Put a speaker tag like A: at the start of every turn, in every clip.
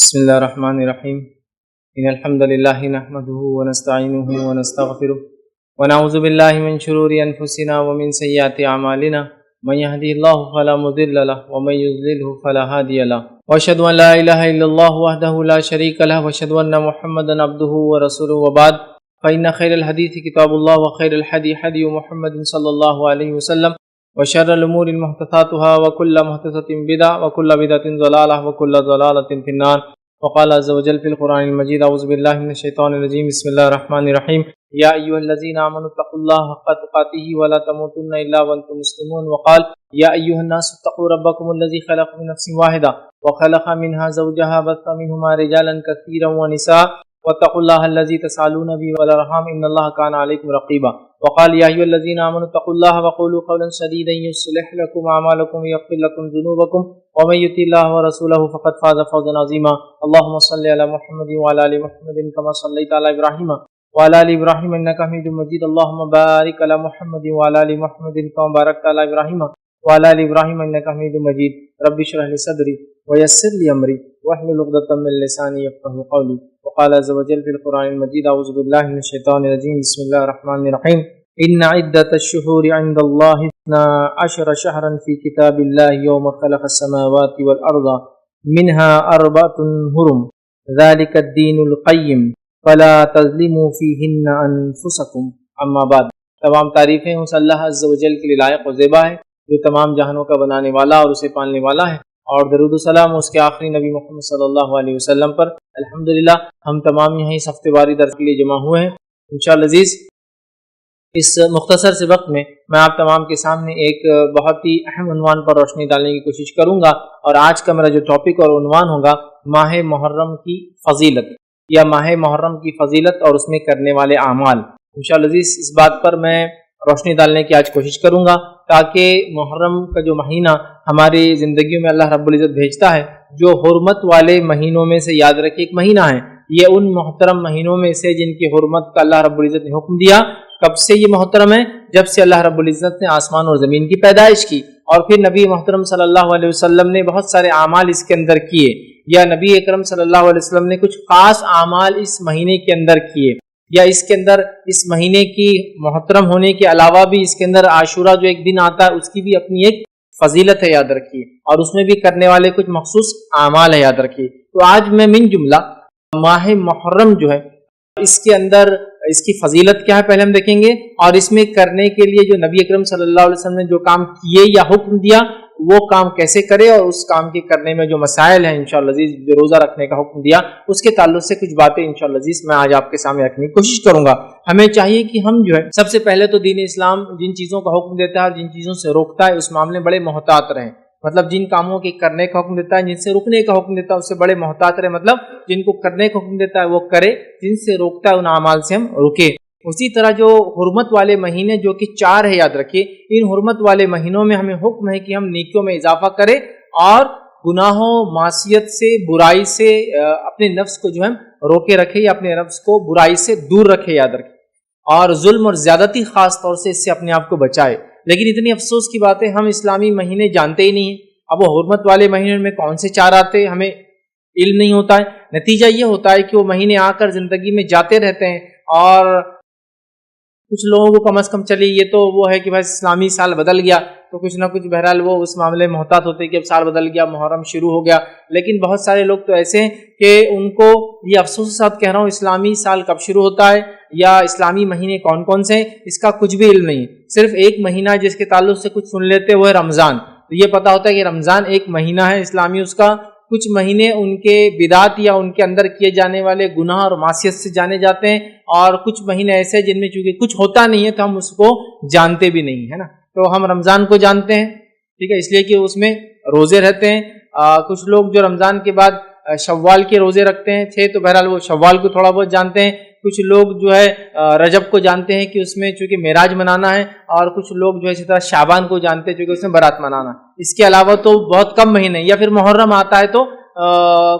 A: بسم الله الرحمن الرحيم إن الحمد لله نحمده ونستعينه ونستغفره ونعوذ بالله من شرور أنفسنا ومن سيئات أعمالنا من يهدي الله فلا مضل له ومن يضلله فلا هادي له وأشهد أن لا إله إلا الله وحده لا شريك له وأشهد أن محمدا عبده ورسوله وبعد فإن خير الحديث كتاب الله وخير الهدي هدي محمد صلى الله عليه وسلم وشر الأمور محدثاتها وكل محدثة بدعة وكل بدعة ضلالة وكل ضلالة في النار وقال عز وجل في القرآن المجيد أعوذ بالله من الشيطان الرجيم بسم الله الرحمن الرحيم يا أيها الذين آمنوا اتقوا الله حق تقاته ولا تموتن إلا وأنتم مسلمون وقال يا أيها الناس اتقوا ربكم الذي خلق من نفس واحدة وخلق منها زوجها بث منهما رجالا كثيرا ونساء واتقوا الله الذي تسألون به والأرحام إن الله كان عليكم رقيبا وقال يا أيها الذين آمنوا اتقوا الله وقولوا قولا سديدا يصلح لكم أعمالكم ويغفر لكم ذنوبكم ومن يطع الله ورسوله فقد فاز فوزا عظيما اللهم صل على محمد وعلى آل محمد كما صليت على إبراهيم وعلى آل إبراهيم إنك حميد مجيد اللهم بارك على محمد وعلى آل محمد كما باركت على إبراهيم وعلى آل إبراهيم إنك حميد مجيد رب اشرح لي صدري ويسر لي أمري واحلل عقدة من لساني يفقهوا قولي وقال عز وجل في القرآن المجيد أعوذ بالله من الشيطان الرجيم بسم الله الرحمن الرحيم إن عدة الشهور عند الله 12 شهرا في كتاب الله يوم خلق السماوات والأرض منها 4 حرم ذلك الدين القيم فلا تظلموا فيهن أنفسكم اما بعد تمام تعریفیں اس اللہ عز و جل کے لیے لائق و زیبا ہے جو تمام جہانوں کا بنانے والا اور اسے پالنے والا ہے اور درود و سلام اس کے آخری نبی محمد صلی اللہ علیہ وسلم پر الحمدللہ ہم تمام یہیں اس ہفتے واری درس کے لیے جمع ہوئے ہیں انشاءاللہ عزیز اس مختصر سے وقت میں آپ تمام کے سامنے ایک بہت ہی اہم عنوان پر روشنی ڈالنے کی کوشش کروں گا اور آج کا میرا جو ٹاپک اور عنوان ہوگا ماہ محرم کی فضیلت یا ماہ محرم کی فضیلت اور اس میں کرنے والے اعمال انشاءاللہ عزیز اس بات پر میں روشنی ڈالنے کی آج کوشش کروں گا تاکہ محرم کا جو مہینہ ہماری زندگیوں میں اللہ رب العزت بھیجتا ہے جو حرمت والے مہینوں میں سے یاد رکھے ایک مہینہ ہے یہ ان محترم مہینوں میں سے جن کی حرمت کا اللہ رب العزت نے حکم دیا کب سے یہ محترم ہے جب سے اللہ رب العزت نے آسمان اور زمین کی پیدائش کی اور پھر نبی محترم صلی اللہ علیہ وسلم نے بہت سارے اعمال اس کے اندر کیے یا نبی اکرم صلی اللہ علیہ وسلم نے کچھ خاص اعمال اس مہینے کے اندر کیے یا اس کے اندر اس مہینے کی محترم ہونے کے علاوہ بھی اس کے اندر عاشورہ جو ایک دن آتا ہے اس کی بھی اپنی ایک فضیلت ہے یاد رکھیے اور اس میں بھی کرنے والے کچھ مخصوص اعمال ہے یاد رکھیے تو آج میں من جملہ ماہ محرم جو ہے اس کے اندر اس کی فضیلت کیا ہے پہلے ہم دیکھیں گے اور اس میں کرنے کے لیے جو نبی اکرم صلی اللہ علیہ وسلم نے جو کام کیے یا حکم دیا وہ کام کیسے کرے اور اس کام کے کرنے میں جو مسائل ہیں انشاءاللہ عزیز جو روزہ رکھنے کا حکم دیا اس کے تعلق سے کچھ باتیں انشاءاللہ عزیز میں آج آپ کے سامنے رکھنے کی کوشش کروں گا ہمیں چاہیے کہ ہم جو ہے سب سے پہلے تو دین اسلام جن چیزوں کا حکم دیتا ہے جن چیزوں سے روکتا ہے اس معاملے میں بڑے محتاط رہیں مطلب جن کاموں کے کرنے کا حکم دیتا ہے جن سے رکنے کا حکم دیتا ہے اس سے بڑے محتاط رہے مطلب جن کو کرنے کا حکم دیتا ہے وہ کرے جن سے روکتا ہے ان اعمال سے ہم رکے اسی طرح جو حرمت والے مہینے جو کہ 4 ہے یاد رکھیے ان حرمت والے مہینوں میں ہمیں حکم ہے کہ ہم نیکیوں میں اضافہ کریں اور گناہوں معصیت سے برائی سے اپنے نفس کو جو ہے روکے رکھے یا اپنے نفس کو برائی سے دور رکھے یاد رکھے اور ظلم اور زیادتی خاص طور سے اس سے اپنے آپ کو بچائے لیکن اتنی افسوس کی بات ہے ہم اسلامی مہینے جانتے ہی نہیں ہیں اب وہ حرمت والے مہینے میں کون سے 4 آتے ہمیں علم نہیں ہوتا ہے نتیجہ یہ ہوتا ہے کہ وہ مہینے آ کر زندگی میں جاتے رہتے ہیں اور کچھ لوگوں کو کم از کم چلیے یہ تو وہ ہے کہ بھائی اسلامی سال بدل گیا تو کچھ نہ کچھ بہرحال وہ اس معاملے میں محتاط ہوتے کہ اب سال بدل گیا محرم شروع ہو گیا لیکن بہت سارے لوگ تو ایسے ہیں کہ ان کو یہ افسوس کے ساتھ کہہ رہا ہوں اسلامی سال کب شروع ہوتا ہے یا اسلامی مہینے کون کون سے ہیں اس کا کچھ بھی علم نہیں صرف ایک مہینہ جس کے تعلق سے کچھ سن لیتے وہ ہے رمضان تو یہ پتا ہوتا ہے کہ رمضان ایک مہینہ ہے اسلامی اس کا کچھ مہینے ان کے بدعت یا ان کے اندر کیے جانے والے گناہ اور معصیت سے جانے جاتے ہیں اور کچھ مہینے ایسے جن میں چونکہ کچھ ہوتا نہیں ہے تو ہم اس کو جانتے بھی نہیں ہے نا تو ہم رمضان کو جانتے ہیں ٹھیک ہے اس لیے کہ اس میں روزے رہتے ہیں کچھ لوگ جو رمضان کے بعد شوال کے روزے رکھتے ہیں 6 تو بہرحال وہ شوال کو تھوڑا بہت جانتے ہیں کچھ لوگ جو ہے رجب کو جانتے ہیں کہ اس میں چونکہ معراج منانا ہے اور کچھ لوگ جو ہے اسی طرح شعبان کو جانتے ہیں چونکہ اس میں برات منانا اس کے علاوہ تو بہت کم مہینے یا پھر محرم آتا ہے تو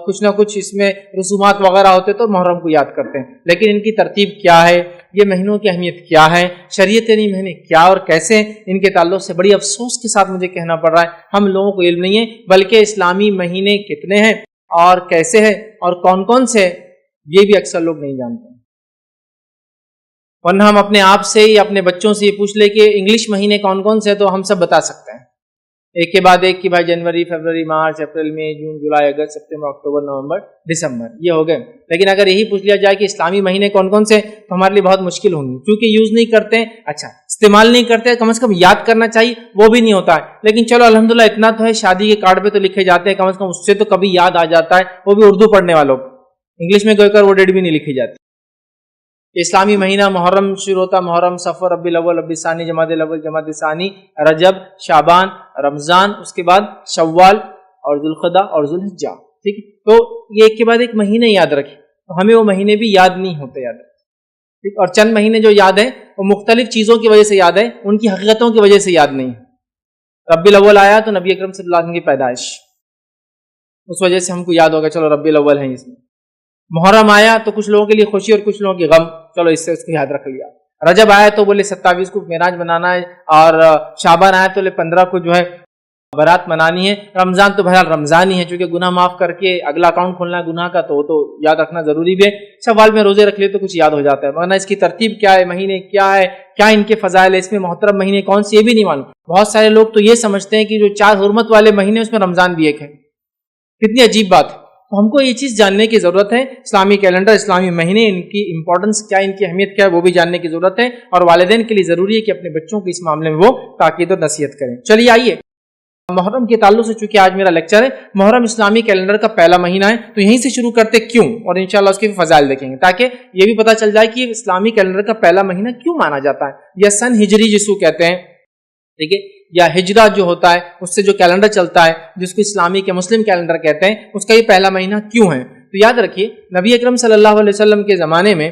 A: کچھ نہ کچھ اس میں رسومات وغیرہ ہوتے تو محرم کو یاد کرتے ہیں لیکن ان کی ترتیب کیا ہے یہ مہینوں کی اہمیت کیا ہے شریعت یعنی مہینے کیا اور کیسے ان کے تعلق سے بڑی افسوس کے ساتھ مجھے کہنا پڑ رہا ہے ہم لوگوں کو علم نہیں ہے بلکہ اسلامی مہینے کتنے ہیں اور کیسے ہے اور کون کون سے ہے یہ بھی اکثر لوگ نہیں جانتے. ورنہ ہم اپنے آپ سے یا اپنے بچوں سے یہ پوچھ لیں کہ انگلش مہینے کون کون سے ہیں تو ہم سب بتا سکتے ہیں ایک کے بعد ایک کہ بھائی جنوری، فروری، مارچ، اپریل، مئی، جون، جولائی، اگست، سپتمبر، اکتوبر، نومبر، دسمبر، یہ ہو گئے. لیکن اگر یہی پوچھ لیا جائے کہ اسلامی مہینے کون کون سے تو ہمارے لیے بہت مشکل ہوں گی کیونکہ یوز نہیں کرتے ہیں. اچھا استعمال نہیں کرتے، کم از کم یاد کرنا چاہیے وہ بھی نہیں ہوتا ہے. لیکن چلو الحمدللہ اتنا تو ہے شادی کے کارڈ پہ تو لکھے جاتے ہیں، کم از کم اس سے تو کبھی یاد آ جاتا ہے، وہ بھی اردو پڑھنے والوں کو. انگلش میں کوئی کر وہ ڈیٹ بھی نہیں لکھی جاتی. اسلامی مہینہ محرم شروع ہوتا، محرم، صفر، ربیع الاول، ربیع الثانی، جمادی الاول، جمادی الثانی، رجب، شعبان، رمضان، اس کے بعد شوال اور ذوالقعدہ اور ذوالحجہ. ٹھیک ہے، تو یہ ایک کے بعد ایک مہینے یاد رکھیں. تو ہمیں وہ مہینے بھی یاد نہیں ہوتے، یاد رکھیں. ٹھیک، اور چند مہینے جو یاد ہیں وہ مختلف چیزوں کی وجہ سے یاد ہے، ان کی حقیقتوں کی وجہ سے یاد نہیں. ربیع الاول آیا تو نبی اکرم صلی اللہ علیہ وسلم کی پیدائش، اس وجہ سے ہم کو یاد ہوگا چلو ربیع الاول ہے. اس میں محرم آیا تو کچھ لوگوں کے لیے خوشی اور کچھ لوگوں کی غم، چلو اس سے اس کو یاد رکھ لیا. رجب آیا تو بولے 27 کو معراج منانا ہے، اور شعبان آیا تو 15 کو جو ہے برات منانی ہے. رمضان تو بہرحال رمضان ہی ہے چونکہ گناہ معاف کر کے اگلا اکاؤنٹ کھولنا ہے گناہ کا، تو وہ تو یاد رکھنا ضروری بھی ہے. شوال میں روزے رکھ لیے تو کچھ یاد ہو جاتا ہے، ورنہ اس کی ترتیب کیا ہے، مہینے کیا ہے، کیا ان کے فضائل ہے، اس میں محترم مہینے کون سے یہ بھی نہیں معلوم. بہت سارے لوگ تو یہ سمجھتے ہیں کہ جو 4 حرمت والے مہینے اس میں رمضان بھی ایک ہے. کتنی عجیب بات ہے. تو ہم کو یہ چیز جاننے کی ضرورت ہے، اسلامی کیلنڈر، اسلامی مہینے، ان کی امپورٹنس کیا ہے، ان کی اہمیت کیا ہے، وہ بھی جاننے کی ضرورت ہے. اور والدین کے لیے ضروری ہے کہ اپنے بچوں کو اس معاملے میں وہ تاکید اور نصیحت کریں. چلیے آئیے محرم کے تعلق سے، چونکہ آج میرا لیکچر ہے محرم اسلامی کیلنڈر کا پہلا مہینہ ہے، تو یہیں سے شروع کرتے کیوں، اور انشاءاللہ اس کے بھی فضائل دیکھیں گے تاکہ یہ بھی پتہ چل جائے کہ اسلامی کیلنڈر کا پہلا مہینہ کیوں مانا جاتا ہے، یا سن ہجری جس کو کہتے ہیں، ٹھیک ہے، یا ہجرہ جو ہوتا ہے اس سے جو کیلنڈر چلتا ہے جس کو اسلامی کے مسلم کیلنڈر کہتے ہیں، اس کا یہ پہلا مہینہ کیوں ہے. تو یاد رکھیے نبی اکرم صلی اللہ علیہ وسلم کے زمانے میں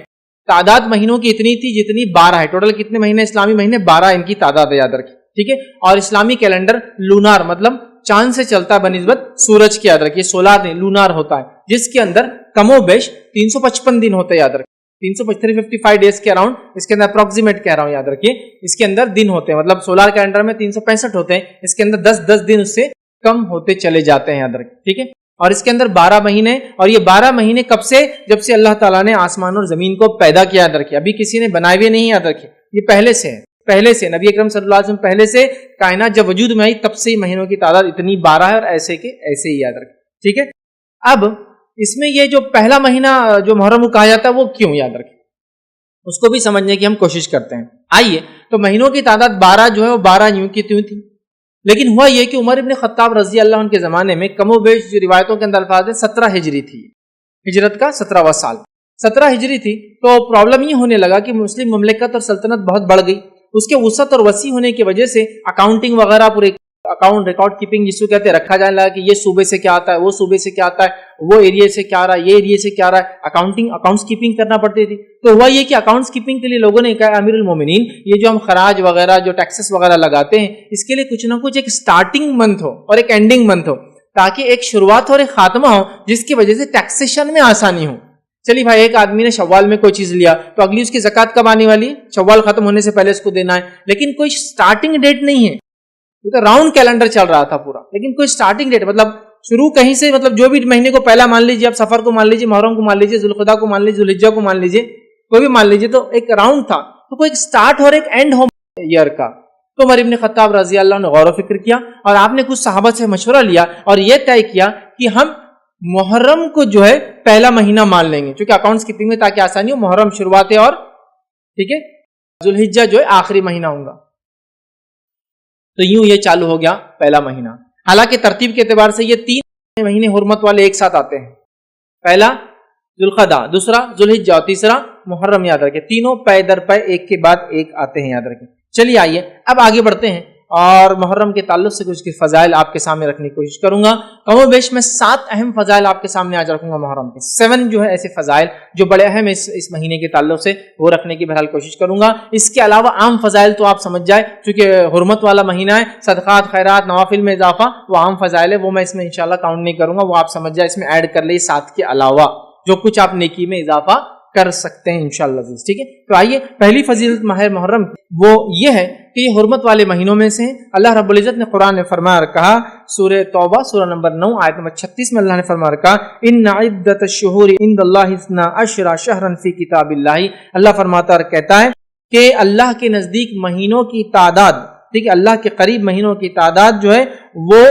A: تعداد مہینوں کی اتنی تھی جتنی 12 ہے. ٹوٹل کتنے مہینے اسلامی مہینے؟ 12 ان کی تعداد ہے، یاد رکھیے. ٹھیک ہے، اور اسلامی کیلنڈر لونار مطلب چاند سے چلتا ہے بنسبت سورج کی، یاد رکھیے. سولار نہیں، لونار ہوتا ہے، جس کے اندر کم و بیش 355 دن ہوتے ہیں، یاد رکھیے. 355 ڈیز کے اراؤنڈ، اس کے اندر اپروکسیمیٹ کہہ رہا ہوں، یاد رکھیے. اس کے اندر دن ہوتے ہیں، مطلب سولار کیلنڈر میں 365 ہوتے ہیں، اس کے اندر 10 دن اس سے کم ہوتے چلے جاتے ہیں، یاد رکھیے. ٹھیک ہے، اور اس کے اندر 12 مہینے، اور یہ 12 مہینے کب سے؟ جب سے اللہ تعالیٰ نے آسمان اور زمین کو پیدا کیا، یاد رکھیے. ابھی کسی نے بنائے ہوئے نہیں، یاد رکھیے، یہ پہلے سے ہے. پہلے سے نبی اکرم صلی اللہ علیہ وسلم پہلے سے کائنات جب وجود میں آئی تب سے ہی مہینوں کی تعداد اتنی 12 ہے، اور ایسے کے ایسے ہی، یاد رکھیں. ٹھیک ہے، اب اس میں یہ جو پہلا مہینہ جو محرم کو کہا جاتا ہے وہ کیوں، یاد رکھیں، اس کو بھی سمجھنے کی ہم کوشش کرتے ہیں. آئیے، تو مہینوں کی تعداد 12 جو ہے وہ 12 یوں کی تیوں تھی. لیکن ہوا یہ کہ عمر ابن خطاب رضی اللہ عنہ کے زمانے میں کم و بیش جو روایتوں کے اندر الفاظ ہے 17 ہجری تھی، ہجرت کا 17واں سال 17 ہجری تھی. تو پرابلم یہ ہونے لگا کہ مسلم مملکت اور سلطنت بہت بڑھ گئی. اس کے وسعت اور وسیع ہونے کی وجہ سے اکاؤنٹنگ وغیرہ، پورے اکاؤنٹ ریکارڈ کیپنگ جس کو کہتے ہیں، رکھا جانے لگا کہ یہ صوبے سے کیا آتا ہے، وہ صوبے سے کیا آتا ہے، وہ ایریا سے کیا آ رہا ہے، یہ ایریا سے کیا آ رہا ہے. اکاؤنٹس کیپنگ کرنا پڑتی تھی. تو ہوا یہ کہ اکاؤنٹس کیپنگ کے لیے لوگوں نے کہا امیر المومنین یہ جو ہم خراج وغیرہ جو ٹیکسز وغیرہ لگاتے ہیں اس کے لیے کچھ نہ کچھ ایک سٹارٹنگ منتھ ہو اور ایک اینڈنگ منتھ ہو، تاکہ ایک شروعات اور ایک خاتمہ ہو جس کی وجہ سے ٹیکسیشن میں آسانی ہو. چلیے بھائی، ایک آدمی نے شوال میں کوئی چیز لیا تو اگلی اس کی زکوٰۃ کب آنے والی ہے؟ شوال ختم ہونے سے پہلے اس کو دینا ہے. لیکن کوئی سٹارٹنگ ڈیٹ نہیں ہے، کیونکہ راؤنڈ کیلنڈر چل رہا تھا پورا، لیکن کوئی سٹارٹنگ ڈیٹ مطلب شروع کہیں سے، مطلب جو بھی مہینے کو پہلا مان لیجیے، آپ سفر کو مان لیجیے، محرم کو مان لیجیے، ذوالقعدہ کو مان لیجیے، ذوالحجہ کو مان لیجیے، کوئی بھی مان لیجیے، تو ایک راؤنڈ تھا. تو کوئی ایک سٹارٹ اور ایک اینڈ ہو ایئر کا. تو عمر ابن خطاب رضی اللہ عنہ نے غور و فکر کیا، اور آپ نے کچھ صحابہ سے مشورہ لیا اور یہ طے کیا کہ ہم محرم کو جو ہے پہلا مہینہ مان لیں گے، کیونکہ اکاؤنٹس کیپنگ میں تاکہ آسانی ہو. محرم شروعات ہے، اور ٹھیک ہے ذوالحجہ جو ہے آخری مہینہ ہوگا. تو یوں یہ چالو ہو گیا پہلا مہینہ. حالانکہ ترتیب کے اعتبار سے یہ 3 مہینے حرمت والے ایک ساتھ آتے ہیں، پہلا ذوالقعدہ، دوسرا ذوالحجہ، اور تیسرا محرم. یاد رکھیں، تینوں پے در پے ایک کے بعد ایک آتے ہیں، یاد رکھیں. چلیے آئیے اب آگے بڑھتے ہیں، اور محرم کے تعلق سے کچھ فضائل آپ کے سامنے رکھنے کی کوشش کروں گا. کم و بیش میں 7 اہم فضائل آپ کے سامنے آج رکھوں گا محرم کے. 7 جو ہے ایسے فضائل جو بڑے اہم اس مہینے کے تعلق سے وہ رکھنے کی بہرحال کوشش کروں گا. اس کے علاوہ عام فضائل تو آپ سمجھ جائے، چونکہ حرمت والا مہینہ ہے، صدقات، خیرات، نوافل میں اضافہ، وہ عام فضائل ہے، وہ میں اس میں انشاءاللہ کاؤنٹ نہیں کروں گا، وہ آپ سمجھ جائے. اس میں ایڈ کر لیں 7 کے علاوہ جو کچھ آپ نیکی میں اضافہ کر سکتے ہیں انشاءاللہ. ٹھیک ہے, تو آئیے پہلی فضیلت ماہ محرم وہ یہ ہے کہ یہ حرمت والے مہینوں میں سے ہیں. اللہ رب العزت نے قرآن میں فرمایا کہا, سورہ توبہ سورہ نمبر 9 آیت نمبر 36 میں اللہ نے فرمایا کہا, ان عدت الشہور عند اللہ 12 شہرا فی کتاب اللہ. اللہ فرماتا اور کہتا ہے کہ اللہ کے نزدیک مہینوں کی تعداد, ٹھیک ہے, اللہ کے قریب مہینوں کی تعداد جو ہے وہ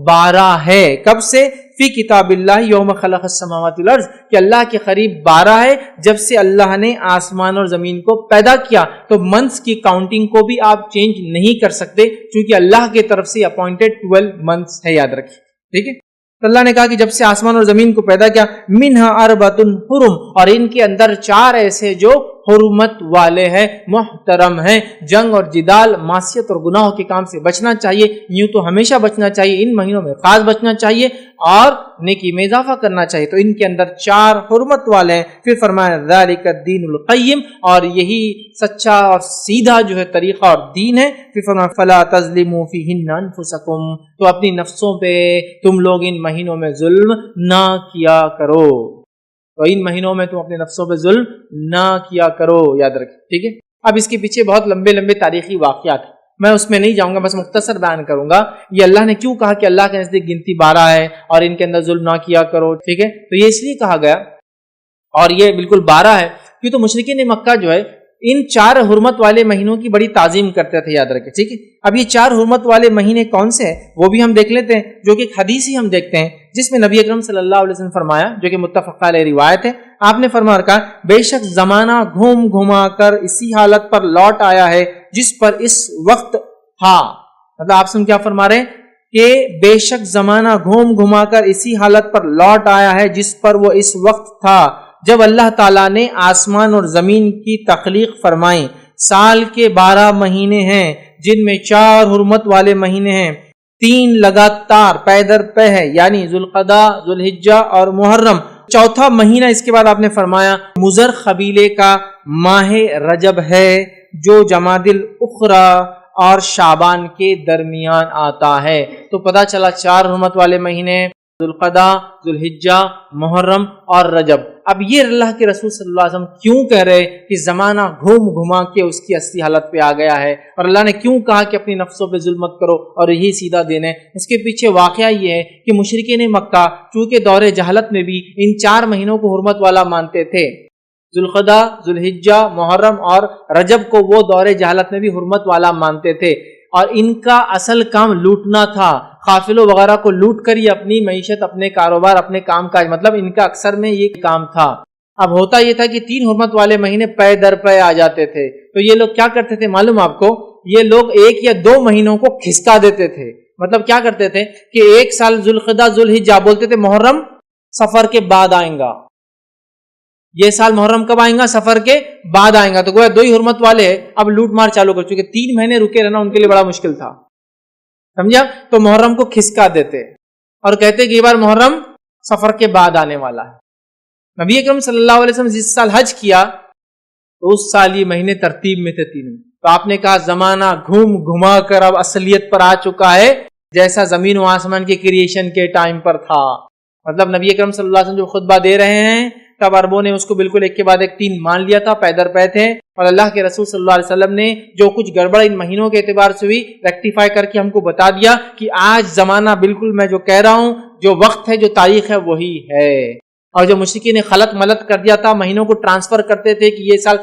A: 12 ہے. کب سے؟ فی کتاب اللہ یوم خلق السماوات والارض, کہ اللہ کے قریب 12 ہے جب سے اللہ نے آسمان اور زمین کو پیدا کیا. تو منتھس کی کاؤنٹنگ کو بھی آپ چینج نہیں کر سکتے کیونکہ اللہ کی طرف سے اپوائنٹڈ 12 منتھس ہے, یاد رکھیے. ٹھیک ہے, تو اللہ نے کہا کہ جب سے آسمان اور زمین کو پیدا کیا, منہا اربعۃ حرم, اور ان کے اندر 4 ایسے جو حرمت والے ہیں, محترم ہیں. جنگ اور جدال, معصیت اور گناہوں کے کام سے بچنا چاہیے. یوں تو ہمیشہ بچنا چاہیے, ان مہینوں میں خاص بچنا چاہیے اور نیکی میں اضافہ کرنا چاہیے. تو ان کے اندر 4 حرمت والے ہیں. پھر فرمایا ذالک الدین القیم, اور یہی سچا اور سیدھا جو ہے طریقہ اور دین ہے. پھر فرمایا فلا تظلموا فیہن انفسکم, تو اپنی نفسوں پہ تم لوگ ان مہینوں میں ظلم نہ کیا کرو. تو ان مہینوں میں تم اپنے نفسوں پہ ظلم نہ کیا کرو, یاد رکھیں. ٹھیک ہے, اب اس کے پیچھے بہت لمبے لمبے تاریخی واقعات ہیں, میں اس میں نہیں جاؤں گا, بس مختصر بیان کروں گا. یہ اللہ نے کیوں کہا کہ اللہ کے نزدیک گنتی 12 ہے اور ان کے اندر ظلم نہ کیا کرو. ٹھیک ہے, تو یہ اس لیے کہا گیا اور یہ بالکل 12 ہے کیوں تو مشرکین مکہ جو ہے ان 4 حرمت والے مہینوں کی بڑی تعظیم کرتے تھے, یاد رکھیں. ٹھیک ہے, اب یہ 4 حرمت والے مہینے کون سے ہیں وہ بھی ہم دیکھ لیتے ہیں, جو کہ ایک حدیث ہی ہم دیکھتے ہیں جس میں نبی اکرم صلی اللہ علیہ وسلم فرمایا, جو کہ متفق علیہ روایت ہے. آپ نے فرمایا کہا, بے شک زمانہ گھوم گھما کر اسی حالت پر لوٹ آیا ہے جس پر اس وقت تھا. مطلب آپ سے کیا فرما رہے ہیں کہ بے شک زمانہ گھوم گھما کر اسی حالت پر لوٹ آیا ہے جس پر وہ اس وقت تھا جب اللہ تعالیٰ نے آسمان اور زمین کی تخلیق فرمائی. سال کے 12 مہینے ہیں جن میں 4 حرمت والے مہینے ہیں, 3 لگاتار پے در پے ہے, یعنی ذوالقعدہ, ذوالحجہ اور محرم. چوتھا مہینہ اس کے بعد آپ نے فرمایا مضر قبیلے کا ماہ رجب ہے جو جمادی الاخری اور شعبان کے درمیان آتا ہے. تو پتہ چلا 4 حرمت والے مہینے, ذوالقعدہ, ذوالحجہ, محرم اور رجب. اب یہ اللہ کے رسول صلی اللہ علیہ وسلم کیوں کہہ رہے کہ زمانہ گھوم گھما کے اس کی اصلی حالت پہ آ گیا ہے, اور اللہ نے کیوں کہا کہ اپنی نفسوں پہ ظلم مت کرو اور یہی سیدھا دین ہے. اس کے پیچھے واقعہ یہ ہے کہ مشرکین مکہ چونکہ دور جہالت میں بھی ان 4 مہینوں کو حرمت والا مانتے تھے, ذوالقعدہ, ذوالحجہ, محرم اور رجب کو وہ دور جہالت میں بھی حرمت والا مانتے تھے, اور ان کا اصل کام لوٹنا تھا. قافلوں وغیرہ کو لوٹ کر یہ اپنی معیشت, اپنے کاروبار, اپنے کام کاج, مطلب ان کا اکثر میں یہ کام تھا. اب ہوتا یہ تھا کہ 3 حرمت والے مہینے پے در پے آ جاتے تھے, تو یہ لوگ کیا کرتے تھے معلوم آپ کو, یہ لوگ 1 یا 2 مہینوں کو کھسکا دیتے تھے. مطلب کیا کرتے تھے کہ ایک سال ذوالقعدہ, ذوالحجہ بولتے تھے محرم سفر کے بعد آئیں گا, یہ سال محرم کب آئیں گا, سفر کے بعد آئیں گا. تو گویا 2 ہی حرمت والے اب لوٹ مار چالو کر چکے, 3 مہینے رکے رہنا ان کے لیے بڑا مشکل تھا, سمجھا. تو محرم کو کھسکا دیتے اور کہتے کہ یہ بار محرم سفر کے بعد آنے والا ہے. نبی اکرم صلی اللہ علیہ وسلم جس سال حج کیا تو اس سال یہ مہینے ترتیب میں تھے 3. تو آپ نے کہا زمانہ گھوم گھما کر اب اصلیت پر آ چکا ہے جیسا زمین و آسمان کے کریشن کے ٹائم پر تھا. مطلب نبی اکرم صلی اللہ علیہ وسلم جو خطبہ دے رہے ہیں تب عربوں نے اس کو بالکل ایک کے بعد ایک 3 مان لیا تھا, پے در پے تھے, اور اللہ کے رسول صلی اللہ علیہ وسلم نے جو کچھ گڑبڑ ان مہینوں کے اعتبار سے ہوئی ریکٹیفائی کر کے ہم کو بتا دیا کہ آج زمانہ بالکل میں جو کہہ رہا ہوں, جو وقت ہے, جو تاریخ ہے وہی ہے. اور جو مشرکین نے خلط ملط کر دیا تھا, مہینوں کو ٹرانسفر کرتے تھے کہ یہ سال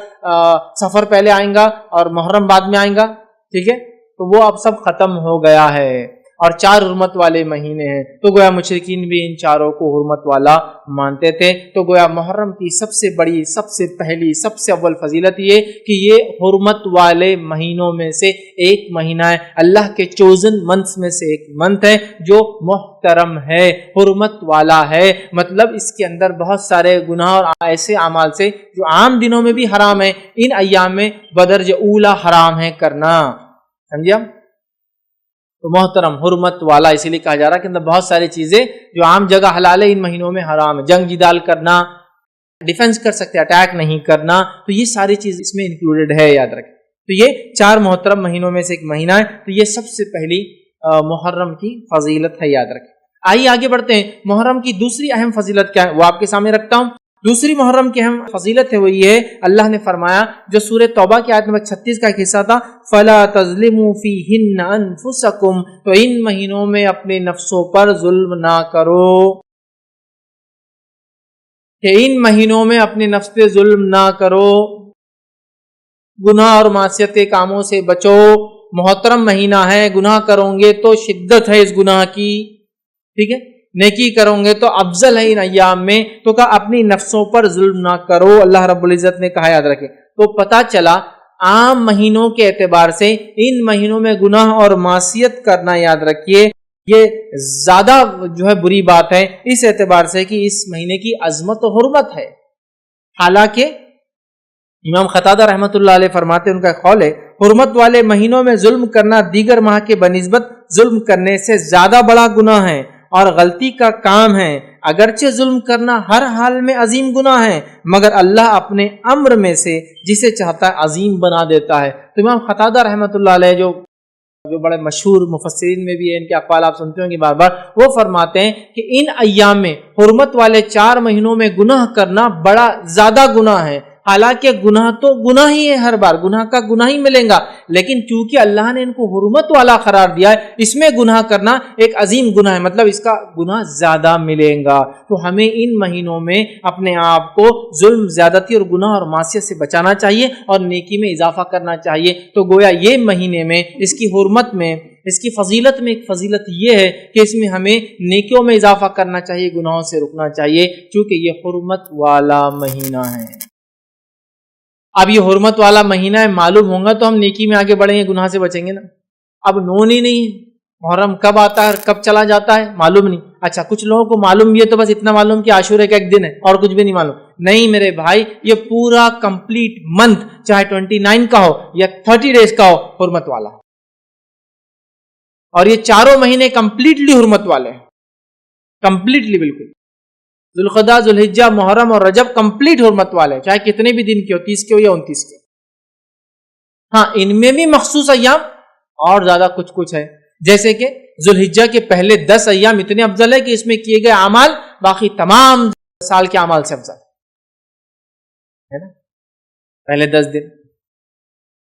A: سفر پہلے آئیں گا اور محرم بعد میں آئیں گا, ٹھیک ہے, تو وہ اب سب ختم ہو گیا ہے اور 4 حرمت والے مہینے ہیں. تو گویا مشرکین بھی ان 4 کو حرمت والا مانتے تھے. تو گویا محرم کی سب سے بڑی, سب سے پہلی, سب سے اول فضیلت یہ کہ یہ حرمت والے مہینوں میں سے ایک مہینہ ہے, اللہ کے چوزن منتھس میں سے ایک منتھ ہے جو محترم ہے, حرمت والا ہے. مطلب اس کے اندر بہت سارے گناہ اور ایسے اعمال سے جو عام دنوں میں بھی حرام ہے, ان ایام میں بدرجہ اولا حرام ہے کرنا, سمجھا. تو محترم, حرمت والا اسی لیے کہا جا رہا ہے کہ اندر بہت ساری چیزیں جو عام جگہ حلال ہے ان مہینوں میں حرام ہے. جنگ جدال کرنا, ڈیفنس کر سکتے, اٹیک نہیں کرنا, تو یہ ساری چیز اس میں انکلوڈڈ ہے, یاد رکھیں. تو یہ 4 محترم مہینوں میں سے ایک مہینہ ہے. تو یہ سب سے پہلی محرم کی فضیلت ہے, یاد رکھیں. آئیے آگے بڑھتے ہیں. محرم کی دوسری اہم فضیلت کیا ہے وہ آپ کے سامنے رکھتا ہوں. دوسری محرم کی اہم فضیلت ہے وہ یہ ہے، اللہ نے فرمایا جو سورہ توبہ کی آیت نمبر 36 کا ایک حصہ تھا، فَلَا تَظْلِمُوا فِيهِنَّ أَنفُسَكُمْ، تو ان مہینوں میں اپنے نفسوں پر ظلم نہ کرو، کہ ان مہینوں میں اپنے نفس پہ ظلم نہ کرو، گناہ اور معصیت کے کاموں سے بچو، محترم مہینہ ہے، گناہ کرو گے تو شدت ہے اس گناہ کی، ٹھیک ہے، نیکی کرو گے تو افضل ہے ان ایام میں، تو کہا اپنی نفسوں پر ظلم نہ کرو، اللہ رب العزت نے کہا، یاد رکھے۔ تو پتہ چلا عام مہینوں کے اعتبار سے ان مہینوں میں گناہ اور معصیت کرنا، یاد رکھیے، یہ زیادہ جو ہے بری بات ہے، اس اعتبار سے کہ اس مہینے کی عظمت و حرمت ہے۔ حالانکہ امام قتادہ رحمۃ اللہ علیہ فرماتے ہیں، ان کا قول ہے، حرمت والے مہینوں میں ظلم کرنا دیگر ماہ کے بنسبت ظلم کرنے سے زیادہ بڑا گناہ ہے اور غلطی کا کام ہے، اگرچہ ظلم کرنا ہر حال میں عظیم گناہ ہے، مگر اللہ اپنے امر میں سے جسے چاہتا ہے عظیم بنا دیتا ہے۔ تو امام قتادہ رحمۃ اللہ علیہ جو بڑے مشہور مفسرین میں بھی ہیں، ان کے اقوال آپ سنتے ہوں گے بار بار، وہ فرماتے ہیں کہ ان ایام میں حرمت والے 4 مہینوں میں گناہ کرنا بڑا زیادہ گناہ ہے۔ حالانکہ گناہ تو گناہ ہی ہے، ہر بار گناہ کا گناہ ہی ملیں گا، لیکن چونکہ اللہ نے ان کو حرمت والا قرار دیا ہے، اس میں گناہ کرنا ایک عظیم گناہ ہے، مطلب اس کا گناہ زیادہ ملیں گا۔ تو ہمیں ان مہینوں میں اپنے آپ کو ظلم، زیادتی اور گناہ اور معصیت سے بچانا چاہیے اور نیکی میں اضافہ کرنا چاہیے۔ تو گویا یہ مہینے میں اس کی حرمت میں، اس کی فضیلت میں ایک فضیلت یہ ہے کہ اس میں ہمیں نیکیوں میں اضافہ کرنا چاہیے، گناہوں سے رکنا چاہیے، کیونکہ یہ حرمت والا مہینہ ہے۔ اب یہ حرمت والا مہینہ ہے، معلوم ہوگا تو ہم نیکی میں آگے بڑھیں گے، گناہ سے بچیں گے نا۔ اب نون ہی نہیں، محرم کب آتا ہے کب چلا جاتا ہے معلوم نہیں۔ اچھا کچھ لوگوں کو معلوم بھی ہے تو بس اتنا معلوم کہ عاشورے کا ایک دن ہے اور کچھ بھی نہیں معلوم۔ نہیں میرے بھائی، یہ پورا کمپلیٹ منتھ، چاہے 29 کا ہو یا 30 ڈیز کا ہو، حرمت والا ہے، اور یہ چاروں مہینے کمپلیٹلی حرمت والے ہیں، کمپلیٹلی بالکل۔ ذوالقعدہ، ذوالحجہ، محرم اور رجب کمپلیٹ حرمت والے، چاہے کتنے بھی دن کے ہو، 30 کے ہو یا 29 کے۔ ہاں ان میں بھی مخصوص ایام اور زیادہ کچھ ہے، جیسے کہ ذوالحجہ کے پہلے 10 ایام اتنے افضل ہے کہ اس میں کیے گئے اعمال باقی تمام سال کے اعمال سے افضل ہے نا۔ پہلے 10 دن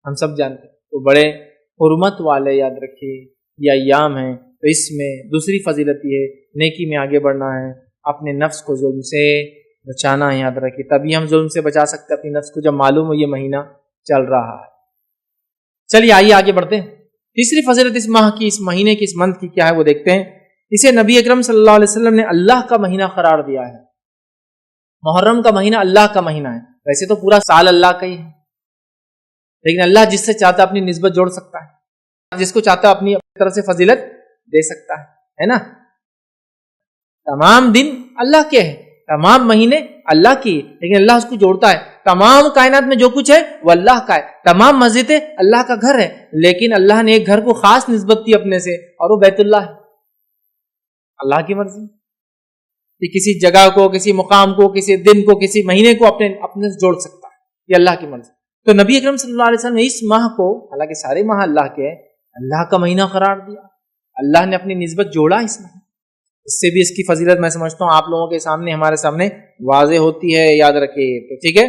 A: ہم سب جانتے ہیں، تو بڑے حرمت والے، یاد رکھیے یہ ایام ہیں۔ تو اس میں دوسری فضیلت یہ ہے، نیکی میں آگے بڑھنا ہے، اپنے نفس کو ظلم سے بچانا ہے، یاد رکھیے، تبھی ہم ظلم سے بچا سکتے اپنی نفس کو جب معلوم ہو یہ مہینہ چل رہا ہے۔ چلیے آئیے آگے بڑھتے ہیں۔ تیسری فضیلت اس ماہ کی، اس مہینے کی، اس منتھ کی کیا ہے وہ دیکھتے ہیں۔ اسے نبی اکرم صلی اللہ علیہ وسلم نے اللہ کا مہینہ قرار دیا ہے۔ محرم کا مہینہ اللہ کا مہینہ ہے، ویسے تو پورا سال اللہ کا ہی ہے، لیکن اللہ جس سے چاہتا اپنی نسبت جوڑ سکتا ہے، جس کو چاہتا اپنی طرح سے فضیلت دے سکتا ہے نا۔ تمام دن اللہ کے ہیں، تمام مہینے اللہ کی، لیکن اللہ اس کو جوڑتا ہے۔ تمام کائنات میں جو کچھ ہے وہ اللہ کا ہے، تمام مسجدیں اللہ کا گھر ہے، لیکن اللہ نے ایک گھر کو خاص نسبت دی اپنے سے، اور وہ بیت اللہ ہے۔ اللہ کی مرضی کہ کسی جگہ کو، کسی مقام کو، کسی دن کو، کسی مہینے کو اپنے سے جوڑ سکتا ہے، یہ اللہ کی مرضی۔ تو نبی اکرم صلی اللہ علیہ وسلم نے اس ماہ کو، حالانکہ سارے ماہ اللہ کے ہیں، اللہ کا مہینہ قرار دیا، اللہ نے اپنی نسبت جوڑا اس میں۔ اس سے بھی اس کی فضیلت میں سمجھتا ہوں آپ لوگوں کے سامنے، ہمارے سامنے واضح ہوتی ہے، یاد رکھیے۔ تو ٹھیک ہے،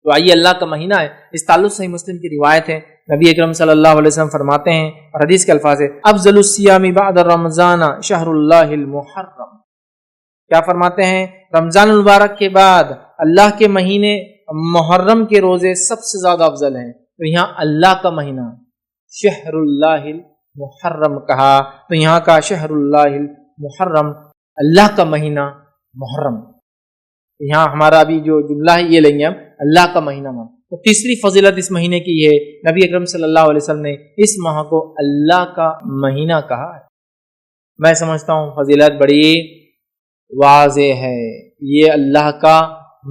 A: تو آئیے، اللہ کا مہینہ ہے، اس تعلق صحیح مسلم کی روایت ہے، نبی اکرم صلی اللہ علیہ وسلم فرماتے ہیں، اور حدیث کے الفاظ ہے، افضل الصیام بعد رمضان شہر اللہ المحرم۔ کیا فرماتے ہیں؟ رمضان المبارک کے بعد اللہ کے مہینے محرم کے روزے سب سے زیادہ افضل ہیں۔ تو یہاں اللہ کا مہینہ شہر اللہ المحرم کہا، تو یہاں کا شہر اللہ المحرم، اللہ کا مہینہ محرم، یہاں ہمارا ابھی جو جملہ ہے یہ لیں گے ہم، اللہ کا مہینہ محرم۔ تو تیسری فضیلت اس مہینے کی ہے، نبی اکرم صلی اللہ علیہ وسلم نے اس ماہ کو اللہ کا مہینہ کہا ہے۔ میں سمجھتا ہوں فضیلت بڑی واضح ہے، یہ اللہ کا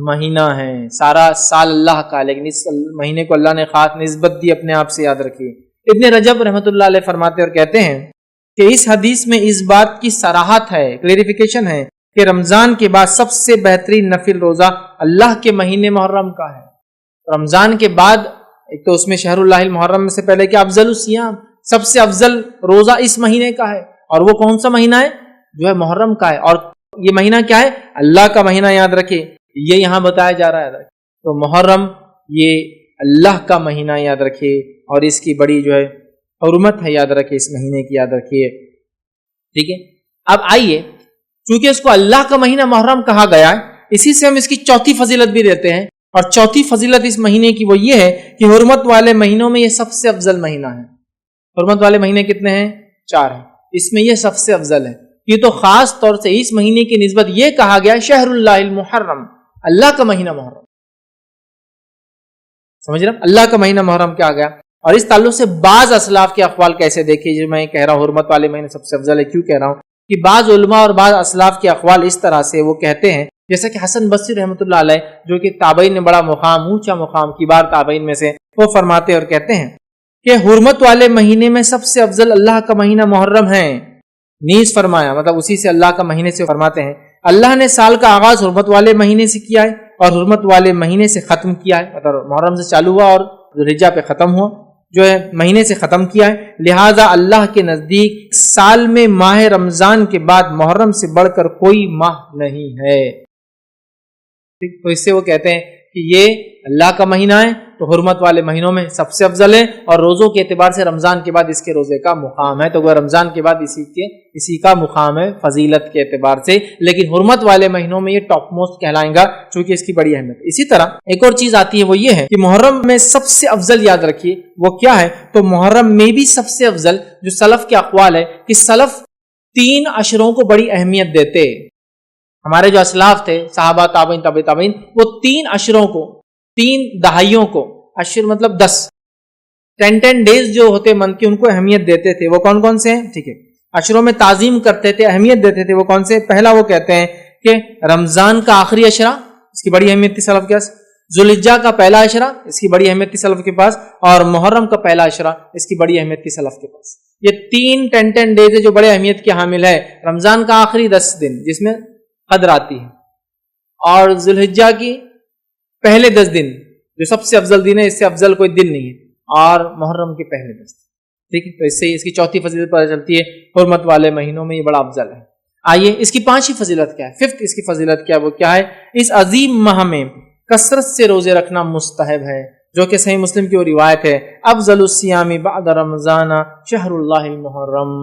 A: مہینہ ہے، سارا سال اللہ کا، لیکن اس مہینے کو اللہ نے خاص نسبت دی اپنے آپ سے، یاد رکھیے۔ ابن رجب رحمۃ اللہ علیہ فرماتے اور کہتے ہیں کہ اس حدیث میں اس بات کی صراحت ہے، کلیریفیکیشن ہے کہ رمضان کے بعد سب سے بہترین نفل روزہ اللہ کے مہینے محرم کا ہے۔ رمضان کے بعد ایک تو اس میں شہر اللہ المحرم سے پہلے کہ افضل الصیام، سب سے افضل روزہ اس مہینے کا ہے، اور وہ کون سا مہینہ ہے؟ جو ہے محرم کا ہے، اور یہ مہینہ کیا ہے؟ اللہ کا مہینہ، یاد رکھے، یہ یہاں بتایا جا رہا ہے. تو محرم یہ اللہ کا مہینہ یاد رکھیے، اور اس کی بڑی جو ہے حرمت ہے، یاد رکھیے، اس مہینے کی یاد رکھیے. ٹھیک ہے. اب آئیے، چونکہ اس کو اللہ کا مہینہ محرم کہا گیا ہے، اسی سے ہم اس کی چوتھی فضیلت بھی دیتے ہیں. اور چوتھی فضیلت اس مہینے کی وہ یہ ہے کہ حرمت والے مہینوں میں یہ سب سے افضل مہینہ ہے. حرمت والے مہینے کتنے ہیں؟ 4 ہیں. اس میں یہ سب سے افضل ہے. یہ تو خاص طور سے اس مہینے کی نسبت یہ کہا گیا شہر اللہ المحرم، اللہ کا مہینہ محرم. سمجھ رہے ہیں؟ اللہ کا مہینہ محرم کیا گیا. اور اس تعلق سے بعض اسلاف کے اقوال کیسے دیکھیے، جو میں کہہ رہا ہوں حرمت والے مہینے سب سے افضل ہے، کیوں کہہ رہا ہوں کہ بعض علماء اور بعض اسلاف کے اقوال اس طرح سے وہ کہتے ہیں، جیسا کہ حسن بصری رحمۃ اللہ علیہ، جو کہ تابعین نے بڑا مقام، اونچا مقام، کبار تابعین میں سے، وہ فرماتے اور کہتے ہیں کہ حرمت والے مہینے میں سب سے افضل اللہ کا مہینہ محرم ہے. نیز فرمایا، مطلب اسی سے اللہ کا مہینے سے فرماتے ہیں، اللہ نے سال کا آغاز حرمت والے مہینے سے کیا ہے اور حرمت والے مہینے سے ختم کیا ہے. مطلب محرم سے چالو ہوا اور ذوالحجہ پہ ختم ہوا، جو ہے مہینے سے ختم کیا ہے. لہذا اللہ کے نزدیک سال میں ماہ رمضان کے بعد محرم سے بڑھ کر کوئی ماہ نہیں ہے. تو اس سے وہ کہتے ہیں کہ یہ اللہ کا مہینہ ہے تو حرمت والے مہینوں میں سب سے افضل ہے، اور روزوں کے اعتبار سے رمضان کے بعد اس کے روزے کا مقام ہے. تو وہ رمضان کے بعد اسی کا مقام ہے فضیلت کے اعتبار سے، لیکن حرمت والے مہینوں میں یہ ٹاپ موسٹ کہلائیں گا چونکہ اس کی بڑی اہمیت. اسی طرح ایک اور چیز آتی ہے، وہ یہ ہے کہ محرم میں سب سے افضل یاد رکھیے وہ کیا ہے. تو محرم میں بھی سب سے افضل جو سلف کے اقوال ہے کہ سلف 3 عشروں کو بڑی اہمیت دیتے. ہمارے جو اسلاف تھے، صحابہ، تابعین، تبع تابعین، وہ 3 عشروں کو، 3 دہائیوں کو، عشر مطلب 10 ڈیز جو ہوتے منتھ کے، ان کو اہمیت دیتے تھے. وہ کون کون سے ہیں؟ ٹھیک ہے، عشروں میں تعظیم کرتے تھے، اہمیت دیتے تھے. وہ کون سے؟ پہلا وہ کہتے ہیں کہ رمضان کا آخری عشرہ، اس کی بڑی اہمیت تھی سلف کے پاس. ذوالحجہ کا پہلا عشرہ، اس کی بڑی اہمیت تھی سلف کے پاس. اور محرم کا پہلا عشرہ، اس کی بڑی اہمیت تھی سلف کے پاس. یہ 10 ڈیز جو بڑے اہمیت کے حامل ہے. رمضان کا آخری 10 دن جس میں قدر آتی ہے، اور ذوالحجہ کی پہلے 10 دن جو سب سے افضل دن ہے، اس سے افضل کوئی دن نہیں ہے، اور محرم کے پہلے 10 دن. ٹھیک ہے. تو اس سے اس کی چوتھی فضیلت پتہ چلتی ہے، حرمت والے مہینوں میں یہ بڑا افضل ہے. آئیے اس کی 5ویں فضیلت کیا ہے، 5th اس کی فضیلت کیا ہے، وہ کیا ہے؟ اس عظیم ماہ میں کثرت سے روزے رکھنا مستحب ہے، جو کہ صحیح مسلم کی وہ روایت ہے، افضل الصیام بعد رمضان شہر اللہ المحرم،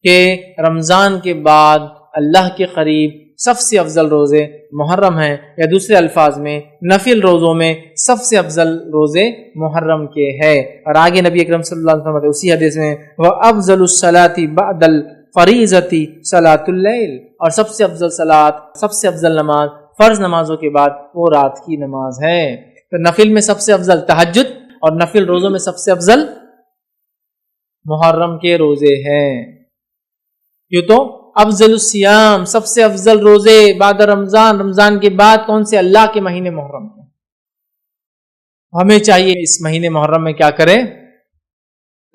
A: کہ رمضان کے بعد اللہ کے قریب سب سے افضل روزے محرم ہیں، یا دوسرے الفاظ میں نفل روزوں میں سب سے افضل روزے محرم کے ہیں. اور آگے نبی اکرم صلی اللہ علیہ وسلم اسی حدیث میں وَأَفْضَلُ الصَّلَاةِ بَعْدَ الْفَرِيضَةِ صَلَاةُ اللَّيْلِ، اور سب سے افضل صلاۃ، سب سے افضل نماز فرض نمازوں کے بعد وہ رات کی نماز ہے. تو نفل میں سب سے افضل تہجد، اور نفل روزوں میں سب سے افضل محرم کے روزے ہیں. کیوں؟ تو افضل الصیام، سب سے افضل روزے بعد رمضان، رمضان کے بعد کون سے؟ اللہ کے مہینے محرم کے. ہمیں چاہیے اس مہینے محرم میں کیا کریں؟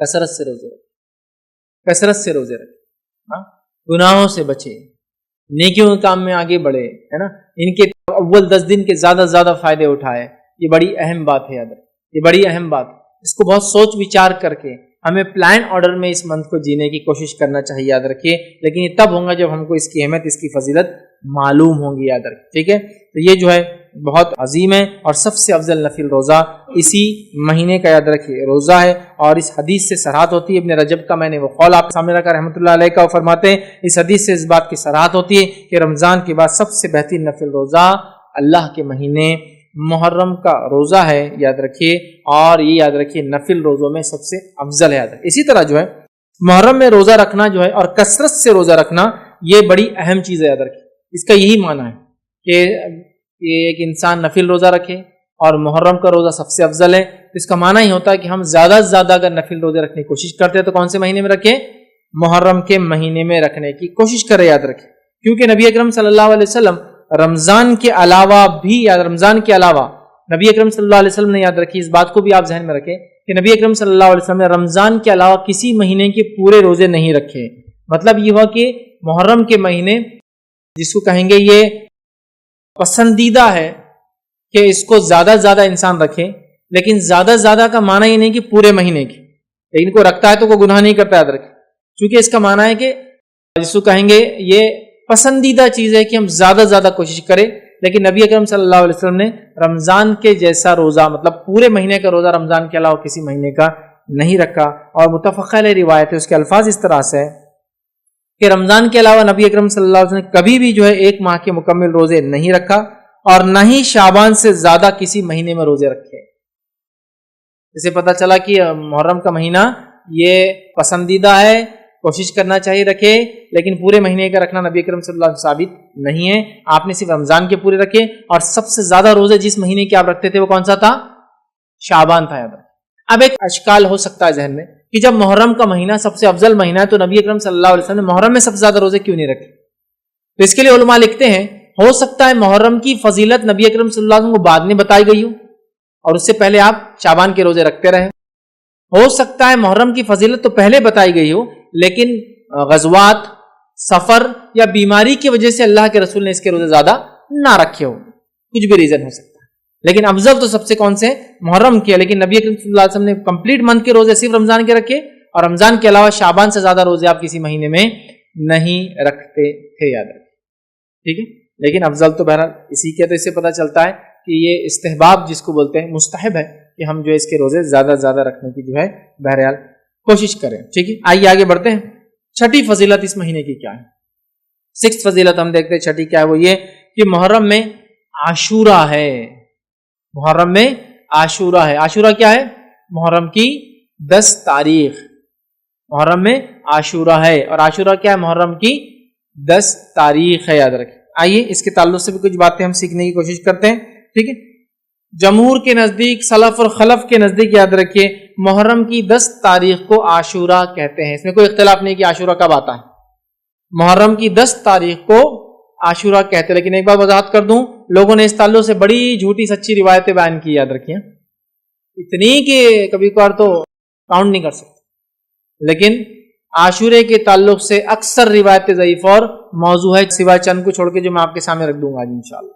A: کثرت سے روزے رکھیں، کثرت سے روزے رکھیں، گناہوں سے بچے، نیکیوں کے کام میں آگے بڑھے، ہے نا. ان کے اول 10 دن کے زیادہ فائدے اٹھائے. یہ بڑی اہم بات ہے، یاد رکھیں، یہ بڑی اہم بات ہے. اس کو بہت سوچ وچار کر کے ہمیں پلان آرڈر میں اس منتھ کو جینے کی کوشش کرنا چاہیے، یاد رکھیے. لیکن یہ تب ہوگا جب ہم کو اس کی اہمیت، اس کی فضیلت معلوم ہوں گی، یاد رکھیے. ٹھیک ہے. تو یہ جو ہے بہت عظیم ہے، اور سب سے افضل نفل روزہ اسی مہینے کا، یاد رکھیے، روزہ ہے. اور اس حدیث سے صراحت ہوتی ہے، ابن رجب کا میں نے وہ قول آپ کے سامنے رکھا رحمۃ اللہ علیہ کا، وہ فرماتے ہیں اس حدیث سے اس بات کی صراحت ہوتی ہے کہ رمضان کے بعد سب سے بہترین نفل روزہ اللہ کے مہینے محرم کا روزہ ہے، یاد رکھیے. اور یہ یاد رکھیے نفل روزوں میں سب سے افضل ہے، یاد رکھیے. اسی طرح جو ہے محرم میں روزہ رکھنا جو ہے، اور کثرت سے روزہ رکھنا، یہ بڑی اہم چیز ہے، یاد رکھیے. اس کا یہی معنی ہے کہ ایک انسان نفل روزہ رکھے اور محرم کا روزہ سب سے افضل ہے. اس کا معنی ہی ہوتا ہے کہ ہم زیادہ سے زیادہ اگر نفل روزے رکھنے کی کوشش کرتے ہیں تو کون سے مہینے میں رکھیں؟ محرم کے مہینے میں رکھنے کی کوشش کریں، یاد رکھیں. کیونکہ نبی اکرم صلی اللہ علیہ وسلم رمضان کے علاوہ بھی، رمضان کے علاوہ نبی اکرم صلی اللہ علیہ وسلم نے، یاد رکھیے اس بات کو بھی آپ ذہن میں رکھیں کہ نبی اکرم صلی اللہ علیہ وسلم نے رمضان کے علاوہ کسی مہینے کے پورے روزے نہیں رکھے. مطلب یہ ہوا کہ محرم کے مہینے جس کو کہیں گے یہ پسندیدہ ہے کہ اس کو زیادہ انسان رکھے، لیکن زیادہ کا معنی یہ نہیں کہ پورے مہینے کی، لیکن کو رکھتا ہے تو کوئی گناہ نہیں کرتا، یاد رکھے. چونکہ اس کا معنی ہے کہ جس کو کہیں گے یہ پسندیدہ چیز ہے کہ ہم زیادہ کوشش کریں، لیکن نبی اکرم صلی اللہ علیہ وسلم نے رمضان کے جیسا روزہ مطلب پورے مہینے کا روزہ رمضان کے علاوہ کسی مہینے کا نہیں رکھا. اور متفق علیہ روایت ہے، اس کے الفاظ اس طرح سے ہے کہ رمضان کے علاوہ نبی اکرم صلی اللہ علیہ وسلم نے کبھی بھی جو ہے ایک ماہ کے مکمل روزے نہیں رکھا اور نہ ہی شعبان سے زیادہ کسی مہینے میں روزے رکھے. اسے پتہ چلا کہ محرم کا مہینہ یہ پسندیدہ ہے، کوشش کرنا چاہیے رکھے، لیکن پورے مہینے کا رکھنا نبی اکرم صلی اللہ علیہ وسلم ثابت نہیں ہے. آپ نے صرف رمضان کے پورے رکھے، اور سب سے زیادہ روزے جس مہینے کے آپ رکھتے تھے وہ کون سا تھا؟ شعبان تھا. یاد رکھیں. اب ایک اشکال ہو سکتا ہے ذہن میں کہ جب محرم کا مہینہ سب سے افضل مہینہ ہے تو نبی اکرم صلی اللہ علیہ وسلم نے محرم میں سب سے زیادہ روزے کیوں نہیں رکھے؟ تو اس کے لیے علماء لکھتے ہیں ہو سکتا ہے محرم کی فضیلت نبی اکرم صلی اللہ علیہ وسلم کو بعد میں بتائی گئی ہو اور اس سے پہلے آپ شعبان کے روزے رکھتے رہے. ہو سکتا ہے محرم کی فضیلت تو پہلے بتائی گئی ہو لیکن غزوات، سفر یا بیماری کی وجہ سے اللہ کے رسول نے اس کے روزے زیادہ نہ رکھے ہو، کچھ بھی ریزن ہو سکتا ہے. لیکن افضل تو سب سے کون سے؟ محرم کے. لیکن نبی اکرم صلی اللہ علیہ وسلم نے کمپلیٹ منتھ کے روزے صرف رمضان کے رکھے اور رمضان کے علاوہ شعبان سے زیادہ روزے آپ کسی مہینے میں نہیں رکھتے تھے. یاد رکھیں. ٹھیک ہے. لیکن افضل تو بہرحال اسی کے، تو اس سے پتہ چلتا ہے کہ یہ استحباب جس کو بولتے ہیں مستحب ہے کہ ہم جو اس کے روزے زیادہ زیادہ رکھنے کی جو ہے بہرحال کوشش کریں. ٹھیک ہے. آئیے آگے بڑھتے ہیں. چھٹی فضیلت اس مہینے کی کیا ہے؟ 6 فضیلت ہم دیکھتے ہیں. چھٹی کیا ہے؟ وہ یہ کہ محرم میں عاشورہ ہے. محرم میں عاشورہ ہے. عاشورہ کیا ہے؟ محرم کی 10 تاریخ محرم میں عاشورہ ہے. اور عاشورہ کیا ہے؟ محرم کی 10 تاریخ ہے. یاد رکھیں. آئیے اس کے تعلق سے بھی کچھ باتیں ہم سیکھنے کی کوشش کرتے ہیں. ٹھیک ہے. جمہور کے نزدیک، سلف اور خلف کے نزدیک یاد رکھیے محرم کی 10 تاریخ کو عاشورہ کہتے ہیں. اس میں کوئی اختلاف نہیں کہ عاشورہ کب آتا ہے. محرم کی 10 تاریخ کو عاشورہ کہتے ہیں. لیکن ایک بار وضاحت کر دوں، لوگوں نے اس تعلق سے بڑی جھوٹی سچی روایتیں بیان کی. یاد رکھیے اتنی کہ کبھی کبھار تو کاؤنٹ نہیں کر سکتے. لیکن عاشورے کے تعلق سے اکثر روایتیں ضعیف اور موضوع ہے، سوائے چند کو چھوڑ کے جو میں آپ کے سامنے رکھ دوں گا آج انشاءاللہ.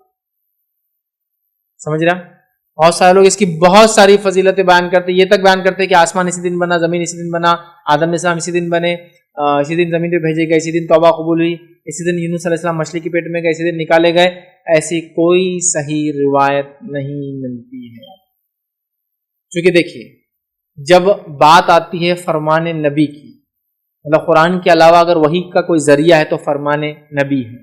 A: سمجھ رہا؟ بہت سارے لوگ اس کی بہت ساری فضیلتیں بیان کرتے، یہ تک بیان کرتے کہ آسمان اسی دن بنا، زمین اسی دن بنا، آدم علیہ السلام اسی دن بنے، اسی دن زمین پہ بھیجے گئے، اسی دن توبہ قبول ہوئی، اسی دن یونس علیہ السلام مچھلی کے پیٹ میں گئے، اسی دن نکالے گئے. ایسی کوئی صحیح روایت نہیں ملتی ہے. چونکہ دیکھیے جب بات آتی ہے فرمان نبی کی، مطلب قرآن کے علاوہ اگر وحی کا کوئی ذریعہ ہے تو فرمان نبی ہے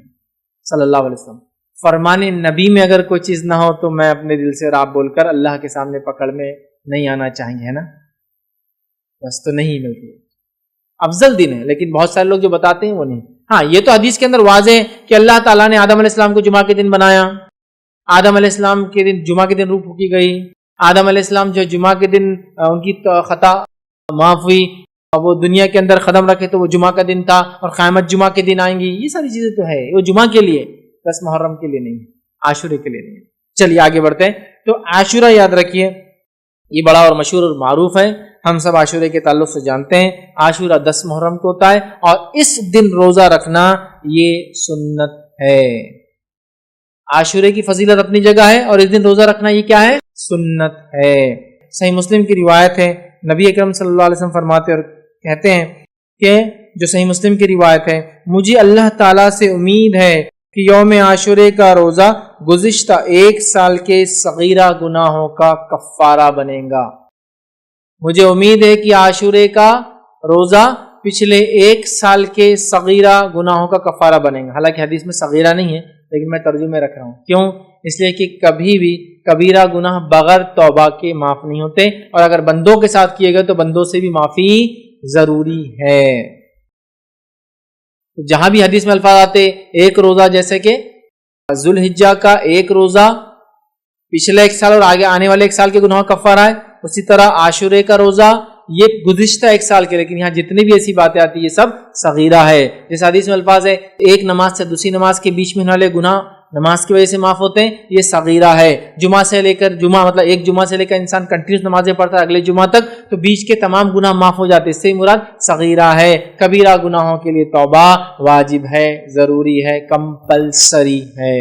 A: صلی اللہ علیہ وسلم. فرمان نبی میں اگر کوئی چیز نہ ہو تو میں اپنے دل سے راب بول کر اللہ کے سامنے پکڑ میں نہیں آنا چاہیے، ہے نا؟ بس تو نہیں ملتی. افضل دن ہے لیکن بہت سارے لوگ جو بتاتے ہیں وہ نہیں. ہاں یہ تو حدیث کے اندر واضح ہے کہ اللہ تعالیٰ نے آدم علیہ السلام کو جمعہ کے دن بنایا، آدم علیہ السلام کے دن جمعہ کے دن روح پھونکی گئی، آدم علیہ السلام جو جمعہ کے دن ان کی خطا معاف ہوئی، وہ دنیا کے اندر قدم رکھے تو وہ جمعہ کا دن تھا، اور قیامت جمعہ کے دن آئیں گی. یہ ساری چیزیں تو ہے، وہ جمعہ کے لیے، بس محرم کے لیے نہیں، عاشورے کے لیے نہیں. چلیے آگے بڑھتے ہیں. تو عاشورہ یاد رکھیے یہ بڑا اور مشہور اور معروف ہے، ہم سب عاشورے کے تعلق سے جانتے ہیں. عاشورہ 10 محرم کو ہوتا ہے اور اس دن روزہ رکھنا یہ سنت ہے. عاشورے کی فضیلت اپنی جگہ ہے اور اس دن روزہ رکھنا یہ کیا ہے؟ سنت ہے. صحیح مسلم کی روایت ہے، نبی اکرم صلی اللہ علیہ وسلم فرماتے اور کہتے ہیں کہ جو صحیح مسلم کی روایت ہے، مجھے اللہ تعالیٰ سے امید ہے کہ یوم عاشورے کا روزہ گزشتہ 1 سال کے صغیرہ گناہوں کا کفارہ بنے گا. مجھے امید ہے کہ عاشورے کا روزہ پچھلے 1 سال کے صغیرہ گناہوں کا کفارہ بنے گا. حالانکہ حدیث میں صغیرہ نہیں ہے لیکن میں ترجمے رکھ رہا ہوں. کیوں؟ اس لیے کہ کبھی بھی کبیرہ گناہ بغیر توبہ کے معاف نہیں ہوتے، اور اگر بندوں کے ساتھ کیے گئے تو بندوں سے بھی معافی ضروری ہے. جہاں بھی حدیث میں الفاظ آتے ایک روزہ، جیسے کہ ذوالحجہ کا 1 روزہ پچھلے 1 سال اور آگے آنے والے 1 سال کے گناہوں کا کفارہ ہے، اسی طرح عاشورے کا روزہ یہ گزشتہ 1 سال کے. لیکن یہاں جتنی بھی ایسی باتیں آتی یہ سب صغیرہ ہے. جس حدیث میں الفاظ ہے ایک نماز سے دوسری نماز کے بیچ میں ہونے والے گناہ نماز کی وجہ سے معاف ہوتے ہیں، یہ صغیرہ ہے. جمعہ سے لے کر جمعہ مطلب ایک جمعہ سے لے کر انسان کنٹینیوس نمازیں پڑھتا ہے اگلے جمعہ تک، تو بیچ کے تمام گناہ معاف ہو جاتے ہیں. اس سے مراد صغیرہ ہے. کبیرہ گناہوں کے لیے توبہ واجب ہے، ضروری ہے، کمپلسری ہے.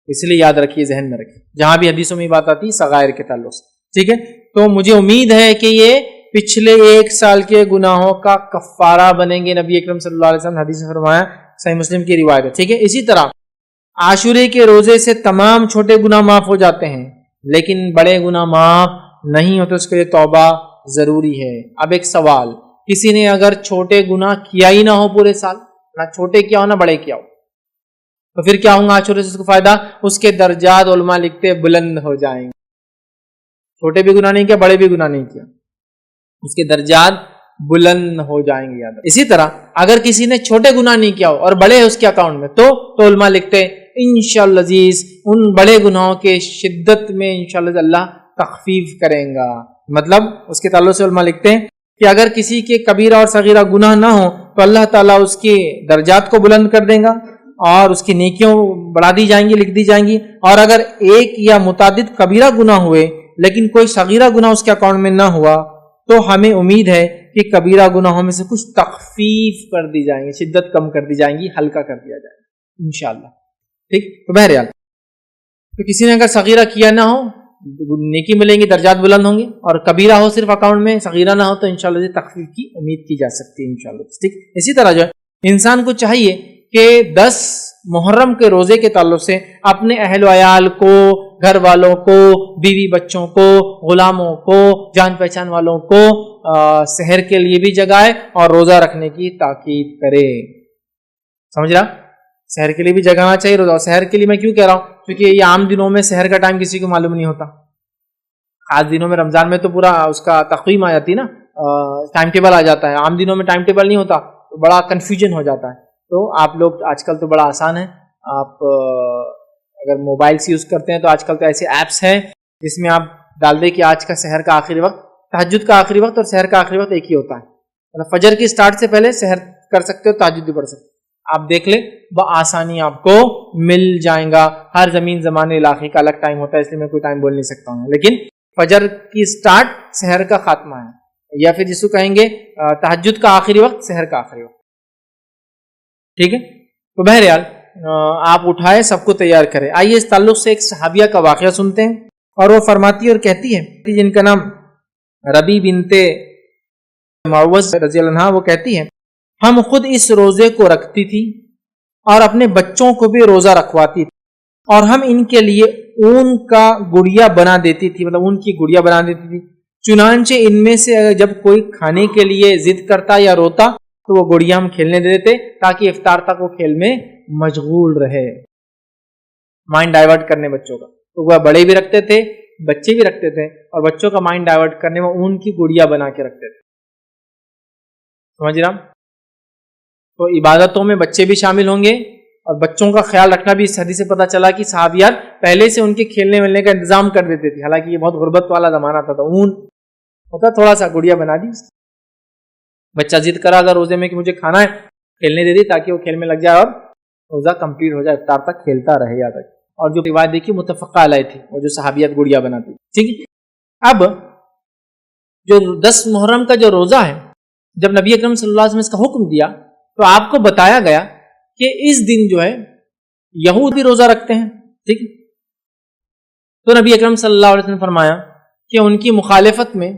A: اس لیے یاد رکھیے، ذہن میں رکھیے جہاں بھی حدیثوں میں بات آتی ہے صغائر کے تعلق سے. ٹھیک ہے. تو مجھے امید ہے کہ یہ پچھلے 1 سال کے گناہوں کا کفارہ بنیں گے. نبی اکرم صلی اللہ علیہ وسلم حدیث میں فرمایا، صحیح مسلم کی روایت ہے. ٹھیک ہے. اسی طرح عاشورے کے روزے سے تمام چھوٹے گناہ معاف ہو جاتے ہیں، لیکن بڑے گناہ معاف نہیں ہوتے، اس کے لیے توبہ ضروری ہے۔ اب ایک سوال، کسی نے اگر چھوٹے گناہ کیا ہی نہ ہو پورے سال، نہ چھوٹے کیا ہو نہ بڑے کیا ہو، تو پھر کیا ہوگا عاشورے سے اس کو فائدہ؟ اس کے درجات علماء لکھتے بلند ہو جائیں گے۔ چھوٹے بھی گناہ نہیں کیا، بڑے بھی گناہ نہیں کیا، اس کے درجات بلند ہو جائیں گے۔ یاد۔ اسی طرح اگر کسی نے چھوٹے گناہ نہیں کیا ہو اور بڑے ہے اس کے اکاؤنٹ میں، تو علماء لکھتے انشاءاللہ عزیز ان بڑے گناہوں کے شدت میں انشاءاللہ اللہ تخفیف کریں گا۔ مطلب اس کے تعلق سے علماء لکھتے ہیں کہ اگر کسی کے کبیرہ اور صغیرہ گناہ نہ ہو تو اللہ تعالیٰ اس کے درجات کو بلند کر دے گا اور اس کی نیکیوں بڑھا دی جائیں گی، لکھ دی جائیں گی۔ اور اگر ایک یا متعدد کبیرہ گناہ ہوئے لیکن کوئی صغیرہ گناہ اس کے اکاؤنٹ میں نہ ہوا، تو ہمیں امید ہے کہ کبیرہ گناہوں میں سے کچھ تخفیف کر دی جائیں گی، شدت کم کر دی جائیں گی، ہلکا کر دیا جائے گا انشاءاللہ۔ ٹھیک، تو بہرحال تو کسی نے اگر صغیرہ کیا نہ ہو نیکی ملیں گی، درجات بلند ہوں گے، اور کبیرہ ہو صرف اکاؤنٹ میں، صغیرہ نہ ہو تو انشاءاللہ تخفیف کی امید کی جا سکتی ہے انشاءاللہ۔ ٹھیک، اسی طرح جو ہے انسان کو چاہیے کہ 10 محرم کے روزے کے تعلق سے اپنے اہل و عیال کو، گھر والوں کو، بیوی بچوں کو، غلاموں کو، جان پہچان والوں کو سحر کے لیے بھی جگائے اور روزہ رکھنے کی تاکید کرے۔ سمجھ رہا؟ سحر کے لیے بھی جگانا چاہیے روزہ۔ سحر کے لیے میں کیوں کہہ رہا ہوں؟ کیونکہ یہ عام دنوں میں سحر کا ٹائم کسی کو معلوم نہیں ہوتا، خاص دنوں میں رمضان میں تو پورا اس کا تقویم آ جاتی نا، ٹائم ٹیبل آ جاتا ہے۔ عام دنوں میں ٹائم ٹیبل نہیں ہوتا تو بڑا کنفیوژن ہو جاتا ہے۔ تو آپ لوگ آج کل تو بڑا آسان ہے، آپ اگر موبائلس یوز کرتے ہیں تو آج کل تو ایسے ایپس ہیں جس میں آپ ڈال دیں کہ آج کا سحر کا آخری وقت، تہجد کا آخری وقت اور سحر کا آخری وقت ایک ہی ہوتا ہے، مطلب فجر کی سٹارٹ سے پہلے سحر کر سکتے ہو، تہجد بھی پڑھ سکتے ہو۔ آپ دیکھ لیں بآسانی آپ کو مل جائیں گا۔ ہر زمین زمانے علاقے کا الگ ٹائم ہوتا ہے، اس لیے میں کوئی ٹائم بول نہیں سکتا ہوں، لیکن فجر کی سٹارٹ سحر کا خاتمہ ہے، یا پھر جس کو کہیں گے تہجد کا آخری وقت، سحر کا آخری وقت۔ ٹھیک ہے، تو بہرحال آپ اٹھائے، سب کو تیار کرے۔ آئیے اس تعلق سے ایک صحابیہ کا واقعہ سنتے ہیں، اور وہ فرماتی اور کہتی ہے، جن کا نام ربی بنت معوذ رضی اللہ عنہ، وہ کہتی ہے ہم خود اس روزے کو رکھتی تھی اور اپنے بچوں کو بھی روزہ رکھواتی تھی، اور ہم ان کے لیے اون کا گڑیا بنا دیتی تھی، مطلب اون کی گڑیا بنا دیتی تھی۔ چنانچہ ان میں سے جب کوئی کھانے کے لیے ضد کرتا یا روتا تو وہ گڑیا ہم کھیلنے دے دیتے تاکہ افطار تک وہ کھیل میں مشغول رہے، مائنڈ ڈائیورٹ کرنے بچوں کا۔ تو وہ بڑے بھی رکھتے تھے، بچے بھی رکھتے تھے، اور بچوں کا مائنڈ ڈائیورٹ کرنے میں اون کی گڑیا بنا کے رکھتے تھے۔ سمجھ رہا؟ تو عبادتوں میں بچے بھی شامل ہوں گے، اور بچوں کا خیال رکھنا بھی۔ اس حدیث سے پتہ چلا کہ صحابیات پہلے سے ان کے کھیلنے ملنے کا انتظام کر دیتے تھے، حالانکہ یہ بہت غربت والا زمانہ تھا، تو اون ہوتا تھوڑا سا، گڑیا بنا دی۔ بچہ ضد کرا اگر روزے میں کہ مجھے کھانا ہے، کھیلنے دے دی تاکہ وہ کھیل میں لگ جائے اور روزہ کمپلیٹ ہو جائے، افطار تک کھیلتا رہے یاد تک۔ اور جو روایت دیکھی متفقہ علیہ تھی، وہ جو صحابیات گڑیا بناتی۔ ٹھیک ہے، اب جو 10 محرم کا جو روزہ ہے، جب نبی اکرم صلی اللہ علیہ وسلم نے اس کا حکم دیا تو آپ کو بتایا گیا کہ اس دن جو ہے یہود بھی روزہ رکھتے ہیں۔ ٹھیک ہے، تو نبی اکرم صلی اللہ علیہ وسلم نے فرمایا کہ ان کی مخالفت میں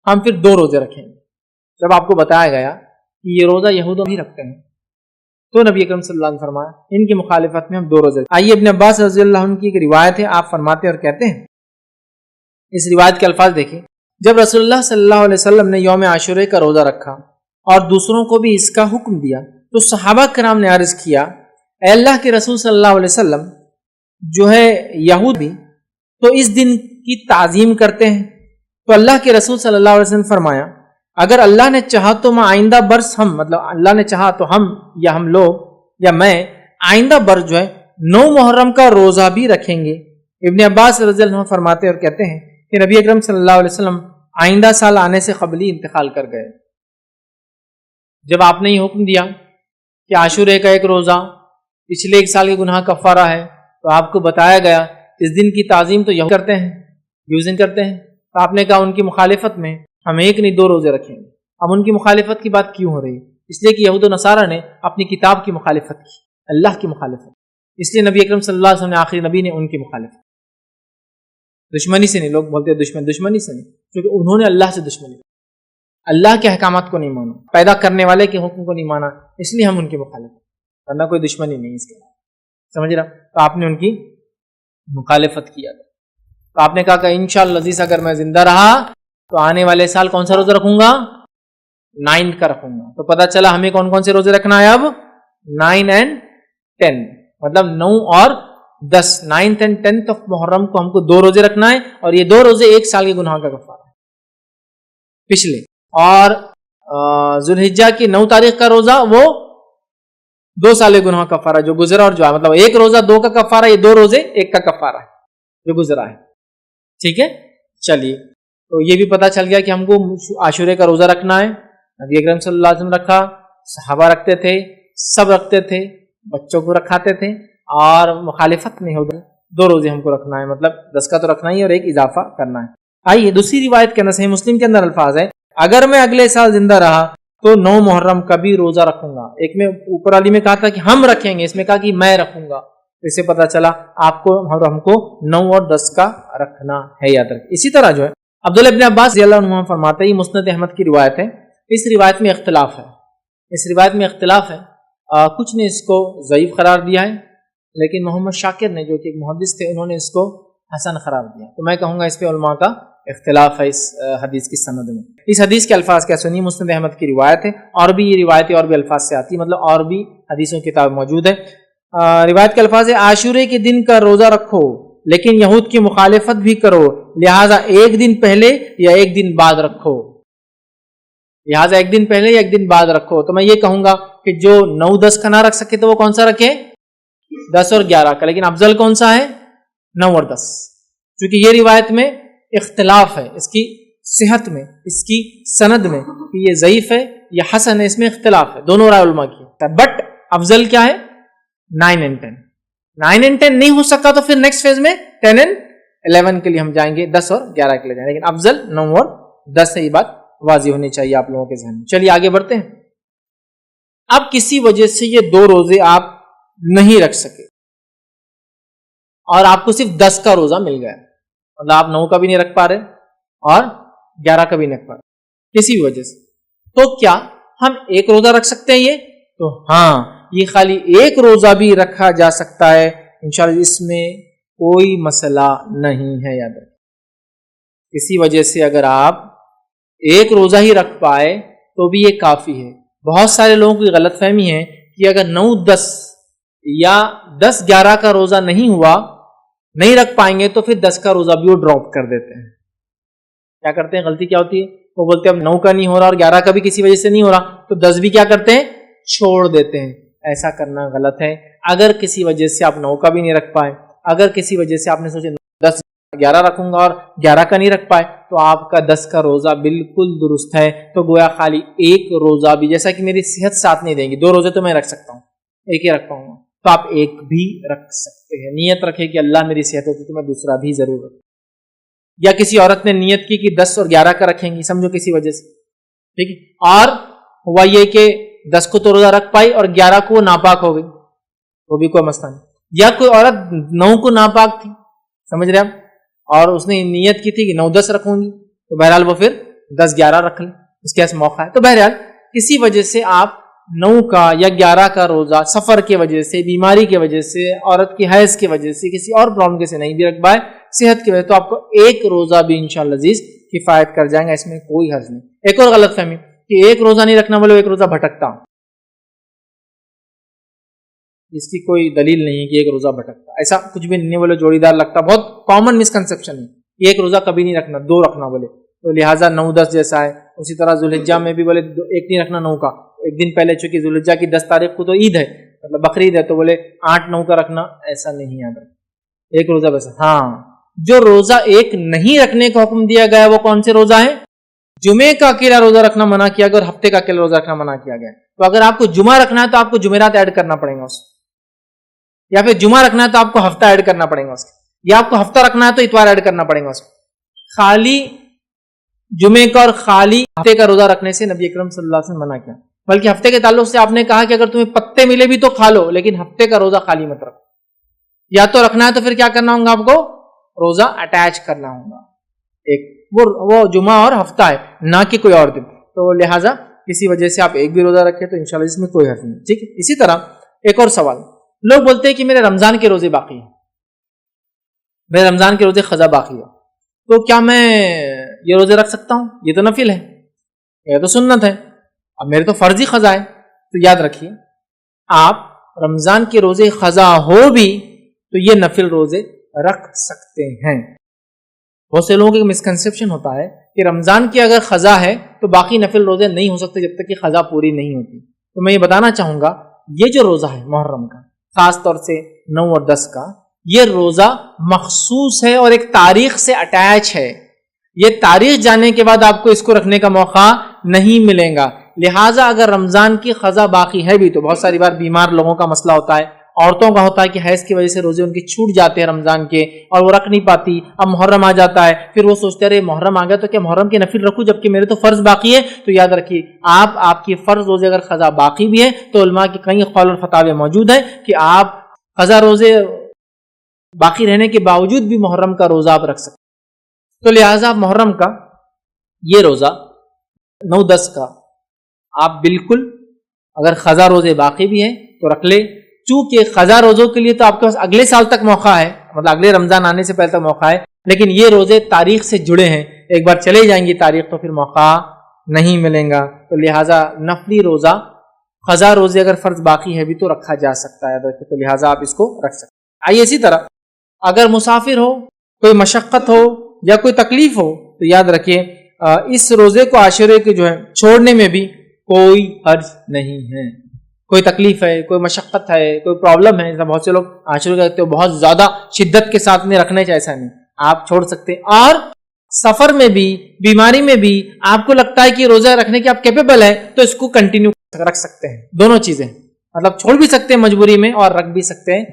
A: ہم پھر 2 روزے رکھیں گے۔ جب آپ کو بتایا گیا کہ یہ روزہ یہود بھی رکھتے ہیں تو نبی اکرم صلی اللہ علیہ وسلم نے فرمایا ان کی مخالفت میں ہم 2 روزے۔ آئیے ابن عباس رضی اللہ عنہ کی ایک روایت ہے، آپ فرماتے اور کہتے ہیں، اس روایت کے الفاظ دیکھیں، جب رسول اللہ صلی اللہ علیہ وسلم نے یوم عاشورے کا روزہ رکھا اور دوسروں کو بھی اس کا حکم دیا تو صحابہ کرام نے عرض کیا، اے اللہ کے رسول صلی اللہ علیہ وسلم، جو ہے یہود بھی تو اس دن کی تعظیم کرتے ہیں۔ تو اللہ کے رسول صلی اللہ علیہ وسلم نے فرمایا، اگر اللہ نے چاہا تو میں آئندہ برس ہم، مطلب اللہ نے چاہا تو ہم لوگ یا میں آئندہ برس جو ہے 9 محرم کا روزہ بھی رکھیں گے۔ ابن عباس رضی اللہ عنہ فرماتے اور کہتے ہیں کہ نبی اکرم صلی اللہ علیہ وسلم آئندہ سال آنے سے قبل ہی انتقال کر گئے۔ جب آپ نے یہ حکم دیا کہ عاشورے کا ایک روزہ پچھلے 1 سال کے گناہ کفارہ ہے، تو آپ کو بتایا گیا اس دن کی تعظیم تو یہود کرتے ہیں، اس دن کرتے ہیں، تو آپ نے کہا ان کی مخالفت میں ہم 1 نہیں 2 روزے رکھیں گے۔ اب ان کی مخالفت کی بات کیوں ہو رہی ہے؟ اس لیے کہ یہود و نصارہ نے اپنی کتاب کی مخالفت کی، اللہ کی مخالفت، اس لیے نبی اکرم صلی اللہ علیہ وسلم نے آخری نبی نے ان کی مخالفت، دشمنی سے نہیں، لوگ بولتے ہیں دشمنی سے نہیں، کیونکہ انہوں نے اللہ سے دشمنی، اللہ کے احکامات کو نہیں مانا، پیدا کرنے والے کے حکم کو نہیں مانا، اس لیے ہم ان کی مخالفت، ورنہ کوئی دشمنی نہیں اس کے۔ سمجھ رہا؟ تو آپ نے ان کی مخالفت کیا تھا. تو آپ نے کہا کہ انشاءاللہ عزیز اگر میں زندہ رہا تو آنے والے سال کون سا روزہ رکھوں گا؟ 9 کا رکھوں گا. تو پتا چلا ہمیں کون کون سے روزے رکھنا ہے اب؟ 9 اور 10، مطلب 9 اور 10. 9th اور 10th آف محرم کو ہم کو 2 روزے رکھنا ہے، اور یہ 2 روزے 1 سال کے گناہ کا کفارہ ہے پچھلے. اور ذوالحجہ کی 9 تاریخ کا روزہ وہ 2 سال گناہ کا کفارہ جو گزرا، اور جو ہے مطلب 1 روزہ 2 کا کفارہ، یہ 2 روزے 1 کا کفارہ ہے جو گزرا ہے. ٹھیک ہے، چلیے. تو یہ بھی پتا چل گیا کہ ہم کو عاشورے کا روزہ رکھنا ہے. نبی اکرم صلی اللہ علیہ وسلم رکھا، صحابہ رکھتے تھے، سب رکھتے تھے، بچوں کو رکھاتے تھے، اور مخالفت نہیں ہوگی. 2 روزے ہم کو رکھنا ہے، مطلب 10 کا تو رکھنا ہی اور 1 اضافہ کرنا ہے. آئیے دوسری روایت کے اندر صحیح مسلم کے اندر الفاظ ہے، اگر میں اگلے سال زندہ رہا تو 9 محرم کا بھی روزہ رکھوں گا. ایک میں اوپر والی میں کہا تھا کہ ہم رکھیں گے، اس میں کہا کہ میں رکھوں گا. اس سے پتا چلا آپ کو ہم کو 9 اور 10 کا رکھنا ہے، یاد رکھیں. اسی طرح جو ہے عبداللہ ابن عباس رضی اللہ عنہ فرماتے ہیں، یہ مسند احمد کی روایت ہے. اس روایت میں اختلاف ہے. کچھ نے اس کو ضعیف قرار دیا ہے، لیکن محمد شاکر نے جو کہ ایک محدث تھے انہوں نے اس کو حسن قرار دیا. تو میں کہوں گا اس پہ علماء کا اختلاف ہے اس حدیث کی سند میں. اس حدیث کے الفاظ کیا سنی؟ مسند احمد کی روایت ہے، اور بھی یہ روایتیں اور بھی الفاظ سے آتی، مطلب اور بھی حدیثوں کی کتاب موجود ہے. روایت کے الفاظ ہے، عاشورے کے دن کا روزہ رکھو لیکن یہود کی مخالفت بھی کرو، لہٰذا 1 دن پہلے یا 1 دن بعد رکھو. لہٰذا 1 دن پہلے یا 1 دن بعد رکھو. تو میں یہ کہوں گا کہ جو 9-10 کا نہ رکھ سکے تو وہ کون سا رکھے؟ 10 اور 11 کا. لیکن افضل کون سا ہے؟ 9 اور 10. کیونکہ یہ روایت میں اختلاف ہے، اس کی صحت میں، اس کی سند میں، کہ یہ ضعیف ہے یا حسن ہے، اس میں اختلاف ہے، دونوں رائے علماء کی. بٹ افضل کیا ہے؟ 9 اور 10. 9 اور 10 نہیں ہو سکا تو پھر نیکسٹ فیز میں 10 اور 11 کے لیے ہم جائیں گے، 10 اور 11 کے لیے جائیں گے. لیکن افضل 9 اور 10 سے، یہ بات واضح ہونی چاہیے آپ لوگوں کے ذہن میں. چلیے آگے بڑھتے ہیں. اب کسی وجہ سے یہ 2 روزے آپ نہیں رکھ سکے اور آپ کو صرف 10 کا روزہ مل گیا، مطلب آپ 9 کا بھی نہیں رکھ پا رہے اور 11 کا بھی نہیں رکھ پا رہے کسی بھی وجہ سے، تو کیا ہم 1 روزہ رکھ سکتے ہیں؟ یہ تو ہاں، یہ خالی 1 روزہ بھی رکھا جا سکتا ہے انشاءاللہ، اس میں کوئی مسئلہ نہیں ہے. یاد رکھیں کسی وجہ سے اگر آپ 1 روزہ ہی رکھ پائے تو بھی یہ کافی ہے. بہت سارے لوگوں کی غلط فہمی ہے کہ اگر 9-10 یا 10-11 کا روزہ نہیں ہوا، نہیں رکھ پائیں گے تو پھر 10 کا روزہ بھی وہ ڈراپ کر دیتے ہیں. کیا کرتے ہیں؟ غلطی کیا ہوتی ہے؟ وہ بولتے ہیں اب 9 کا نہیں ہو رہا اور 11 کا بھی کسی وجہ سے نہیں ہو رہا تو 10 بھی کیا کرتے ہیں؟ چھوڑ دیتے ہیں. ایسا کرنا غلط ہے. اگر کسی وجہ سے آپ 9 کا بھی نہیں رکھ پائے، اگر کسی وجہ سے آپ نے سوچے 10-11 رکھوں گا اور 11 کا نہیں رکھ پائے، تو آپ کا 10 کا روزہ بالکل درست ہے. تو گویا خالی 1 روزہ بھی، جیسا کہ میری صحت ساتھ نہیں دیں گی، 2 روزے تو میں رکھ سکتا ہوں، 1 ہی رکھ پاؤں گا، تو آپ 1 بھی رکھ سکتے ہیں. نیت رکھے کہ اللہ میری صحت ہوتی تو میں دوسرا بھی ضرور رکھوں. یا کسی عورت نے نیت کی کہ 10 اور 11 کا رکھیں گی، سمجھو کسی وجہ سے، ٹھیک ہے، اور ہوا یہ کہ 10 کو تو روزہ رکھ پائی اور 11 کو وہ ناپاک ہو گئی، وہ بھی کوئی مسئلہ نہیں. یا کوئی عورت 9 کو ناپاک تھی، سمجھ رہے آپ، اور اس نے نیت کی تھی کہ 9-10 رکھوں گی، تو بہرحال وہ پھر 10-11 رکھ لیں، اس کے ایسا موقع ہے. تو بہرحال کسی وجہ سے آپ 9 کا یا 11 کا روزہ سفر کی وجہ سے، بیماری کی وجہ سے، عورت کی حیض کی وجہ سے، کسی اور پرابلم کے سے نہیں بھی رکھ پائے، صحت کی وجہ سے، تو آپ کو 1 روزہ بھی انشاءاللہ عزیز کفایت کر جائیں گا، اس میں کوئی حرج نہیں. ایک اور غلط فہمی کہ 1 روزہ نہیں رکھنا بولے 1 روزہ بھٹکتا، اس کی کوئی دلیل نہیں ہے کہ 1 روزہ بھٹکتا، ایسا کچھ بھی نہیں بولے جوڑی دار لگتا، بہت کامن مسکنسپشن ہے. 1 روزہ کبھی نہیں رکھنا، 2 رکھنا بولے، تو لہٰذا 9-10 جیسا ہے. اسی طرح ذوالحجہ میں بھی بولے 1 نہیں رکھنا 9 کا، 1 دن پہلے، چونکہ ذوالحجہ کی 10 تاریخ کو تو عید ہے، مطلب بقرعید ہے، تو بولے 8-9 کا رکھنا، ایسا نہیں ہے. 1 روزہ بس. ہاں، جو روزہ 1 نہیں رکھنے کا حکم دیا گیا وہ کون سے روزہ ہیں؟ جمعے کا اکیلا روزہ رکھنا منع کیا گیا اور ہفتے کا اکیلا روزہ رکھنا منع کیا گیا. تو اگر آپ کو جمعہ رکھنا ہے تو آپ کو جمعرات ایڈ کرنا پڑے گا اس، یا پھر جمعہ رکھنا ہے تو آپ کو ہفتہ ایڈ کرنا پڑے گا اس، یا آپ کو ہفتہ رکھنا ہے تو اتوار ایڈ کرنا پڑے گا اس. خالی جمعے کا اور خالی ہفتے کا روزہ رکھنے سے نبی اکرم صلی اللہ علیہ وسلم منع کیا. بلکہ ہفتے کے تعلق سے آپ نے کہا کہ اگر تمہیں پتے ملے بھی تو کھا لو، لیکن ہفتے کا روزہ خالی مت رکھو. یا تو رکھنا ہے تو پھر کیا کرنا ہوگا آپ کو؟ روزہ اٹیچ کرنا ہوگا، ایک وہ جمعہ اور ہفتہ ہے، نہ کہ کوئی اور دن. تو لہٰذا کسی وجہ سے آپ 1 بھی روزہ رکھے تو انشاءاللہ اس میں کوئی حرج نہیں. ٹھیک ہے. اسی طرح ایک اور سوال، لوگ بولتے ہیں کہ میرے رمضان کے روزے باقی ہیں، میرے رمضان کے روزے قضا باقی ہے، تو کیا میں یہ روزے رکھ سکتا ہوں؟ یہ تو نفل ہے، یہ تو سنت ہے، اب میرے تو فرض ہی قضا ہے۔ تو یاد رکھیے، آپ رمضان کے روزے قضا ہو بھی تو یہ نفل روزے رکھ سکتے ہیں۔ بہت سے لوگوں کا مسکنسیپشن ہوتا ہے کہ رمضان کی اگر قضا ہے تو باقی نفل روزے نہیں ہو سکتے جب تک کہ قضا پوری نہیں ہوتی۔ تو میں یہ بتانا چاہوں گا، یہ جو روزہ ہے محرم کا، خاص طور سے 9 اور 10 کا، یہ روزہ مخصوص ہے اور ایک تاریخ سے اٹیچ ہے۔ یہ تاریخ جاننے کے بعد آپ کو اس کو رکھنے کا موقع نہیں ملے گا۔ لہٰذا اگر رمضان کی قضا باقی ہے بھی تو بہت ساری بار بیمار لوگوں کا مسئلہ ہوتا ہے، عورتوں کا ہوتا ہے کہ حیض کی وجہ سے روزے ان کے چھوٹ جاتے ہیں رمضان کے اور وہ رکھ نہیں پاتی، اب محرم آ جاتا ہے، پھر وہ سوچتے رہے محرم آ گیا تو کیا محرم کے نفل رکھوں جبکہ میرے تو فرض باقی ہے۔ تو یاد رکھیے، آپ کی فرض روزے اگر قضا باقی بھی ہے تو علماء کی کئی قول اور فتاوی موجود ہیں کہ آپ قضا روزے باقی رہنے کے باوجود بھی محرم کا روزہ آپ رکھ سکتے۔ تو لہٰذا محرم کا یہ روزہ 9-10 کا آپ بالکل اگر قضا روزے باقی بھی ہیں تو رکھ لے، چونکہ قضا روزوں کے لیے تو آپ کے پاس اگلے سال تک موقع ہے، مطلب اگلے رمضان آنے سے پہلے تک موقع ہے، لیکن یہ روزے تاریخ سے جڑے ہیں، ایک بار چلے جائیں گی تاریخ تو پھر موقع نہیں ملیں گا۔ تو لہٰذا نفلی روزہ قضا روزے اگر فرض باقی ہے بھی تو رکھا جا سکتا ہے، تو لہٰذا آپ اس کو رکھ سکتے ہیں۔ آئیے اسی طرح اگر مسافر ہو، کوئی مشقت ہو یا کوئی تکلیف ہو تو یاد رکھیے اس روزے کو عاشورے کے جو ہے چھوڑنے میں بھی کوئی حرج نہیں ہے۔ کوئی تکلیف ہے، کوئی مشقت ہے، کوئی پرابلم ہے، بہت سے لوگ عاشورے کرتے ہو بہت زیادہ شدت کے ساتھ میں رکھنے چاہے، ایسا نہیں، آپ چھوڑ سکتے۔ اور سفر میں بھی، بیماری میں بھی آپ کو لگتا ہے کہ روزہ رکھنے کے آپ کیپیبل ہے تو اس کو کنٹینیو رکھ سکتے ہیں، دونوں چیزیں، مطلب چھوڑ بھی سکتے ہیں مجبوری میں اور رکھ بھی سکتے ہیں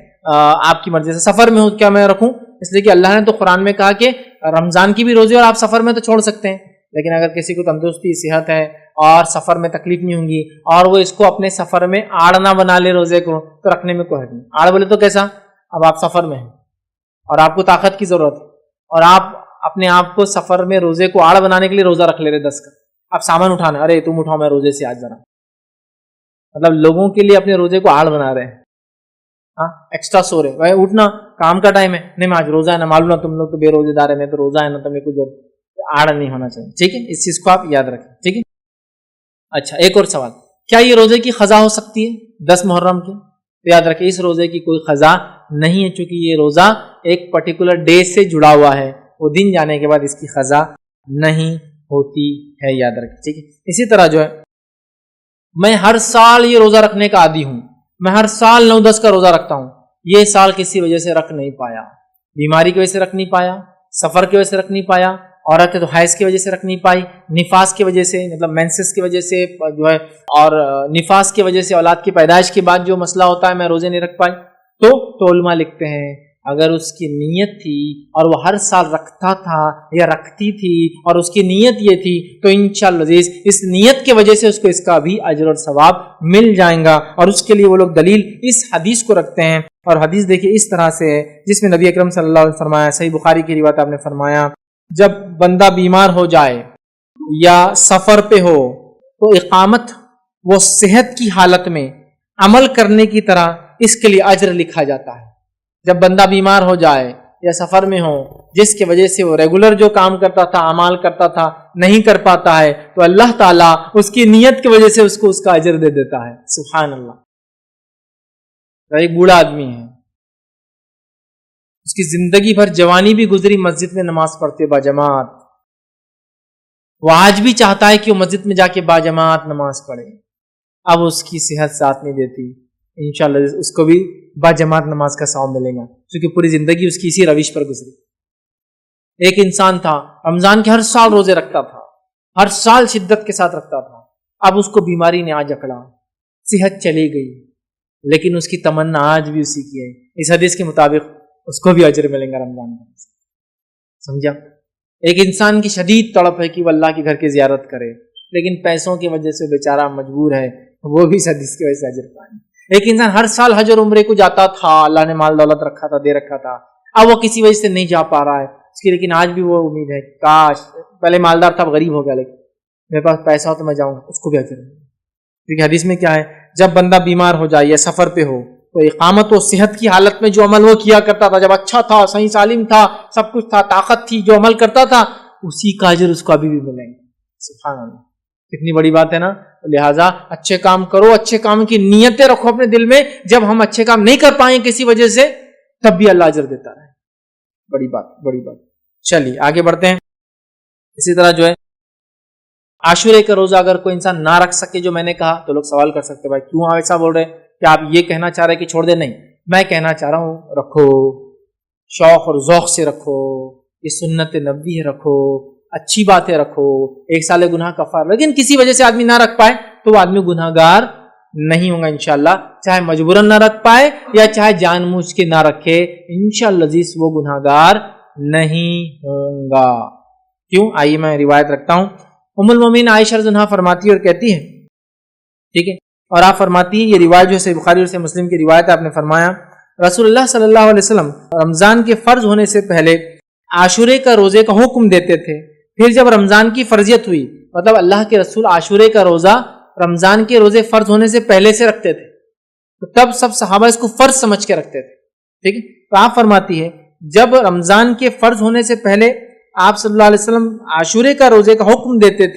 A: آپ کی مرضی سے۔ سفر میں ہو کیا میں رکھوں؟ اس لیے کہ اللہ نے تو قرآن میں کہا کہ رمضان کی بھی روزے اور آپ سفر میں تو چھوڑ سکتے ہیں، لیکن اگر کسی کو تندرستی صحت ہے اور سفر میں تکلیف نہیں ہوں گی اور وہ اس کو اپنے سفر میں آڑ نہ بنا لے روزے کو تو رکھنے میں کوئی حرج نہیں۔ آڑ بولے تو کیسا؟ اب آپ سفر میں ہیں اور آپ کو طاقت کی ضرورت ہے اور آپ اپنے آپ کو سفر میں روزے کو آڑ بنانے کے لیے روزہ رکھ لے رہے 10 کا، آپ سامان اٹھانا، ارے تم اٹھاؤ میں روزے سے آج ذرا، مطلب لوگوں کے لیے اپنے روزے کو آڑ بنا رہے ہیں، ہاں ایکسٹرا سو رہے، بھائی اٹھنا کام کا ٹائم ہے، نہیں میں آج روزہ ہے نا، معلوم نا تم لوگ تو بے روزے دار ہے، میں تو روزہ ہے نا، تمہیں کوئی آڑ نہیں ہونا چاہیے، ٹھیک ہے، اس چیز کو آپ یاد رکھیں، ٹھیک ہے۔ اچھا ایک اور سوال، کیا یہ روزے کی قضا ہو سکتی ہے 10 محرم کی؟ تو یاد رکھیں اس روزے کی کوئی قضا نہیں ہے، چونکہ یہ روزہ ایک پرٹیکولر ڈے سے جڑا ہوا ہے، وہ دن جانے کے بعد اس کی قضا نہیں ہوتی ہے، یاد رکھیں، ٹھیک ہے۔ اسی طرح جو ہے میں ہر سال یہ روزہ رکھنے کا عادی ہوں، میں ہر سال 9-10 کا روزہ رکھتا ہوں، یہ سال کسی وجہ سے رکھ نہیں پایا، بیماری کی وجہ سے رکھ نہیں پایا، سفر کی وجہ سے رکھ نہیں پایا، عورت ہے تو حیض کی وجہ سے رکھ نہیں پائی، نفاس کی وجہ سے مطلب مینسس کی وجہ سے جو ہے، اور نفاس کی وجہ سے اولاد کی پیدائش کے بعد جو مسئلہ ہوتا ہے میں روزے نہیں رکھ پائی، تو علماء لکھتے ہیں اگر اس کی نیت تھی اور وہ ہر سال رکھتا تھا یا رکھتی تھی اور اس کی نیت یہ تھی تو انشاءاللہ عزیز اس نیت کی وجہ سے اس کو اس کا بھی اجر اور ثواب مل جائے گا، اور اس کے لیے وہ لوگ دلیل اس حدیث کو رکھتے ہیں۔ اور حدیث دیکھیے اس طرح سے ہے جس میں نبی اکرم صلی اللہ علیہ وسلم فرمایا، صحیح بخاری کی روایت آپ نے فرمایا، جب بندہ بیمار ہو جائے یا سفر پہ ہو تو اقامت وہ صحت کی حالت میں عمل کرنے کی طرح اس کے لیے اجر لکھا جاتا ہے۔ جب بندہ بیمار ہو جائے یا سفر میں ہو جس کی وجہ سے وہ ریگولر جو کام کرتا تھا، اعمال کرتا تھا، نہیں کر پاتا ہے تو اللہ تعالیٰ اس کی نیت کی وجہ سے اس کو اس کا اجر دے دیتا ہے۔ سبحان اللہ۔ ایک بوڑھا آدمی ہے، اس کی زندگی بھر جوانی بھی گزری مسجد میں نماز پڑھتے باجماعت، وہ آج بھی چاہتا ہے کہ وہ مسجد میں جا کے باجماعت نماز پڑھے، اب اس کی صحت ساتھ نہیں دیتی، انشاءاللہ اس کو بھی باجماعت نماز کا ثواب ملے گا، کیونکہ پوری زندگی اس کی اسی روش پر گزری۔ ایک انسان تھا رمضان کے ہر سال روزے رکھتا تھا، ہر سال شدت کے ساتھ رکھتا تھا، اب اس کو بیماری نے آج جکڑا، صحت چلی گئی، لیکن اس کی تمنا آج بھی اسی کی ہے۔ اس حدیث کے مطابق اس کو بھی اجر ملیں گا رمضان میں، سمجھا؟ ایک انسان کی شدید تڑپ ہے کہ وہ اللہ کے گھر کی زیارت کرے، لیکن پیسوں کی وجہ سے بیچارہ مجبور ہے، وہ بھی اس حدیث کی وجہ سے اجر پائیں۔ ایک انسان ہر سال حج اور عمرے کو جاتا تھا، اللہ نے مال دولت رکھا تھا، دے رکھا تھا، اب وہ کسی وجہ سے نہیں جا پا رہا ہے اس کی، لیکن آج بھی وہ امید ہے کاش پہلے مالدار تھا، غریب ہو گیا، لیکن میرے پاس پیسہ ہو تو میں جاؤں گا، اس کو بھی اجر ملے گا۔ کیونکہ حدیث میں کیا ہے، جب بندہ بیمار ہو جائے یا سفر پہ ہو تو اقامت و صحت کی حالت میں جو عمل وہ کیا کرتا تھا، جب اچھا تھا، صحیح سالم تھا، سب کچھ تھا، طاقت تھی، جو عمل کرتا تھا اسی کا اجر اس کو ابھی بھی ملیں گے. سبحان اللہ، کتنی بڑی بات ہے نا. لہٰذا اچھے کام کرو، اچھے کام کی نیتیں رکھو اپنے دل میں. جب ہم اچھے کام نہیں کر پائیں کسی وجہ سے تب بھی اللہ اجر دیتا رہے. بڑی بات، بڑی بات. چلیے آگے بڑھتے ہیں. اسی طرح جو ہے عاشورے کا روزہ اگر کوئی انسان نہ رکھ سکے، جو میں نے کہا، تو لوگ سوال کر سکتے بھائی کیوں آپ ایسا بول رہے ہیں؟ کہ آپ یہ کہنا چاہ رہے کہ چھوڑ دیں؟ نہیں، میں کہنا چاہ رہا ہوں رکھو، شوق اور ذوق سے رکھو، یہ سنت نبوی ہے، رکھو، اچھی باتیں رکھو، 1 سال گناہ کفار. لیکن کسی وجہ سے آدمی نہ رکھ پائے تو وہ آدمی گناہ گار نہیں ہوگا انشاءاللہ، چاہے مجبوراً نہ رکھ پائے یا چاہے جان بوجھ کے نہ رکھے، انشاءاللہ عزیز وہ گناہ گار نہیں ہوگا. کیوں؟ آئیے میں روایت رکھتا ہوں. ام المومنین عائشہ رضی اللہ عنہا فرماتی ہے اور کہتی ہے، ٹھیک ہے، اور آپ فرماتی ہیں، یہ روایت جو ہے بخاری اور سے مسلم کی روایت ہے، آپ نے فرمایا رسول اللہ صلی اللہ علیہ وسلم رمضان کے فرض ہونے سے پہلے عاشورے کا روزے کا حکم دیتے تھے. پھر جب رمضان کی فرضیت ہوئی، مطلب اللہ کے رسول عاشورے کا روزہ رمضان کے روزے فرض ہونے سے پہلے سے رکھتے تھے، تو تب سب صحابہ اس کو فرض سمجھ کے رکھتے تھے. ٹھیک ہے، تو آپ فرماتی ہے جب رمضان کے فرض ہونے سے پہلے آپ صلی اللہ علیہ وسلم عاشورے کا روزے کا حکم دیتے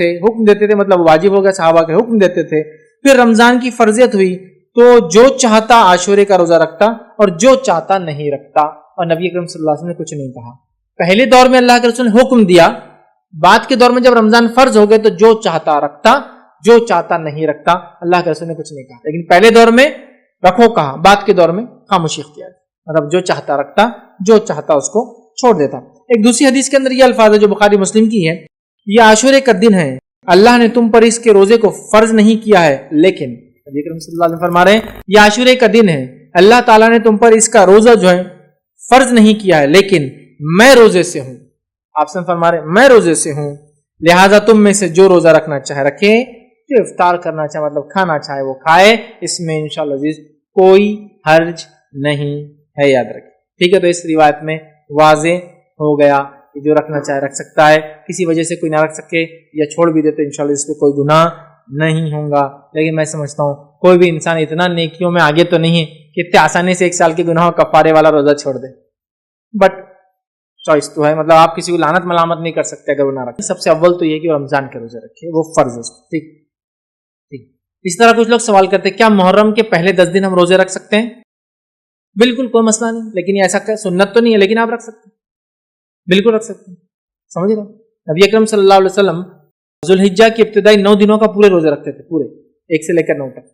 A: تھے مطلب واجب ہو گیا، صحابہ کے حکم دیتے تھے. پھر رمضان کی فرضیت ہوئی تو جو چاہتا عاشورے کا روزہ رکھتا اور جو چاہتا نہیں رکھتا، اور نبی اکرم صلی اللہ علیہ وسلم نے کچھ نہیں کہا. پہلے دور میں اللہ کے رسول نے حکم دیا، بعد کے دور میں جب رمضان فرض ہو گئے تو جو چاہتا رکھتا، جو چاہتا نہیں رکھتا. اللہ کے رسول نے کچھ نہیں کہا، لیکن پہلے دور میں رکھو کہا، بعد کے دور میں خاموشی اختیار، مطلب جو چاہتا رکھتا، جو چاہتا اس کو چھوڑ دیتا. ایک دوسری حدیث کے اندر یہ الفاظ ہے جو بخاری مسلم کی ہے، یہ عاشورے کا دن ہے، اللہ نے تم پر اس کے روزے کو فرض نہیں کیا ہے، لیکن نبی اکرم صلی اللہ علیہ وسلم فرما رہے ہیں یہ عاشورے کا دن ہے، اللہ تعالیٰ نے تم پر اس کا روزہ جو ہے فرض نہیں کیا ہے، لیکن میں روزے سے ہوں. آپ سے فرما رہے ہیں میں روزے سے ہوں، لہٰذا تم میں سے جو روزہ رکھنا چاہے رکھے، جو افطار کرنا چاہے مطلب کھانا چاہے وہ کھائے، اس میں انشاءاللہ عزیز کوئی حرج نہیں ہے، یاد رکھیں. ٹھیک ہے، تو اس روایت میں واضح ہو گیا کہ جو رکھنا چاہے رکھ سکتا ہے، کسی وجہ سے کوئی نہ رکھ سکے یا چھوڑ بھی دیتے انشاءاللہ اس پہ کوئی گناہ نہیں ہوگا. لیکن میں سمجھتا ہوں کوئی بھی انسان اتنا نیکیوں میں آگے تو نہیں ہے کہ اتنے آسانی سے 1 سال کے گناہوں کفارے والا روزہ چھوڑ دے. بٹ چوائس تو ہے، مطلب آپ کسی کو لعنت ملامت نہیں کر سکتے اگر وہ نہ رکھے. سب سے اول تو یہ کہ وہ رمضان کے روزے رکھے، وہ فرض ہے. ٹھیک ٹھیک. اس طرح کچھ لوگ سوال کرتے ہیں کیا محرم کے پہلے 10 دن ہم روزے رکھ سکتے ہیں؟ بالکل کوئی مسئلہ نہیں، لیکن یہ ایسا سنت تو نہیں ہے، لیکن آپ رکھ سکتے ہیں، بالکل رکھ سکتے ہیں. سمجھ رہے ہیں؟ نبی اکرم صلی اللہ علیہ وسلم ذوالحجہ کی ابتدائی 9 دنوں کا پورے روزے رکھتے تھے، پورے 1 سے لے کر 9 تک.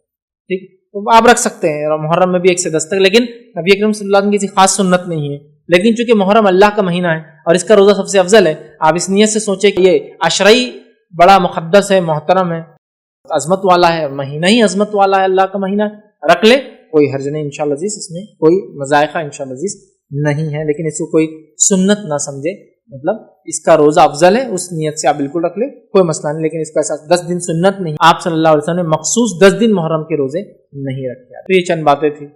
A: ٹھیک، تو آپ رکھ سکتے ہیں، اور محرم میں بھی 1 سے 10 تک، لیکن نبی اکرم صلی اللہ علیہ وسلم کی کسی خاص سنت نہیں ہے. لیکن چونکہ محرم اللہ کا مہینہ ہے اور اس کا روزہ سب سے افضل ہے، آپ اس نیت سے سوچیں کہ یہ عشرئی بڑا مقدس ہے، محترم ہے، عظمت والا ہے، مہینہ ہی عظمت والا ہے، اللہ کا مہینہ، رکھ لے، کوئی حرج نہیں انشاءاللہ عزیز، اس میں کوئی مذائقہ انشاءاللہ عزیز نہیں ہے. لیکن اس کو کوئی سنت نہ سمجھے، مطلب اس کا روزہ افضل ہے، اس نیت سے آپ بالکل رکھ لیں، کوئی مسئلہ نہیں. لیکن اس کا ایسا 10 دن سنت نہیں، آپ صلی اللہ علیہ وسلم نے مخصوص 10 دن محرم کے روزے نہیں رکھے. تو یہ چند باتیں تھیں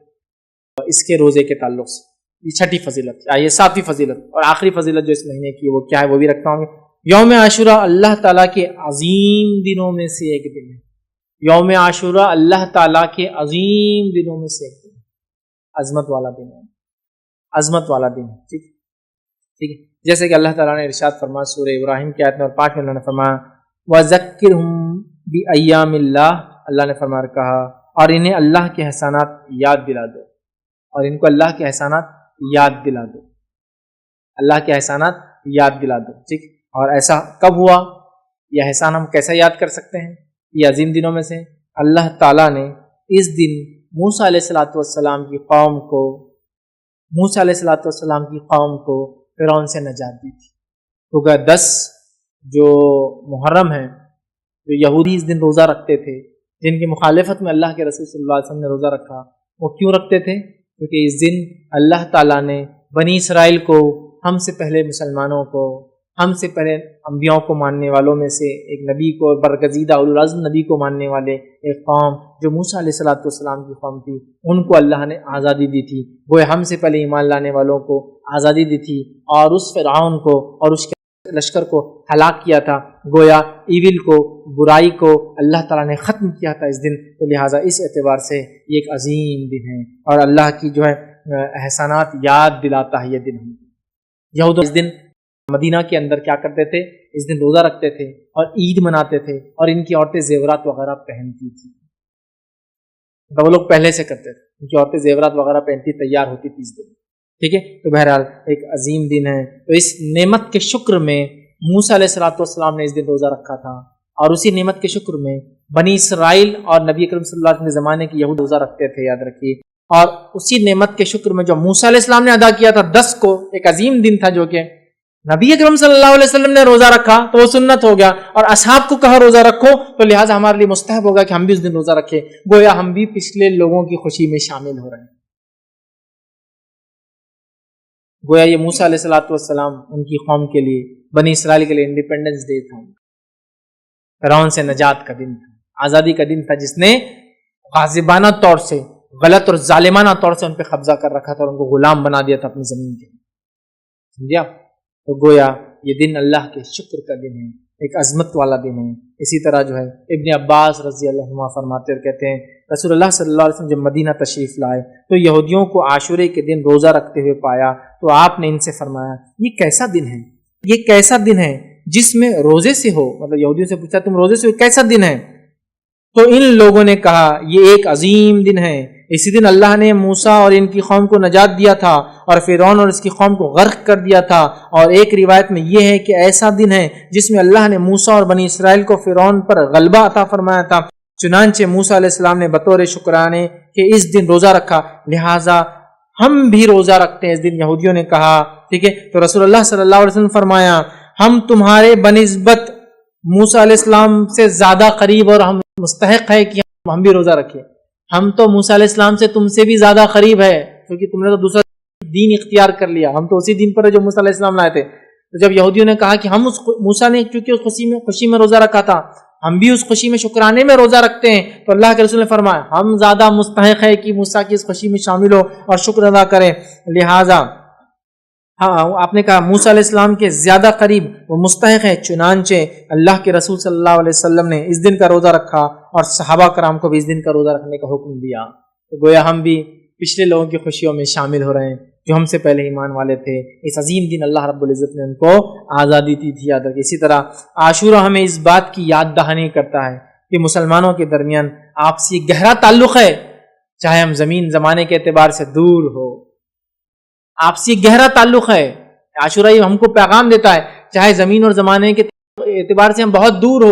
A: اس کے روزے کے تعلق سے. یہ 6ٹھی فضیلت. آئیے 7ویں فضیلت اور آخری فضیلت جو اس مہینے کی وہ کیا ہے وہ بھی رکھتا ہوں. یوم عاشورہ اللہ تعالیٰ کے عظیم دنوں میں سے ایک دن ہے. یوم عاشورہ اللہ تعالیٰ کے عظیم دنوں میں سے ایک دن، عظمت والا دن ہے، عظمت والا دن ہے. ٹھیک ٹھیک ہے. جیسے کہ اللہ تعالیٰ نے ارشاد فرمایا سورہ ابراہیم کی آیت نمبر 5 میں اللہ نے فرمایا وَذَكِّرْهُمْ بِأَيَّامِ اللَّهِ، اللہ نے فرمایا کہا اور انہیں اللہ کے احسانات یاد دلا دو، اور ان کو اللہ کے احسانات یاد دلا دو، اللہ کے احسانات یاد دلا دو. ٹھیک، اور ایسا کب ہوا؟ یہ احسان ہم کیسے یاد کر سکتے ہیں؟ یہ عظیم دنوں میں سے اللہ تعالیٰ نے اس دن موسیٰ علیہ السلام کی قوم کو، موسیٰ علیہ السلام کی قوم کو فرعون سے نجات دی تھی. تو گیا 10 جو محرم ہے، جو یہودی اس دن روزہ رکھتے تھے، جن کی مخالفت میں اللہ کے رسول صلی اللہ علیہ وسلم نے روزہ رکھا، وہ کیوں رکھتے تھے؟ کیونکہ اس دن اللہ تعالیٰ نے بنی اسرائیل کو، ہم سے پہلے مسلمانوں کو، ہم سے پہلے انبیاء کو ماننے والوں میں سے ایک نبی کو، برگزیدہ اولو العزم نبی کو ماننے والے ایک قوم جو موسیٰ علیہ السلام کی قوم تھی، ان کو اللہ نے آزادی دی تھی. وہ ہم سے پہلے ایمان لانے والوں کو آزادی دی تھی، اور اس فرعون کو اور اس کے لشکر کو ہلاک کیا تھا، گویا ایول کو، برائی کو اللہ تعالیٰ نے ختم کیا تھا اس دن. تو لہٰذا اس اعتبار سے یہ ایک عظیم دن ہے اور اللہ کی جو ہے احسانات یاد دلاتا ہے یہ دن. ہم یہود اس دن مدینہ کے اندر کیا کرتے تھے؟ اس دن روزہ رکھتے تھے اور عید مناتے تھے، اور ان کی عورتیں زیورات وغیرہ پہنتی تھی. وہ لوگ پہلے سے کرتے تھے، ان کی عورتیں زیورات وغیرہ پہنتی تیار ہوتی تھی اس دن. ٹھیک ہے، تو بہرحال ایک عظیم دن ہے. تو اس نعمت کے شکر میں موسیٰ علیہ الصلوۃ والسلام نے اس دن روزہ رکھا تھا، اور اسی نعمت کے شکر میں بنی اسرائیل اور نبی کریم صلی اللہ علیہ وسلم کے زمانے کے یہود روزہ رکھتے تھے، یاد رکھیے. اور اسی نعمت کے شکر میں جو موسیٰ علیہ السلام نے ادا کیا تھا 10 کو، ایک عظیم دن تھا جو کہ نبی اکرم صلی اللہ علیہ وسلم نے روزہ رکھا تو وہ سنت ہو گیا، اور اصحاب کو کہا روزہ رکھو، تو لہٰذا ہمارے لیے مستحب ہوگا کہ ہم بھی اس دن روزہ رکھیں. گویا ہم بھی پچھلے لوگوں کی خوشی میں شامل ہو رہے ہیں. گویا یہ موسیٰ علیہ الصلوۃ والسلام ان کی قوم کے لیے، بنی اسرائیل کے لیے انڈیپینڈنس ڈے تھا، فرعون سے نجات کا دن تھا، آزادی کا دن تھا، جس نے غاصبانہ طور سے، غلط اور ظالمانہ طور سے ان پہ قبضہ کر رکھا تھا اور ان کو غلام بنا دیا تھا اپنی زمین کے. سمجھا؟ تو گویا یہ دن اللہ کے شکر کا دن ہے، ایک عظمت والا دن ہے. اسی طرح جو ہے ابن عباس رضی اللہ عنہ فرماتے اور کہتے ہیں رسول اللہ صلی اللہ علیہ وسلم جب مدینہ تشریف لائے تو یہودیوں کو عاشورے کے دن روزہ رکھتے ہوئے پایا، تو آپ نے ان سے فرمایا یہ کیسا دن ہے، یہ کیسا دن ہے جس میں روزے سے ہو. مطلب یہودیوں سے پوچھا تم روزے سے ہو، کیسا دن ہے؟ تو ان لوگوں نے کہا یہ ایک عظیم دن ہے، اسی دن اللہ نے موسیٰ اور ان کی قوم کو نجات دیا تھا اور فرعون اور اس کی قوم کو غرق کر دیا تھا. اور ایک روایت میں یہ ہے کہ ایسا دن ہے جس میں اللہ نے موسیٰ اور بنی اسرائیل کو فرعون پر غلبہ عطا فرمایا تھا. چنانچہ موسیٰ علیہ السلام نے بطور شکرانے کہ اس دن روزہ رکھا، لہٰذا ہم بھی روزہ رکھتے ہیں اس دن. یہودیوں نے کہا ٹھیک ہے، تو رسول اللہ صلی اللہ علیہ وسلم فرمایا ہم تمہارے بنسبت موسیٰ علیہ السلام سے زیادہ قریب اور ہم مستحق ہے کہ ہم بھی روزہ رکھیں. ہم تو موسیٰ علیہ السلام سے تم سے بھی زیادہ قریب ہے، کیونکہ تم نے تو دوسرا دین اختیار کر لیا، ہم تو اسی دین پر ہے جو موسیٰ علیہ السلام لائے تھے. تو جب یہودیوں نے کہا کہ ہم موسیٰ نے چونکہ اس خوشی میں روزہ رکھا تھا، ہم بھی اس خوشی میں شکرانے میں روزہ رکھتے ہیں، تو اللہ کے رسول نے فرمایا ہم زیادہ مستحق ہے کہ موسیٰ کی اس خوشی میں شامل ہو اور شکر ادا کریں. لہٰذا آپ نے کہا موسیٰ علیہ السلام کے زیادہ قریب وہ مستحق ہے. چنانچہ اللہ کے رسول صلی اللہ علیہ وسلم نے اس دن کا روزہ رکھا اور صحابہ کرام کو بھی اس دن کا روزہ رکھنے کا حکم دیا. تو گویا ہم بھی پچھلے لوگوں کی خوشیوں میں شامل ہو رہے ہیں جو ہم سے پہلے ایمان والے تھے. اس عظیم دن اللہ رب العزت نے ان کو آزادی دی تھی، یاد رکھیں. اسی طرح عاشورہ ہمیں اس بات کی یاد دہانی کرتا ہے کہ مسلمانوں کے درمیان آپسی گہرا تعلق ہے، چاہے ہم زمین زمانے کے اعتبار سے دور ہو، آپسی گہرا تعلق ہے. عاشورہ یہ ہم کو پیغام دیتا ہے چاہے زمین اور زمانے کے اعتبار سے ہم بہت دور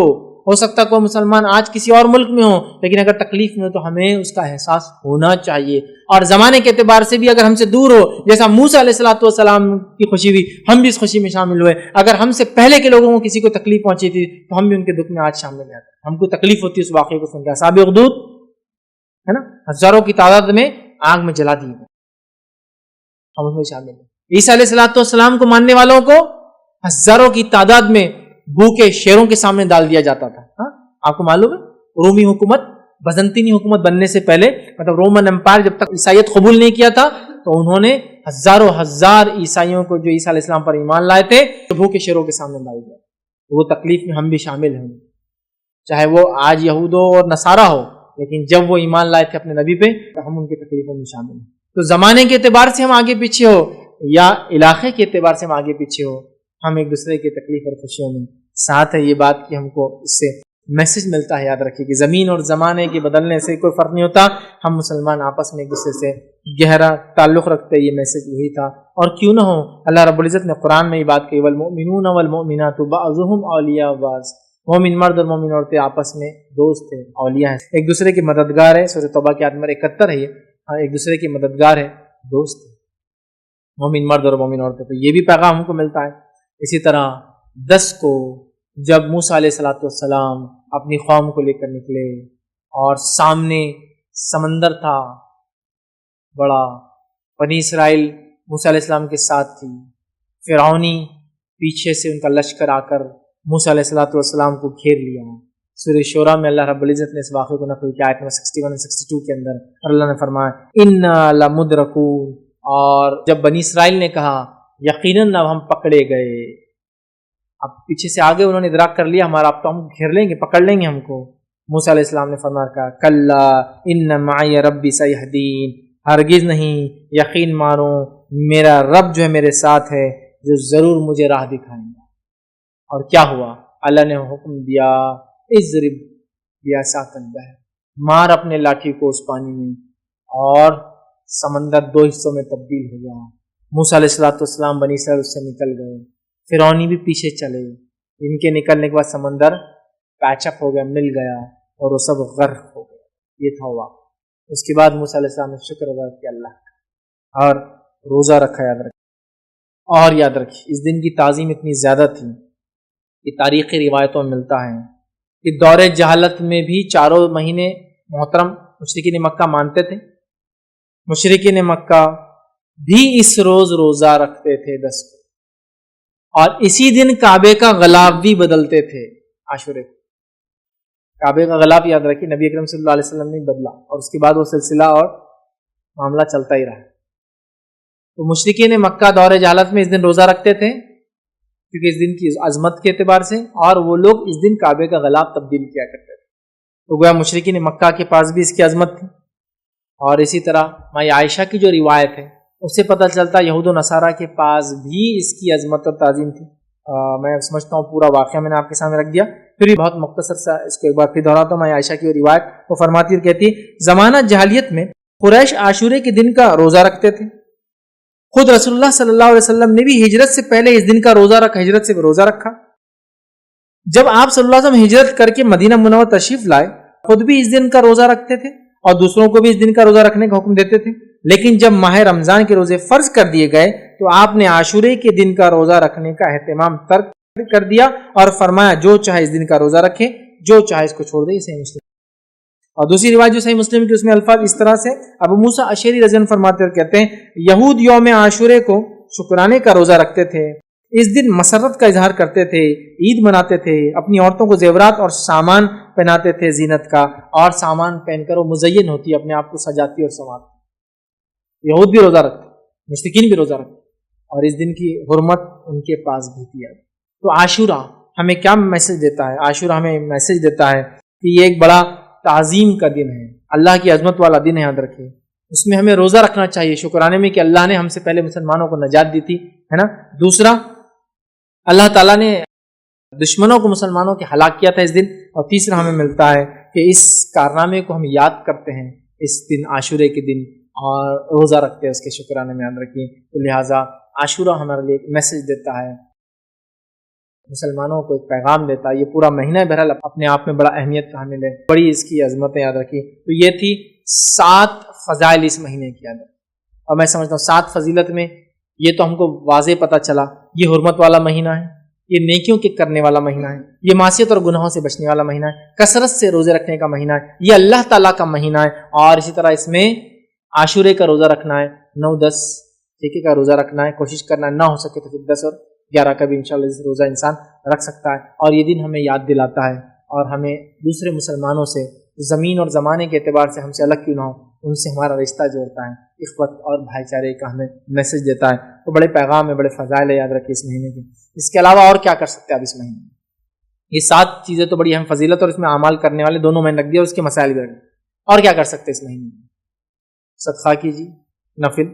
A: ہو سکتا کوئی مسلمان آج کسی اور ملک میں ہو، لیکن اگر تکلیف میں ہو تو ہمیں اس کا احساس ہونا چاہیے. اور زمانے کے اعتبار سے بھی اگر ہم سے دور ہو، جیسا موسیٰ علیہ الصلوۃ والسلام کی خوشی ہوئی، ہم بھی اس خوشی میں شامل ہوئے. اگر ہم سے پہلے کے لوگوں کو کسی کو تکلیف پہنچی تھی تو ہم بھی ان کے دکھ میں آج شامل ہیں. ہم کو تکلیف ہوتی ہے اس واقعے کو سن کے. اصحاب اخدود ہے نا، ہزاروں کی تعداد میں آگ میں جلا دیے گئے، ہم اس میں شامل ہیں. عیسیٰ علیہ الصلوۃ والسلام کو ماننے والوں کو ہزاروں کی تعداد میں بھوکے شیروں کے سامنے ڈال دیا جاتا تھا. آپ کو معلوم ہے رومی حکومت، بزنطینی حکومت بننے سے پہلے، مطلب رومن امپائر جب تک عیسائیت قبول نہیں کیا تھا تو انہوں نے ہزاروں ہزار عیسائیوں کو جو عیسیٰ علیہ السلام پر ایمان لائے تھے بھوکے شیروں کے سامنے ڈال دیا. وہ تکلیف میں ہم بھی شامل ہیں، چاہے وہ آج یہود ہو اور نصارہ ہو، لیکن جب وہ ایمان لائے تھے اپنے نبی پہ تو ہم ان کی تکلیفوں میں شامل ہیں. تو زمانے کے اعتبار سے ہم آگے پیچھے ہو یا علاقے کے اعتبار سے ہم آگے پیچھے ہو، ہم ایک دوسرے کی تکلیف اور خوشیوں میں ساتھ ہے. یہ بات کہ ہم کو اس سے میسج ملتا ہے، یاد رکھیے کہ زمین اور زمانے کے بدلنے سے کوئی فرق نہیں ہوتا. ہم مسلمان آپس میں ایک دوسرے سے گہرا تعلق رکھتے، یہ میسج وہی تھا. اور کیوں نہ ہو، اللہ رب العزت نے قرآن میں یہ بات کہی والمؤمنون والمؤمنات بعضهم اولیاء بعض. مومن مرد اور مومن عورتیں آپس میں دوست ہیں، اولیاء ہیں، ایک دوسرے کے مددگار ہیں. سورۃ توبہ کی آیت نمبر 71 ہے یہ، ایک دوسرے کے مددگار ہے، دوست ہیں مومن مرد اور مومن عورتیں. تو یہ بھی پیغام ہم کو ملتا ہے. اسی طرح 10 کو جب موسیٰ علیہ الصلوۃ والسلام اپنی قوم کو لے کر نکلے اور سامنے سمندر تھا بڑا، بنی اسرائیل موسیٰ علیہ السلام کے ساتھ تھی، فرعونی پیچھے سے ان کا لشکر آ کر موسیٰ علیہ الصلوۃ والسلام کو گھیر لیا. سورہ شورى میں اللہ رب العزت نے اس واقعے کو نقل کیا آیت نمبر 61 اور 62 کے اندر، اور اللہ نے فرمایا انا لمدرکون. اور جب بنی اسرائیل نے کہا یقیناً اب ہم پکڑے گئے، اب پیچھے سے آگے انہوں نے ادراک کر لیا ہمارا، اب تو ہم گھیر لیں گے، پکڑ لیں گے ہم کو۔ موسیٰ علیہ السلام نے فرمایا کہا کلا ان معی ربی سیہدین، ہرگز نہیں، یقین مانو میرا رب جو ہے میرے ساتھ ہے، جو ضرور مجھے راہ دکھائیں گا۔ اور کیا ہوا؟ اللہ نے حکم دیا اضرب بعصاک البحر، مار اپنے لاٹھی کو اس پانی میں، اور سمندر دو حصوں میں تبدیل ہو گیا۔ موسیٰ علیہ السلام بنی اسرائیل اس سے نکل گئے، فرعونی بھی پیچھے چلے، ان کے نکلنے کے بعد سمندر پیچ اپ ہو گیا، مل گیا، اور وہ سب غرق ہو گئے۔ یہ تھا ہوا۔ اس کے بعد موسیٰ علیہ السلام نے شکر ادا کیا اللہ کا، اور روزہ رکھا۔ یاد رکھیں، اور یاد رکھیں اس دن کی تعظیم اتنی زیادہ تھی کہ تاریخی روایتوں میں ملتا ہے کہ دور جہالت میں بھی 4 مہینے محترم مشرکین مکہ مانتے تھے۔ مشرکین مکہ بھی اس روز روزہ رکھتے تھے 10 کو، اور اسی دن کعبے کا غلاف بھی بدلتے تھے۔ عاشورے کو کعبے کا غلاف یاد رکھیے نبی اکرم صلی اللہ علیہ وسلم نے بدلا، اور اس کے بعد وہ سلسلہ اور معاملہ چلتا ہی رہا۔ تو مشرکین مکہ دور جہالت میں اس دن روزہ رکھتے تھے کیونکہ اس دن کی عظمت کے اعتبار سے، اور وہ لوگ اس دن کعبے کا غلاف تبدیل کیا کرتے تھے۔ تو گویا مشرکین مکہ کے پاس بھی اس کی عظمت تھی۔ اور اسی طرح ماں عائشہ کی جو روایت ہے اس سے پتہ چلتا یہود و نصارہ کے پاس بھی اس کی عظمت اور تعظیم تھی۔ میں سمجھتا ہوں پورا واقعہ میں نے آپ کے سامنے رکھ دیا، پھر بھی بہت مختصر سا اس کو ایک بار پھر دہراتا ہوں۔ ماں عائشہ کی روایت وہ فرماتی اور کہتی زمانہ جاہلیت میں قریش عاشورے کے دن کا روزہ رکھتے تھے۔ خود رسول اللہ صلی اللہ علیہ وسلم نے بھی ہجرت سے پہلے اس دن کا روزہ رکھا، ہجرت سے روزہ رکھا۔ جب آپ صلی اللہ علیہ وسلم ہجرت کر کے مدینہ منورہ تشریف لائے، خود بھی اس دن کا روزہ رکھتے تھے اور دوسروں کو بھی اس دن کا روزہ رکھنے کا حکم دیتے تھے۔ لیکن جب ماہ رمضان کے روزے فرض کر دیے گئے تو آپ نے عاشورے کے دن کا روزہ رکھنے کا اہتمام ترک کر دیا اور فرمایا جو چاہے اس دن کا روزہ رکھے، جو چاہے اس کو چھوڑ دے۔ صحیح مسلم اور دوسری روایت جو صحیح مسلم کی اس میں الفاظ اس طرح سے ابو موسیٰ اشعری رضی اللہ عنہ فرماتے اور کہتے ہیں یہود یوم عاشورے کو شکرانے کا روزہ رکھتے تھے، اس دن مسرت کا اظہار کرتے تھے، عید مناتے تھے، اپنی عورتوں کو زیورات اور سامان پہناتے تھے زینت کا، اور سامان پہن کر وہ مزین ہوتی، اپنے آپ کو سجاتی اور سنوارتی۔ یہود بھی روزہ رکھتے، مشرکین بھی روزہ رکھتے، اور اس دن کی حرمت ان کے پاس بھی تھی۔ تو عاشورہ ہمیں کیا میسج دیتا ہے؟ عاشورہ ہمیں میسج دیتا ہے کہ یہ ایک بڑا تعظیم کا دن ہے، اللہ کی عظمت والا دن ہے۔ یاد رکھیں اس میں ہمیں روزہ رکھنا چاہیے شکرانے میں کہ اللہ نے ہم سے پہلے مسلمانوں کو نجات دی تھی، ہے نا۔ دوسرا، اللہ تعالیٰ نے دشمنوں کو مسلمانوں کے ہلاک کیا تھا اس دن۔ اور تیسرا ہمیں ملتا ہے کہ اس کارنامے کو ہم یاد کرتے ہیں اس دن عاشورے کے دن، اور روزہ رکھتے ہیں اس کے شکرانے میں۔ یاد رکھیں تو لہٰذا عاشورہ ہمارے لیے ایک میسج دیتا ہے، مسلمانوں کو ایک پیغام دیتا ہے۔ یہ پورا مہینہ بہرحال اپنے آپ میں بڑا اہمیت کا حامل ہے، بڑی اس کی عظمتیں یاد رکھیں۔ تو یہ تھی 7 فضائل اس مہینے کی عادت، اور میں سمجھتا ہوں 7 فضیلت میں یہ تو ہم کو واضح پتہ چلا، یہ حرمت والا مہینہ ہے، یہ نیکیوں کے کرنے والا مہینہ ہے، یہ معصیت اور گناہوں سے بچنے والا مہینہ ہے، کثرت سے روزے رکھنے کا مہینہ ہے، یہ اللہ تعالیٰ کا مہینہ ہے۔ اور اسی طرح اس میں عاشورے کا روزہ رکھنا ہے، 9-10 ٹھیکے کا روزہ رکھنا ہے، کوشش کرنا ہے، نہ ہو سکے تو پھر 10 اور 11 کا بھی انشاءاللہ روزہ انسان رکھ سکتا ہے۔ اور یہ دن ہمیں یاد دلاتا ہے اور ہمیں دوسرے مسلمانوں سے زمین اور زمانے کے اعتبار سے ہم سے الگ کیوں نہ ہو، ان سے ہمارا رشتہ جوڑتا ہے، اخوت اور بھائی چارے کا ہمیں میسج دیتا ہے۔ تو بڑے پیغام ہے، بڑے فضائل ہے، یاد رکھیے اس مہینے کے۔ اس کے علاوہ اور کیا کر سکتے ہیں آپ اس مہینے میں؟ یہ 7 چیزیں تو بڑی اہم فضیلت اور اس میں اعمال کرنے والے دونوں میں رکھ دیا، اور اس کے مسائل بھی رکھ دیا۔ اور کیا کر سکتے ہیں اس مہینے میں؟ صدقہ کیجیے، نفل۔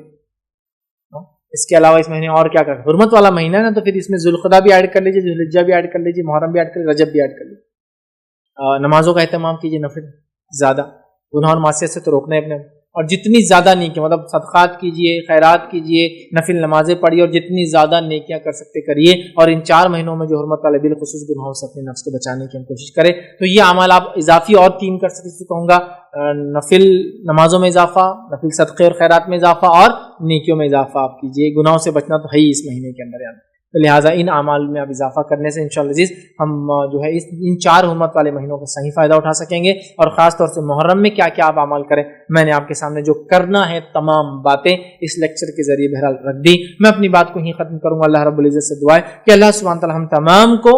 A: اس کے علاوہ اس مہینے اور کیا کر، حرمت والا مہینہ ہے نا، تو پھر اس میں ذوالقعدہ بھی ایڈ کر لیجیے، ذوالحجہ بھی ایڈ کر لیجیے، محرم بھی ایڈ کر لیجیے، رجب بھی ایڈ کر لیجیے۔ نمازوں کا اہتمام کیجیے، نفل زیادہ، گناہ اور معصیت سے تو روکنا ہے اپنے، اور جتنی زیادہ نیکیاں، مطلب صدقات کیجیے، خیرات کیجیے، نفل نمازیں پڑھیے، اور جتنی زیادہ نیکیاں کر سکتے کریے۔ اور ان 4 مہینوں میں جو حرمت والے بالخصوص گناہوں سے اپنے نفس کو بچانے کی ہم کوشش کریں۔ تو یہ اعمال آپ اضافی اور 3 کر سکتے، جسے کہوں گا نفل نمازوں میں اضافہ، نفل صدقے اور خیرات میں اضافہ، اور نیکیوں میں اضافہ آپ کیجیے۔ گناہوں سے بچنا تو ہے ہی اس مہینے کے اندر، تو لہٰذا ان اعمال میں اب اضافہ کرنے سے انشاءاللہ عزیز ہم جو ہے ان 4 حرمت والے مہینوں کا صحیح فائدہ اٹھا سکیں گے۔ اور خاص طور سے محرم میں کیا کیا آپ اعمال کریں، میں نے آپ کے سامنے جو کرنا ہے تمام باتیں اس لیکچر کے ذریعے بہرحال رکھ دی۔ میں اپنی بات کو ہی ختم کروں گا۔ اللہ رب العزت سے دعا ہے کہ اللہ سبحانہ تعالیٰ ہم تمام کو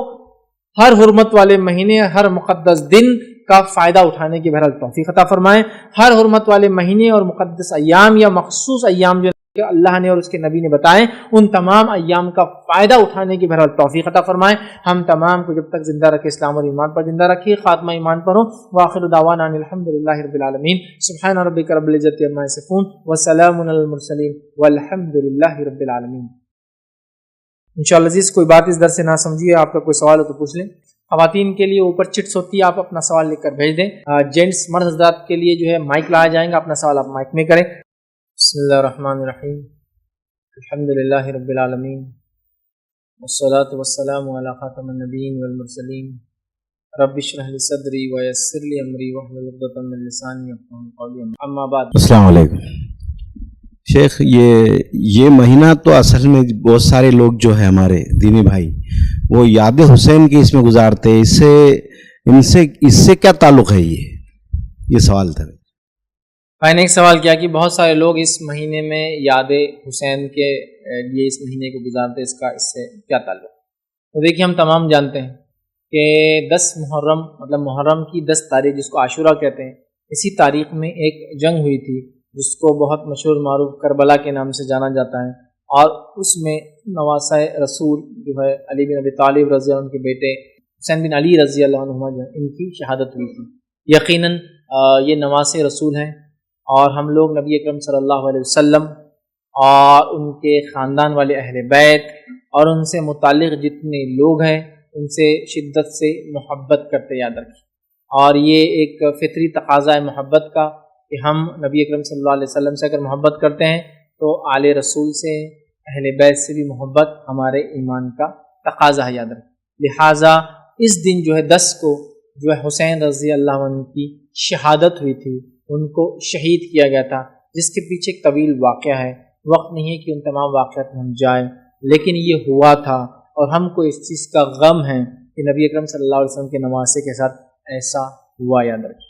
A: ہر حرمت والے مہینے، ہر مقدس دن کا فائدہ اٹھانے کی بہرحال توفیق عطا فرمائے۔ ہر حرمت والے مہینے اور مقدس ایام یا مخصوص ایام جو کہ اللہ نے اور اس کے نبی نے بتائیں ان تمام ایام کا فائدہ اٹھانے کی بہرحال توفیق عطا فرمائیں. ہم تمام کو جب تک زندہ رکھے اسلام اور ایمان پر زندہ رکھے، خاتمہ ایمان پر ہو. وآخر دعوانا ان الحمدللہ رب العالمین. سبحان ربک رب العزت عما یصفون وسلام علی المرسلین والحمدللہ رب العالمین. انشاءاللہ عزیز کوئی بات اس درس سے نہ سمجھیے، آپ کا کوئی سوال ہو تو پوچھ لیں. خواتین کے لیے اوپر چٹس ہوتی ہے، آپ اپنا سوال لکھ کر بھیج دیں. جینٹس مرد حضرات کے لیے جو ہے مائک لایا جائیں گا، اپنا سوال آپ مائک میں کریں. بسم اللہ الرحمن الرحیم. الحمدللہ رب العالمین والصلاة والسلام علی خاتم النبیین والمرسلین. رب اشرح لی صدری ویسر لی امری واحلل عقدۃ من لسانی یفقهوا قولی. اما بعد.
B: السلام علیکم شیخ. یہ مہینہ تو اصل میں بہت سارے لوگ جو ہے ہمارے دینی بھائی وہ یاد حسین کی اس میں گزارتے ہیں. اس سے کیا تعلق ہے؟ یہ سوال تھا.
A: میں نے ایک سوال کیا کہ بہت سارے لوگ اس مہینے میں یاد حسین کے لیے اس مہینے کو گزارتے ہیں، اس سے کیا تعلق؟ تو دیکھیے ہم تمام جانتے ہیں کہ 10 محرم مطلب محرم کی 10 تاریخ جس کو عاشورہ کہتے ہیں، اسی تاریخ میں ایک جنگ ہوئی تھی جس کو بہت مشہور معروف کربلا کے نام سے جانا جاتا ہے، اور اس میں نواسہ رسول جو ہے علی بن ابی طالب رضی اللہ عنہ کے بیٹے حسین بن علی رضی اللہ عنہ جو ان کی شہادت ہوئی تھی. یقیناً یہ نواسہ رسول ہیں، اور ہم لوگ نبی اکرم صلی اللہ علیہ وسلم اور ان کے خاندان والے اہل بیت اور ان سے متعلق جتنے لوگ ہیں ان سے شدت سے محبت کرتے یاد رکھیں. اور یہ ایک فطری تقاضا ہے محبت کا کہ ہم نبی اکرم صلی اللہ علیہ وسلم سے اگر محبت کرتے ہیں تو آل رسول سے اہل بیت سے بھی محبت ہمارے ایمان کا تقاضا ہے، یاد رکھیں. لہٰذا اس دن جو ہے 10 کو جو ہے حسین رضی اللہ عنہ کی شہادت ہوئی تھی، ان کو شہید کیا گیا تھا، جس کے پیچھے ایک طویل واقعہ ہے. وقت نہیں ہے کہ ان تمام واقعات میں ہم جائیں، لیکن یہ ہوا تھا اور ہم کو اس چیز کا غم ہے کہ نبی اکرم صلی اللہ علیہ وسلم کے نواسے کے ساتھ ایسا ہوا، یاد رکھیں.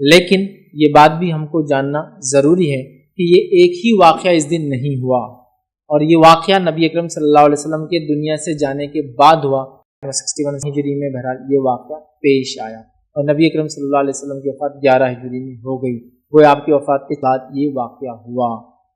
A: لیکن یہ بات بھی ہم کو جاننا ضروری ہے کہ یہ ایک ہی واقعہ اس دن نہیں ہوا، اور یہ واقعہ نبی اکرم صلی اللہ علیہ وسلم کے دنیا سے جانے کے بعد ہوا. 61 ہجری میں بہرحال یہ واقعہ پیش آیا، اور نبی اکرم صلی اللہ علیہ وسلم کی وفات 11 ہجری میں ہو گئی. وہ آپ کی وفات کے بعد یہ واقعہ ہوا.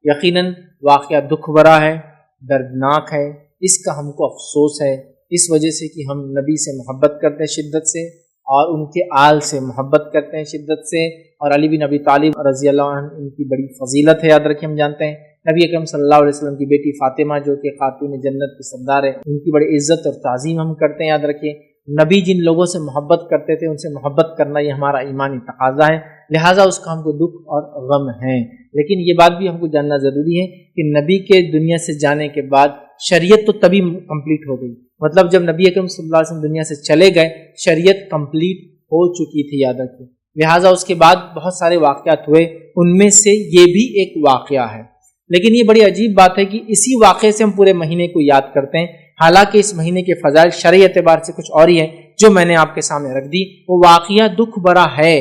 A: یقیناً واقعہ دکھ بھرا ہے، دردناک ہے، اس کا ہم کو افسوس ہے، اس وجہ سے کہ ہم نبی سے محبت کرتے ہیں شدت سے، اور ان کے آل سے محبت کرتے ہیں شدت سے. اور علی بن ابی طالب رضی اللہ عنہ ان کی بڑی فضیلت ہے، یاد رکھیں. ہم جانتے ہیں نبی اکرم صلی اللہ علیہ وسلم کی بیٹی فاطمہ جو کہ خاتون جنت کی سردار ہے، ان کی بڑی عزت اور تعظیم ہم کرتے ہیں، یاد رکھیں. نبی جن لوگوں سے محبت کرتے تھے ان سے محبت کرنا یہ ہمارا ایمانی تقاضا ہے، لہٰذا اس کا ہم کو دکھ اور غم ہے. لیکن یہ بات بھی ہم کو جاننا ضروری ہے کہ نبی کے دنیا سے جانے کے بعد شریعت تو تبھی کمپلیٹ ہو گئی، مطلب جب نبی اکرم صلی اللہ علیہ وسلم دنیا سے چلے گئے شریعت کمپلیٹ ہو چکی تھی، یاد رکھیں. لہٰذا اس کے بعد بہت سارے واقعات ہوئے، ان میں سے یہ بھی ایک واقعہ ہے. لیکن یہ بڑی عجیب بات ہے کہ اسی واقعے سے ہم پورے مہینے کو یاد کرتے ہیں، حالانکہ اس مہینے کے فضائل شرعی اعتبار سے کچھ اور ہی ہے جو میں نے آپ کے سامنے رکھ دی. وہ واقعہ دکھ بھرا ہے،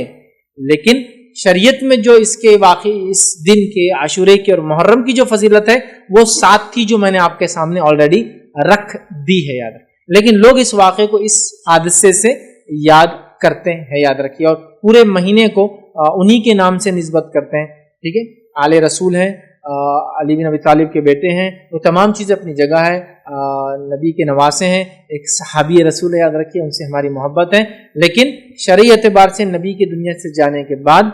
A: لیکن شریعت میں جو اس کے اس دن کے عاشورے کی اور محرم کی جو فضیلت ہے وہ 7 تھی جو میں نے آپ کے سامنے آلریڈی رکھ دی ہے، یاد رکھیں. لیکن لوگ اس واقعے کو اس حادثے سے یاد کرتے ہیں، یاد رکھیے، اور پورے مہینے کو انہی کے نام سے نسبت کرتے ہیں. ٹھیک ہے، آل رسول ہیں، علی بن ابی طالب کے بیٹے ہیں، وہ تمام چیزیں اپنی جگہ ہے، نبی کے نواسے ہیں، ایک صحابی رسول ہے، یاد رکھیے، ان سے ہماری محبت ہے. لیکن شرعی اعتبار سے نبی کی دنیا سے جانے کے بعد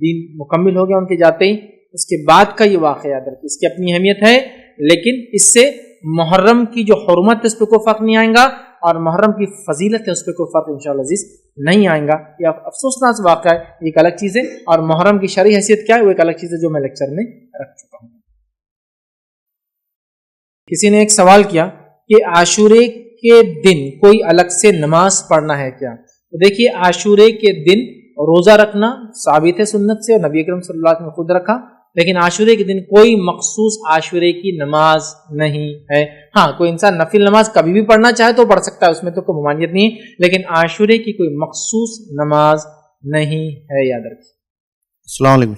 A: دین مکمل ہو گیا ان کے جاتے ہی، اس کے بعد کا یہ واقعہ یاد رکھیے. اس کی اپنی اہمیت ہے، لیکن اس سے محرم کی جو حرمت ہے اس پہ کوئی فرق نہیں آئے گا، اور محرم کی فضیلت ہے اس پہ کوئی فرق انشاءاللہ عزیز نہیں آئے گا. یہ افسوسناک واقعہ ہے، یہ ایک الگ چیز ہے، اور محرم کی شرعی حیثیت کیا ہے وہ ایک الگ چیز ہے جو میں لیکچر میں رکھ چکا ہوں. کسی نے ایک سوال کیا کہ عاشورے کے دن کوئی الگ سے نماز پڑھنا ہے کیا؟ تو دیکھیے عاشورے کے دن روزہ رکھنا ثابت ہے سنت سے، اور نبی اکرم صلی اللہ علیہ وسلم نے خود رکھا، لیکن عاشورے کے دن کوئی مخصوص عاشورے کی نماز نہیں ہے. ہاں کوئی انسان نفل نماز کبھی بھی پڑھنا چاہے تو پڑھ سکتا ہے، اس میں تو کوئی ممانعت نہیں ہے، لیکن عاشورے کی کوئی مخصوص نماز نہیں ہے، یاد رکھیے.
B: السلام علیکم.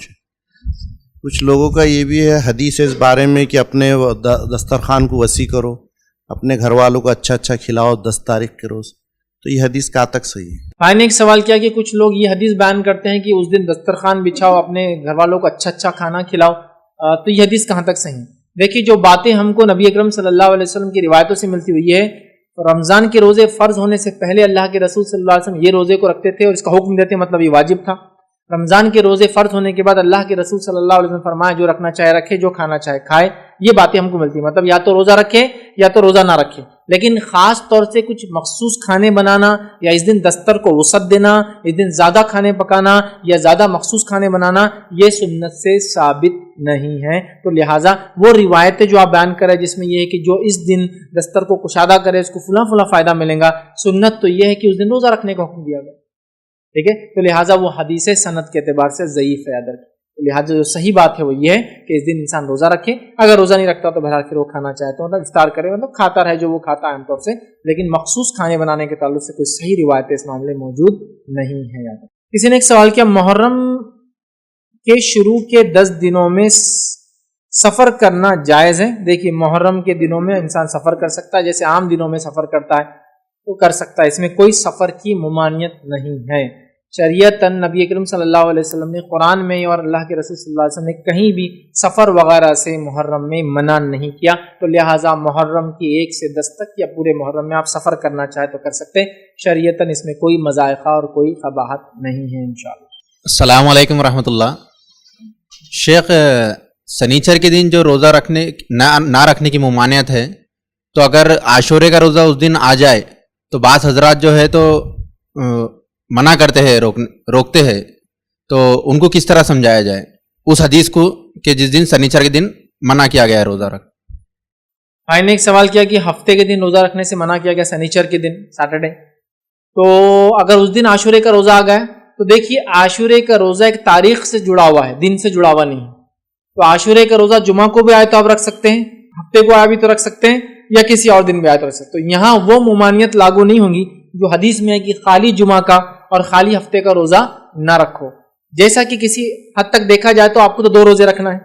B: کچھ لوگوں کا یہ بھی ہے حدیث اس بارے میں کہ اپنے دسترخوان کو وسیع کرو، اپنے گھر والوں کو اچھا اچھا کھلاؤ 10 تاریخ کے روز، تو یہ حدیث کہاں تک صحیح ہے؟
A: میں نے ایک سوال کیا کہ کچھ لوگ یہ حدیث بیان کرتے ہیں کہ اس دن دسترخوان بچھاؤ، اپنے گھر والوں کو اچھا اچھا کھانا کھلاؤ. تو یہ حدیث کہاں تک صحیح ہے؟ دیکھیے جو باتیں ہم کو نبی اکرم صلی اللہ علیہ وسلم کی روایتوں سے ملتی ہوئی ہے، رمضان کے روزے فرض ہونے سے پہلے اللہ کے رسول صلی اللہ علیہ وسلم یہ روزے کو رکھتے تھے اور اس کا حکم دیتے، مطلب یہ واجب تھا۔ رمضان کے روزے فرض ہونے کے بعد اللہ کے رسول صلی اللہ علیہ وسلم فرمایا جو رکھنا چاہے رکھے، جو کھانا چاہے کھائے۔ یہ باتیں ہم کو ملتی ہیں، مطلب یا تو روزہ رکھے یا تو روزہ نہ رکھے، لیکن خاص طور سے کچھ مخصوص کھانے بنانا یا اس دن دستر کو وسعت دینا، اس دن زیادہ کھانے پکانا یا زیادہ مخصوص کھانے بنانا، یہ سنت سے ثابت نہیں ہے۔ تو لہٰذا وہ روایتیں جو آپ بیان کریں جس میں یہ ہے کہ جو اس دن دستر کو کشادہ کرے اس کو فلاں فلاں فائدہ ملے گا، سنت تو یہ ہے کہ اس دن روزہ رکھنے کا حکم دیا گیا، ٹھیک ہے؟ تو لہٰذا وہ حدیث سند کے اعتبار سے ضعیف ہے ادر، لہٰذا جو صحیح بات ہے وہ یہ ہے کہ اس دن انسان روزہ رکھے، اگر روزہ نہیں رکھتا تو بہرحال پھر وہ کھانا چاہے تو مطلب افطار کرے، مطلب کھاتا رہے جو وہ کھاتا ہے عام طور سے، لیکن مخصوص کھانے بنانے کے تعلق سے کوئی صحیح روایت اس معاملے میں موجود نہیں ہے۔ یاد کسی نے ایک سوال کیا، محرم کے شروع کے 10 دنوں میں سفر کرنا جائز ہے؟ دیکھیے محرم کے دنوں میں انسان سفر کر سکتا ہے، جیسے عام دنوں میں سفر کرتا ہے تو کر سکتا ہے، اس میں کوئی سفر کی ممانعت نہیں ہے۔ شریعتاً نبی اکرم صلی اللہ علیہ وسلم نے قرآن میں اور اللہ کے رسول صلی اللہ علیہ وسلم نے کہیں بھی سفر وغیرہ سے محرم میں منع نہیں کیا، تو لہٰذا محرم کی 1 سے 10 تک یا پورے محرم میں آپ سفر کرنا چاہے تو کر سکتے، شریعتاً اس میں کوئی مذائقہ اور کوئی قباحت نہیں ہے انشاءاللہ۔
C: السلام علیکم ورحمۃ اللہ۔ شیخ، سنیچر کے دن جو روزہ نہ رکھنے کی ممانعت ہے، تو اگر عاشورے کا روزہ اس دن آ جائے تو بعض حضرات جو ہے تو منع کرتے ہیں، روکتے ہیں، تو ان کو کس طرح سمجھایا جائے اس حدیث کو کہ جس دن سنیچر کے دن منع کیا گیا ہے روزہ رکھ؟
A: بھائی نے ایک سوال کیا کہ ہفتے کے دن روزہ رکھنے سے منع کیا گیا سنیچر کے دن، سیٹرڈے، تو اگر اس دن عاشورے کا روزہ آ گیا تو دیکھیے عاشورے کا روزہ ایک تاریخ سے جڑا ہوا ہے، دن سے جڑا ہوا نہیں ہے، تو عاشورے کا روزہ جمعہ کو بھی آئے تو آپ رکھ سکتے ہیں، ہفتے کو آیا بھی تو رکھ سکتے ہیں، یا کسی اور دن بھی آئے تو رکھ سکتے ہیں۔ تو یہاں وہ ممانعت لاگو نہیں ہوگی جو حدیث میں ہے کہ خالی جمعہ کا اور خالی ہفتے کا روزہ نہ رکھو، جیسا کہ کسی حد تک دیکھا جائے تو آپ کو تو 2 روزے رکھنا ہے،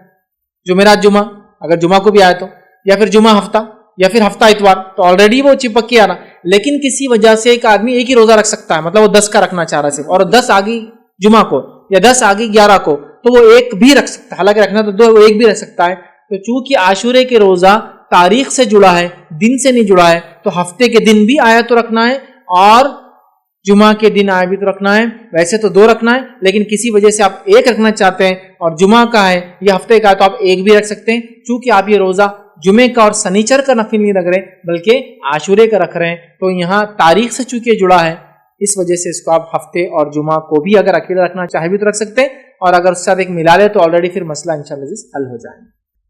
A: جمعرات جمعہ اگر جمعہ کو بھی آئے تو، یا پھر جمعہ ہفتہ، یا پھر ہفتہ اتوار، تو آلریڈی وہ چپک کے آنا، لیکن کسی وجہ سے ایک آدمی ایک ہی روزہ رکھ سکتا ہے، مطلب وہ 10 کا رکھنا چاہ رہا ہے صرف، اور 10 آگے جمعہ کو یا 10 آگے 11 کو، تو وہ ایک بھی رکھ سکتا ہے، حالانکہ رکھنا تو 2 وہ ایک بھی رکھ سکتا ہے۔ تو چونکہ عاشورے کے روزہ تاریخ سے جڑا ہے، دن سے نہیں جڑا ہے، تو ہفتے کے دن بھی آیا تو رکھنا ہے اور جمعہ کے دن آیا بھی تو رکھنا ہے، ویسے تو 2 رکھنا ہے، لیکن کسی وجہ سے آپ ایک رکھنا چاہتے ہیں اور جمعہ کا ہے یا ہفتے کا ہے تو آپ ایک بھی رکھ سکتے ہیں، چونکہ آپ یہ روزہ جمعے کا اور سنیچر کا نفل نہیں رکھ رہے بلکہ عاشورے کا رکھ رہے ہیں، تو یہاں تاریخ سے چونکہ جڑا ہے اس وجہ سے اس کو آپ ہفتے اور جمعہ کو بھی اگر اکیلا رکھنا چاہے بھی تو رکھ سکتے ہیں، اور اگر اس کے ساتھ ایک ملا لے تو آلریڈی پھر مسئلہ انشاءاللہ حل ہو جائے گا۔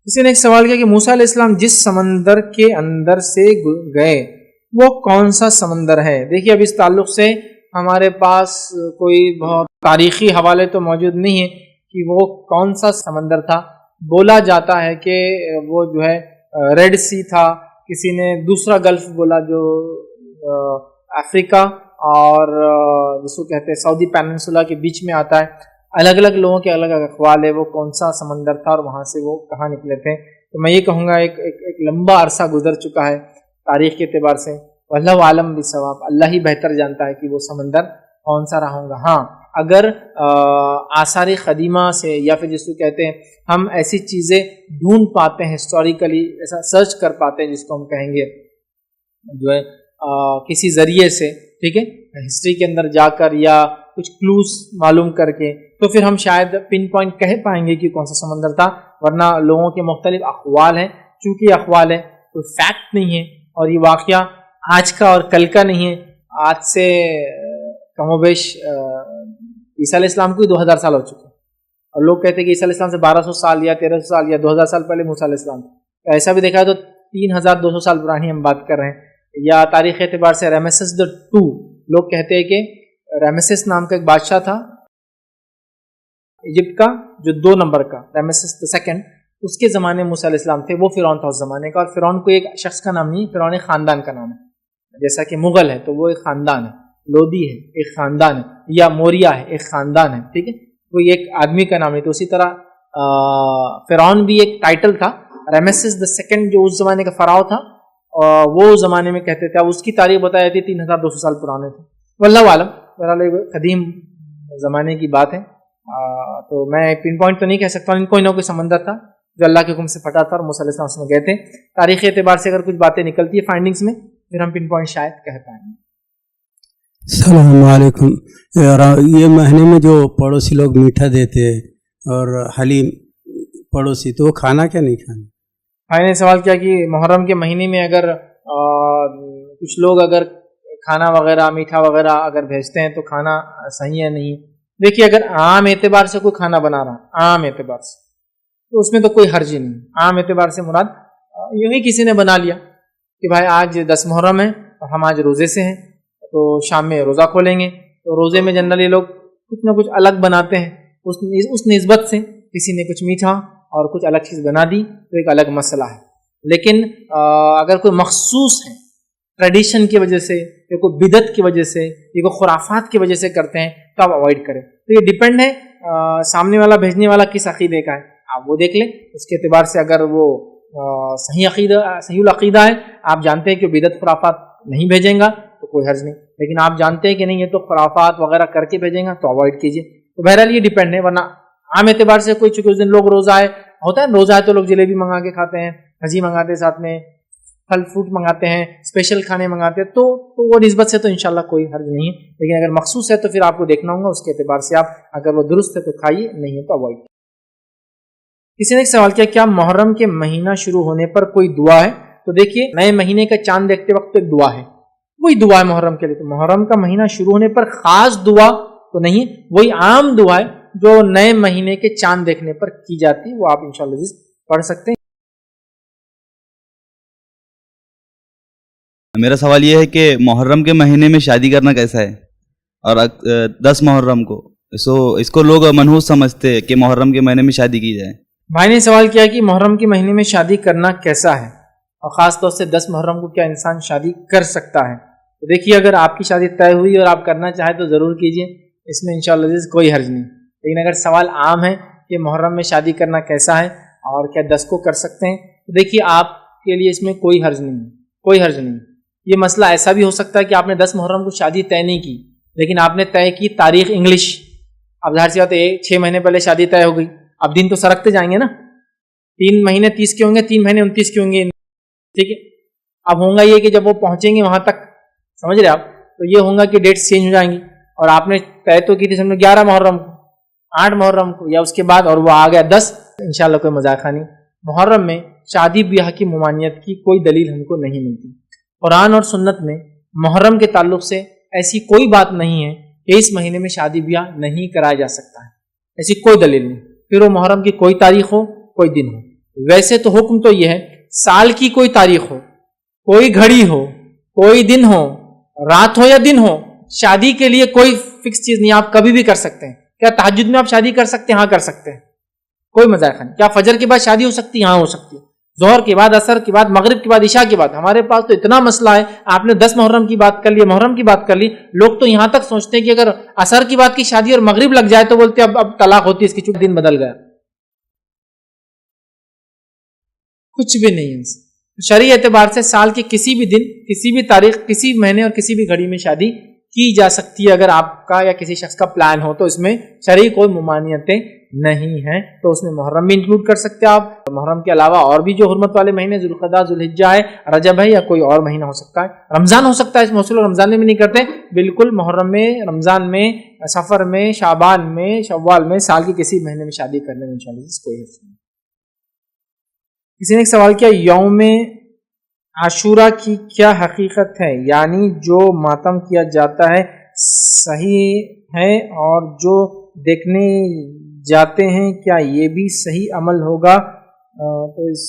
A: کسی نے ایک سوال کیا کہ موسیٰ علیہ السلام جس سمندر کے اندر سے گئے وہ کون سا سمندر ہے؟ دیکھیے اب اس تعلق سے ہمارے پاس کوئی بہت تاریخی حوالے تو موجود نہیں ہے کہ وہ کون سا سمندر تھا، بولا جاتا ہے کہ وہ جو ہے ریڈ سی تھا، کسی نے دوسرا گلف بولا جو افریقہ اور جس کو کہتے ہیں سعودی پیننسولا کے بیچ میں آتا ہے، الگ الگ لوگوں کے الگ الگ اقوال ہے وہ کون سا سمندر تھا اور وہاں سے وہ کہاں نکلے تھے۔ تو میں یہ کہوں گا ایک لمبا عرصہ گزر چکا ہے تاریخ کے اعتبار سے، واللہ عالم بالصواب، اللہ ہی بہتر جانتا ہے کہ وہ سمندر کون سا رہا ہوگا۔ ہاں اگر آثار قدیمہ سے یا پھر جس کو کہتے ہیں ہم ایسی چیزیں ڈھونڈ پاتے ہیں ہسٹوریکلی، ایسا سرچ کر پاتے ہیں جس کو ہم کہیں گے جو ہے کسی ذریعے سے، ٹھیک ہے، ہسٹری کے اندر جا کر یا کچھ کلوز معلوم کر کے، تو پھر ہم شاید پن پوائنٹ کہہ پائیں گے کہ کون سا سمندر تھا، ورنہ لوگوں کے مختلف اقوال ہیں، چونکہ اقوال ہے کوئی فیکٹ نہیں ہے، اور یہ واقعہ آج کا اور کل کا نہیں ہے، آج سے کم و بیش عیسیٰ علیہ السلام کو ہی 2000 سال ہو چکے ہیں، اور لوگ کہتے ہیں کہ عیسیٰ علیہ السلام سے 1200 سال یا 1300 سال یا 2000 سال پہلے موسیٰ علیہ السلام، تو ایسا بھی دیکھا ہے تو 3200 سال پرانی ہم بات کر رہے ہیں۔ یا تاریخ اعتبار سے ریمیسس II، لوگ کہتے ہیں کہ ریمیسس نام کا ایک بادشاہ تھا ایجپٹ کا جو 2 نمبر کا، ریمیسس II، اس کے زمانے میں موسیٰ علیہ السلام تھے، وہ فرعون تھا اس زمانے کا، اور فرعون کو ایک شخص کا نام نہیں، فرعون ایک خاندان کا نام ہے، جیسا کہ مغل ہے تو وہ ایک خاندان ہے، لودھی ہے ایک خاندان ہے، یا موریہ ہے ایک خاندان ہے، ٹھیک ہے، کوئی ایک آدمی کا نام نہیں۔ تو اسی طرح فرعون بھی ایک ٹائٹل تھا، ریمیسس II جو اس زمانے کا فراؤ تھا، وہ اس زمانے میں کہتے تھے، اب اس کی تاریخ بتائی جاتی ہے 3200 سال پرانے تھے، واللہ عالم، بہرحال قدیم زمانے کی بات ہے، تو میں پن پوائنٹ تو نہیں کہہ سکتا، کوئی نہ کوئی سمندر تھا، جو اللہ کے حکم سے پھٹا تھا اور موسیٰ علیہ السلام گئے تھے. تاریخی اعتبار سے اگر کچھ باتیں نکلتی ہے فائنڈنگز میں پھر ہم پن پوائنٹ شاید کہہ پائیں گے.
D: السلام علیکم. یہ مہینے میں جو پڑوسی لوگ میٹھا دیتے ہیں اور حلیم پڑوسی، تو وہ کھانا کیا نہیں کھانا؟
A: بھائی نے سوال کیا کہ محرم کے مہینے میں اگر کچھ لوگ اگر کھانا وغیرہ میٹھا وغیرہ اگر بھیجتے ہیں تو کھانا صحیح ہے نہیں. دیکھیے اگر عام اعتبار سے کوئی کھانا بنا رہا ہے عام اعتبار سے تو اس میں تو کوئی حرج نہیں. عام اعتبار سے مراد یوں ہی کسی نے بنا لیا کہ بھائی آج 10 محرم ہے اور ہم آج روزے سے ہیں تو شام میں روزہ کھولیں گے، تو روزے میں جنرلی لوگ کچھ نہ کچھ الگ بناتے ہیں. اس نسبت سے کسی نے کچھ میٹھا اور کچھ الگ چیز بنا دی تو ایک الگ مسئلہ ہے. لیکن اگر کوئی مخصوص ہے ٹریڈیشن کی وجہ سے یا کوئی بدعت کی وجہ سے یا کوئی خرافات کی وجہ سے کرتے ہیں تو آپ اوائڈ کریں. تو یہ ڈیپینڈ ہے سامنے والا بھیجنے والا کس عقیدے کا ہے، آپ وہ دیکھ لیں. اس کے اعتبار سے اگر وہ صحیح العقیدہ ہے، آپ جانتے ہیں کہ بدعت خرافات نہیں بھیجیں گا تو کوئی حرج نہیں. لیکن آپ جانتے ہیں کہ نہیں یہ تو خرافات وغیرہ کر کے بھیجیں گا تو اوائڈ کیجیے. تو بہرحال یہ ڈیپینڈ ہے. ورنہ عام اعتبار سے کوئی چونکہ اس دن لوگ روزہ ہے ہوتا ہے، روزہ ہے تو لوگ جلیبی منگا کے کھاتے ہیں، بھجی منگاتے ہیں، ساتھ میں پھل فروٹ منگاتے ہیں، اسپیشل کھانے منگاتے ہیں، تو وہ نسبت سے تو انشاءاللہ کوئی حرج نہیں ہے. لیکن اگر مخصوص ہے تو پھر آپ کو دیکھنا ہوگا اس کے اعتبار سے آپ اگر وہ درست ہے تو کھائیے، نہیں ہے تو اوائڈ. کسی نے ایک سوال کیا محرم کے مہینہ شروع ہونے پر کوئی دعا ہے؟ تو دیکھیے نئے مہینے کا چاند دیکھتے وقت ایک دعا ہے، وہی دعا ہے محرم کے لیے. تو محرم کا مہینہ شروع ہونے پر خاص دعا تو نہیں، وہی عام دعا ہے جو نئے مہینے کے چاند دیکھنے پر کی جاتی، وہ آپ انشاءاللہ پڑھ سکتے ہیں.
E: میرا سوال یہ ہے کہ محرم کے مہینے میں شادی کرنا کیسا ہے؟ اور 10 محرم کو اس کو لوگ منحوس سمجھتے ہیں کہ محرم کے مہینے میں شادی کی جائے.
A: بھائی نے سوال کیا کہ محرم کے مہینے میں شادی کرنا کیسا ہے، اور خاص طور سے 10 محرم کو کیا انسان شادی کر سکتا ہے؟ تو دیکھیے اگر آپ کی شادی طے ہوئی اور آپ کرنا چاہیں تو ضرور کیجیے، اس میں انشاءاللہ کوئی حرج نہیں. لیکن اگر سوال عام ہے کہ محرم میں شادی کرنا کیسا ہے اور کیا 10 کو کر سکتے ہیں، تو دیکھیے آپ کے لیے اس میں کوئی حرج نہیں ہے، کوئی حرج نہیں. یہ مسئلہ ایسا بھی ہو سکتا ہے کہ آپ نے 10 محرم کو شادی طے نہیں کی، لیکن آپ نے طے کی تاریخ انگلش. اب ظاہر سی بات ہے 6 مہینے پہلے شادی طے ہو گئی، اب دن تو سرکتے جائیں گے نا. 3 مہینے 30 کے ہوں گے، 3 مہینے 29 کے ہوں گے، ٹھیک ہے. اب ہوں گا یہ کہ جب وہ پہنچیں گے وہاں تک، سمجھ رہے آپ، تو یہ ہوں گا کہ ڈیٹس چینج ہو جائیں گی. اور آپ نے طے تو کی تھی سمجھو 11 محرم کو، 8 محرم کو یا اس کے بعد، اور وہ آ گیا 10. انشاءاللہ کوئی مذاق نہیں. محرم میں شادی بیاہ کی ممانعت کی کوئی دلیل ہم کو نہیں ملتی. قرآن اور سنت میں محرم کے تعلق سے ایسی کوئی بات نہیں ہے کہ اس مہینے میں شادی بیاہ نہیں کرایا جا سکتا ہے، ایسی کوئی دلیل نہیں. پھر وہ محرم کی کوئی تاریخ ہو کوئی دن ہو. ویسے تو حکم تو یہ ہے سال کی کوئی تاریخ ہو، کوئی گھڑی ہو، کوئی دن ہو، رات ہو یا دن ہو، شادی کے لیے کوئی فکس چیز نہیں، آپ کبھی بھی کر سکتے ہیں. کیا تہجد میں آپ شادی کر سکتے ہیں؟ ہاں کر سکتے ہیں، کوئی مذاق نہیں. کیا فجر کے بعد شادی ہو سکتی ہے؟ ہاں ہو سکتی ہے. ظہر کے بعد، عصر کے بعد، مغرب کے بعد، عشاء کے بعد. ہمارے پاس تو اتنا مسئلہ ہے، آپ نے 10 محرم کی بات کر لی، محرم کی بات کر لی، لوگ تو یہاں تک سوچتے ہیں کہ اگر عصر کی بات کی شادی اور مغرب لگ جائے تو بولتے اب طلاق ہوتی ہے، اس کی چونکہ دن بدل گیا. کچھ بھی نہیں ہے. شرعی اعتبار سے سال کے کسی بھی دن، کسی بھی تاریخ، کسی مہینے اور کسی بھی گھڑی میں شادی کی جا سکتی ہے. اگر آپ کا یا کسی شخص کا پلان ہو تو اس میں شرعی کوئی ممانعتیں نہیں ہیں. تو اس میں محرم بھی انکلوڈ کر سکتے ہیں آپ. محرم کے علاوہ اور بھی جو حرمت والے مہینے ذوالقعدہ، ذوالحجہ ہے، رجب ہے، یا کوئی اور مہینہ ہو سکتا ہے، رمضان ہو سکتا ہے. اس موصول رمضان میں بھی نہیں کرتے، بالکل محرم میں، رمضان میں، سفر میں، شعبان میں، شوال میں، سال کے کسی مہینے میں شادی کرنے میں انشاءاللہ کوئی حرج نہیں. کسی نے ایک سوال کیا یوم عاشورہ کی کیا حقیقت ہے، یعنی جو ماتم کیا جاتا ہے صحیح ہے اور جو دیکھنے جاتے ہیں کیا یہ بھی صحیح عمل ہوگا؟ تو اس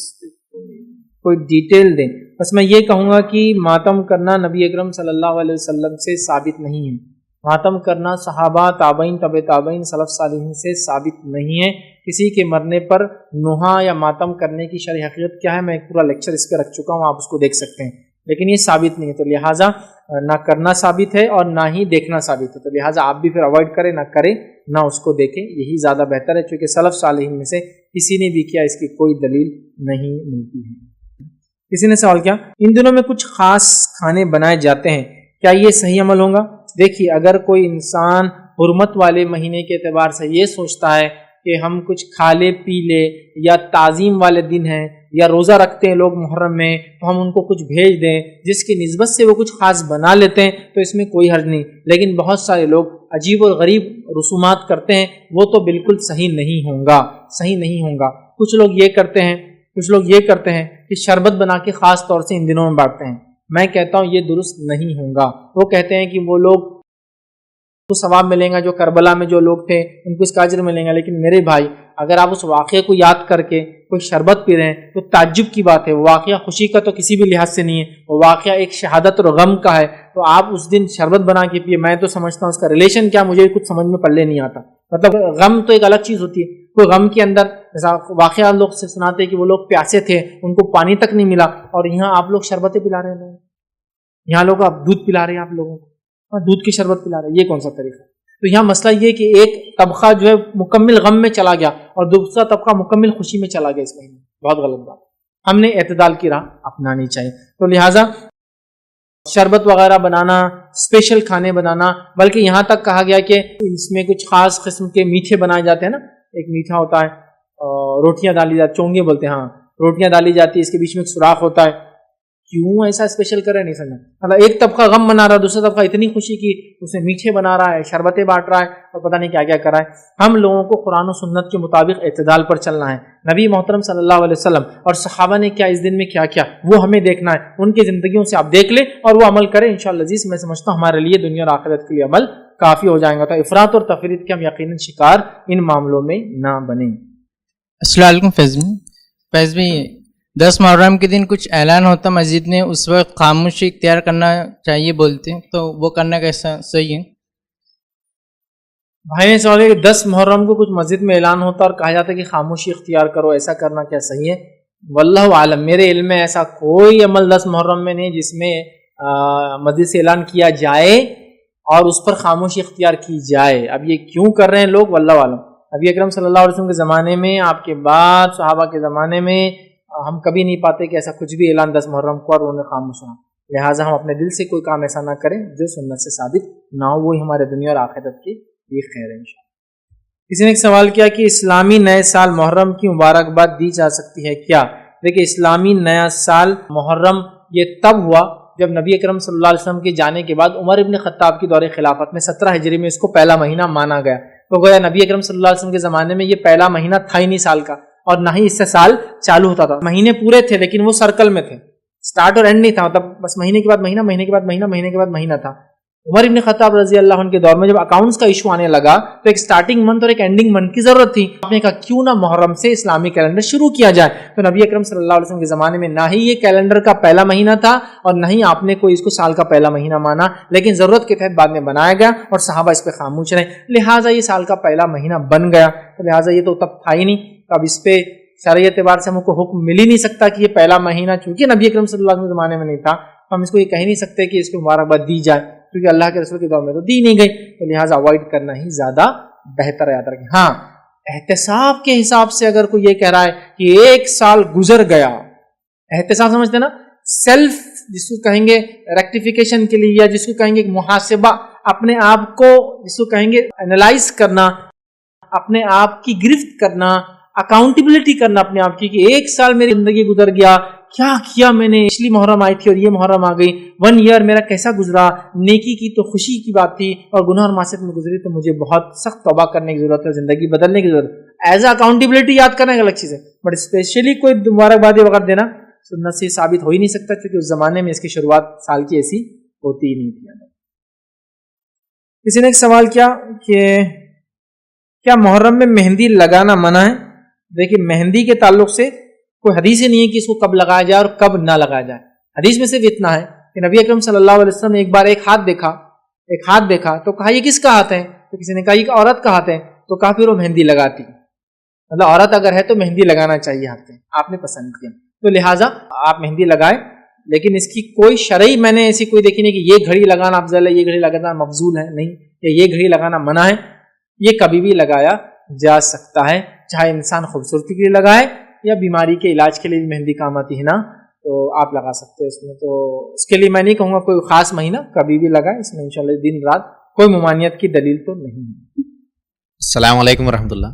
A: کوئی ڈیٹیل دیں. بس میں یہ کہوں گا کہ ماتم کرنا نبی اکرم صلی اللہ علیہ وسلم سے ثابت نہیں ہے. ماتم کرنا صحابہ، تابعین، تبع تابعین، سلف صالحین سے ثابت نہیں ہے. کسی کے مرنے پر نوحہ یا ماتم کرنے کی شرعی حقیقت کیا ہے، میں ایک پورا لیکچر اس پہ رکھ چکا ہوں، آپ اس کو دیکھ سکتے ہیں. لیکن یہ ثابت نہیں ہے، تو لہٰذا نہ کرنا ثابت ہے اور نہ ہی دیکھنا ثابت ہے. تو لہٰذا آپ بھی پھر اوائڈ کریں، نہ کریں نہ اس کو دیکھیں، یہی زیادہ بہتر ہے. چونکہ سلف صالحین میں سے کسی نے بھی کیا اس کی کوئی دلیل نہیں ملتی ہے. کسی نے سوال کیا ان دنوں میں کچھ خاص کھانے بنائے جاتے ہیں، کیا یہ صحیح عمل ہوگا؟ دیکھیے اگر کوئی انسان حرمت والے مہینے کے اعتبار سے یہ سوچتا ہے کہ ہم کچھ کھا لے پی لے، یا تعظیم والے دن ہیں یا روزہ رکھتے ہیں لوگ محرم میں تو ہم ان کو کچھ بھیج دیں جس کی نسبت سے وہ کچھ خاص بنا لیتے ہیں تو اس میں کوئی حرج نہیں. لیکن بہت سارے لوگ عجیب اور غریب رسومات کرتے ہیں، وہ تو بالکل صحیح نہیں ہوگا. کچھ لوگ یہ کرتے ہیں کہ شربت بنا کے خاص طور سے ان دنوں میں بانٹتے ہیں. میں کہتا ہوں یہ درست نہیں ہوگا. وہ کہتے ہیں کہ وہ لوگ کو ثواب ملیں گا جو کربلا میں جو لوگ تھے ان کو اس کا اجر ملیں گا. لیکن میرے بھائی اگر آپ اس واقعے کو یاد کر کے کوئی شربت پی رہے ہیں تو تعجب کی بات ہے. وہ واقعہ خوشی کا تو کسی بھی لحاظ سے نہیں ہے، وہ واقعہ ایک شہادت اور غم کا ہے. تو آپ اس دن شربت بنا کے پیے، میں تو سمجھتا ہوں اس کا ریلیشن کیا مجھے کچھ سمجھ میں پلے نہیں آتا. مطلب غم تو ایک الگ چیز ہوتی ہے. کوئی غم کے اندر واقعہ لوگ سے سناتے ہیں کہ وہ لوگ پیاسے تھے، ان کو پانی تک نہیں ملا، اور یہاں آپ لوگ شربتیں پلا رہے ہیں، یہاں لوگ آپ دودھ پلا رہے ہیں، آپ لوگوں کو دودھ کی شربت پلا رہے ہیں. یہ کون سا طریقہ؟ تو یہاں مسئلہ یہ کہ ایک طبقہ جو ہے مکمل غم میں چلا گیا اور دوسرا طبقہ مکمل خوشی میں چلا گیا. اس مہینے بہت غلط بات. ہم نے اعتدال کی راہ اپنانی چاہیے. تو لہٰذا شربت وغیرہ بنانا، اسپیشل کھانے بنانا، بلکہ یہاں تک کہا گیا کہ اس میں کچھ خاص قسم کے میٹھے بنائے جاتے ہیں نا. ایک میٹھا ہوتا ہے، روٹیاں ڈالی جاتی، چونگے بولتے ہیں، ہاں روٹیاں ڈالی جاتی ہے، اس کے بیچ میں ایک سوراخ ہوتا ہے. کیوں ایسا اسپیشل کرے نہیں سمجھا. مطلب ایک طبقہ غم بنا رہا ہے، دوسرا طبقہ اتنی خوشی کی اسے میٹھے بنا رہا ہے، شربتیں بانٹ رہا ہے اور پتہ نہیں کیا کیا کر رہا ہے. ہم لوگوں کو قرآن و سنت کے مطابق اعتدال پر چلنا ہے. نبی محترم صلی اللہ علیہ وسلم اور صحابہ نے کیا اس دن میں کیا کیا وہ ہمیں دیکھنا ہے. ان کی زندگیوں سے آپ دیکھ لیں اور وہ عمل کریں. انشاءاللہ عزیز میں سمجھتا ہوں ہمارے لیے دنیا اور آخرت کے لیے عمل کافی ہو جائے گا. تو افراط اور تفریط کے ہم یقیناً شکار ان معاملوں میں نہ بنیں.
F: السلام علیکم فیض بھائی 10 محرم کے دن کچھ اعلان ہوتا مسجد میں، اس وقت خاموشی اختیار کرنا چاہیے بولتے ہیں، تو وہ کرنا کیسا صحیح ہے؟
A: بھائی نے سوال ہے کہ 10 محرم کو کچھ مسجد میں اعلان ہوتا اور کہا جاتا ہے کہ خاموشی اختیار کرو، ایسا کرنا کیا صحیح ہے؟ واللہ عالم. میرے علم میں ایسا کوئی عمل 10 محرم میں نہیں جس میں مسجد سے اعلان کیا جائے اور اس پر خاموشی اختیار کی جائے. اب یہ کیوں کر رہے ہیں لوگ، واللہ عالم. نبی اکرم صلی اللہ علیہ وسلم کے زمانے میں، آپ کے بعد صحابہ کے زمانے میں ہم کبھی نہیں پاتے کہ ایسا کچھ بھی اعلان 10 محرم کو اور انہوں نے خاموش ہونا. لہٰذا ہم اپنے دل سے کوئی کام ایسا نہ کریں جو سنت سے ثابت نہ ہو، وہی ہمارے دنیا اور آخرت کی یہ خیر ہے انشاءاللہ. کسی نے ایک سوال کیا کہ اسلامی نئے سال محرم کی مبارکباد دی جا سکتی ہے کیا؟ دیکھیں، اسلامی نیا سال محرم یہ تب ہوا جب نبی اکرم صلی اللہ علیہ وسلم کے جانے کے بعد عمر ابن خطاب کی دور خلافت میں 17 ہجری میں اس کو پہلا مہینہ مانا گیا. تو گویا نبی اکرم صلی اللہ علیہ وسلم کے زمانے میں یہ پہلا مہینہ تھا ہی نہیں سال کا، اور نہ ہی اس سے سال چالو ہوتا تھا. مہینے پورے تھے لیکن وہ سرکل میں تھے، سٹارٹ اور اینڈ نہیں تھا. مطلب بس مہینے کے بعد مہینہ، مہینے کے بعد مہینہ، مہینے کے بعد مہینہ تھا. عمر ابن خطاب رضی اللہ عنہ کے دور میں جب اکاؤنٹس کا ایشو آنے لگا تو ایک سٹارٹنگ منتھ اور ایک اینڈنگ منتھ کی ضرورت تھی. آپ نے کہا کیوں نہ محرم سے اسلامی کیلنڈر شروع کیا جائے. تو نبی اکرم صلی اللہ علیہ وسلم کے زمانے میں نہ ہی یہ کیلنڈر کا پہلا مہینہ تھا اور نہ ہی آپ نے کوئی اس کو سال کا پہلا مہینہ مانا، لیکن ضرورت کے تحت بعد میں بنایا گیا اور صحابہ اس پہ خاموش رہے، لہٰذا یہ سال کا پہلا مہینہ بن گیا. تو لہٰذا یہ تو تب تھا ہی نہیں. اب اس پہ شرعی اعتبار سے ہم کو حکم مل ہی نہیں سکتا کہ یہ پہلا مہینہ چونکہ نبی اکرم صلی اللہ علیہ وسلم کے زمانے میں نہیں تھا، ہم اس کو یہ کہہ نہیں سکتے کہ اس کو مبارکباد دی جائے کیونکہ اللہ کے رسول کے دور میں تو دی نہیں گئی. تو لہٰذا اوائڈ کرنا ہی زیادہ بہتر ہے. یاد رکھیں. ہاں، احتساب کے حساب سے اگر کوئی یہ کہہ رہا ہے کہ ایک سال گزر گیا، احتساب سمجھتے نا، سیلف جس کو کہیں گے ریکٹیفیکیشن کے لیے، یا جس کو کہیں گے محاسبہ، اپنے آپ کو جس کو کہیں گے انالائز کرنا، اپنے آپ کی گرفت کرنا، اکاؤنٹیبلٹی کرنا اپنے آپ کی کہ ایک سال میری زندگی گزر گیا، کیا کیا میں نے، پچھلی محرم آئی تھی اور یہ محرم آ گئی، 1 ایئر میرا کیسا گزرا، نیکی کی تو خوشی کی بات تھی اور گناہ اور معصیت میں گزری تو مجھے بہت سخت توبہ کرنے کی ضرورت ہے، زندگی بدلنے کی ضرورت ہے. ایز اے اکاؤنٹیبلٹی یاد کرنا ایک الگ چیز ہے، بٹ اسپیشلی کوئی مبارکبادی وغیرہ دینا سنت سے ثابت ہو ہی نہیں سکتا کیونکہ اس زمانے میں اس کی شروعات سال کی ایسی ہوتی ہی نہیں تھی. کسی نے ایک سوال کیا کہ کیا محرم میں مہندی لگانا منع ہے؟ دیکھیں، مہندی کے تعلق سے کوئی حدیث ہی نہیں ہے کہ اس کو کب لگایا جائے اور کب نہ لگایا جائے. حدیث میں صرف اتنا ہے کہ نبی اکرم صلی اللہ علیہ وسلم نے ایک بار ایک ہاتھ دیکھا تو کہا یہ کس کا ہاتھ ہے؟ تو کسی نے کہا یہ عورت کا ہاتھ ہے. تو کہا پھر وہ مہندی لگاتی، مطلب عورت اگر ہے تو مہندی لگانا چاہیے ہاتھ میں، آپ نے پسند کیا تو لہٰذا آپ مہندی لگائیں. لیکن اس کی کوئی شرعی میں نے ایسی کوئی دیکھی نہیں کہ یہ گھڑی لگانا افضل ہے، یہ گھڑی لگانا مفضول ہے، نہیں، یا یہ گھڑی لگانا منع ہے. یہ کبھی بھی لگایا جا سکتا ہے، چاہے انسان خوبصورتی کے لیے لگائے یا بیماری کے علاج کے لیے بھی مہندی کام آتی ہے نا، تو آپ لگا سکتے ہیں اس میں. تو اس کے لیے میں نہیں کہوں گا کوئی خاص مہینہ، کبھی بھی لگائے، اس میں انشاءاللہ دن رات کوئی ممانعت کی دلیل تو نہیں ہے.
C: السلام علیکم ورحمۃ اللہ.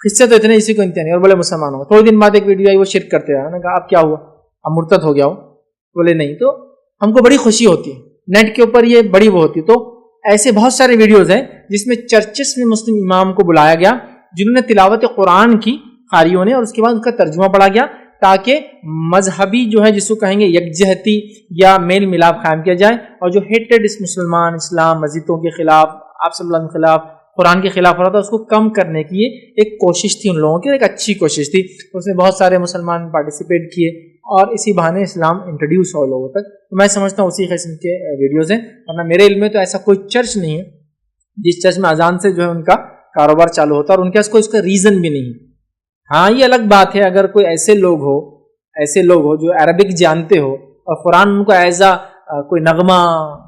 A: قصے تو اتنے اسی کو انتہا نہیں, اور بولے مسلمان ہو. تھوڑے دن بعد ایک ویڈیو آئی, وہ شرک کرتے ہیں. میں نے کہا اب کیا ہوا, اب مرتد ہو گیا ہو؟ بولے نہیں. تو ہم کو بڑی خوشی ہوتی ہے نیٹ کے اوپر, یہ بڑی وہ ہوتی ہے. تو ایسے بہت سارے ویڈیوز ہیں جس میں چرچز میں مسلم امام کو بلایا گیا جنہوں نے تلاوت قرآن کی قاریوں نے, اور اس کے بعد ان کا ترجمہ پڑھا گیا تاکہ مذہبی جو ہے جس کو کہیں گے یکجہتی یا میل ملاپ قائم کیا جائے, اور جو ہیٹریڈ اس مسلمان, اسلام, مسجدوں کے خلاف, آپ صلی اللہ علیہ وسلم کے خلاف, قرآن کے خلاف ہو رہا تھا, اس کو کم کرنے کی یہ ایک کوشش تھی ان لوگوں کی, ایک اچھی کوشش تھی. اس میں بہت سارے مسلمان پارٹیسپیٹ کیے اور اسی بہانے اسلام انٹروڈیوس ہو لوگوں تک. تو میں سمجھتا ہوں اسی قسم کے ویڈیوز ہیں, ورنہ میرے علم میں تو ایسا کوئی چرچ نہیں ہے جس چرچ میں اذان سے جو ہے ان کا کاروبار چالو ہوتا ہے, اور ان کے پاس کوئی اس کا ریزن بھی نہیں. ہاں یہ الگ بات ہے اگر کوئی ایسے لوگ ہو جو عربک جانتے ہو اور قرآن ان کو ایزا کوئی نغمہ,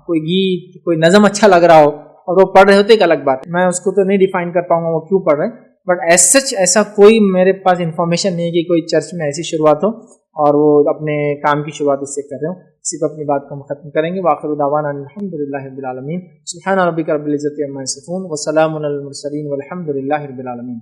A: کوئی گیت, کوئی نظم اچھا لگ رہا ہو اور وہ پڑھ رہے ہوتے, ایک الگ بات ہے. میں اس کو تو نہیں ڈیفائن کر پاؤں گا وہ کیوں پڑھ رہے ہیں, بٹ ایز سچ ایسا کوئی میرے پاس انفارمیشن نہیں ہے کہ کوئی چرچ میں ایسی شروعات ہو اور وہ اپنے کام کی شروعات اس سے کر رہے ہوں. اسی پہ اپنی بات کو ہم ختم کریں گے. وآخر دعوانا الحمدللہ رب العالمین. سبحان ربک رب العزۃ عما یصفون وسلام علی المرسلین والحمد للہ رب العالمین.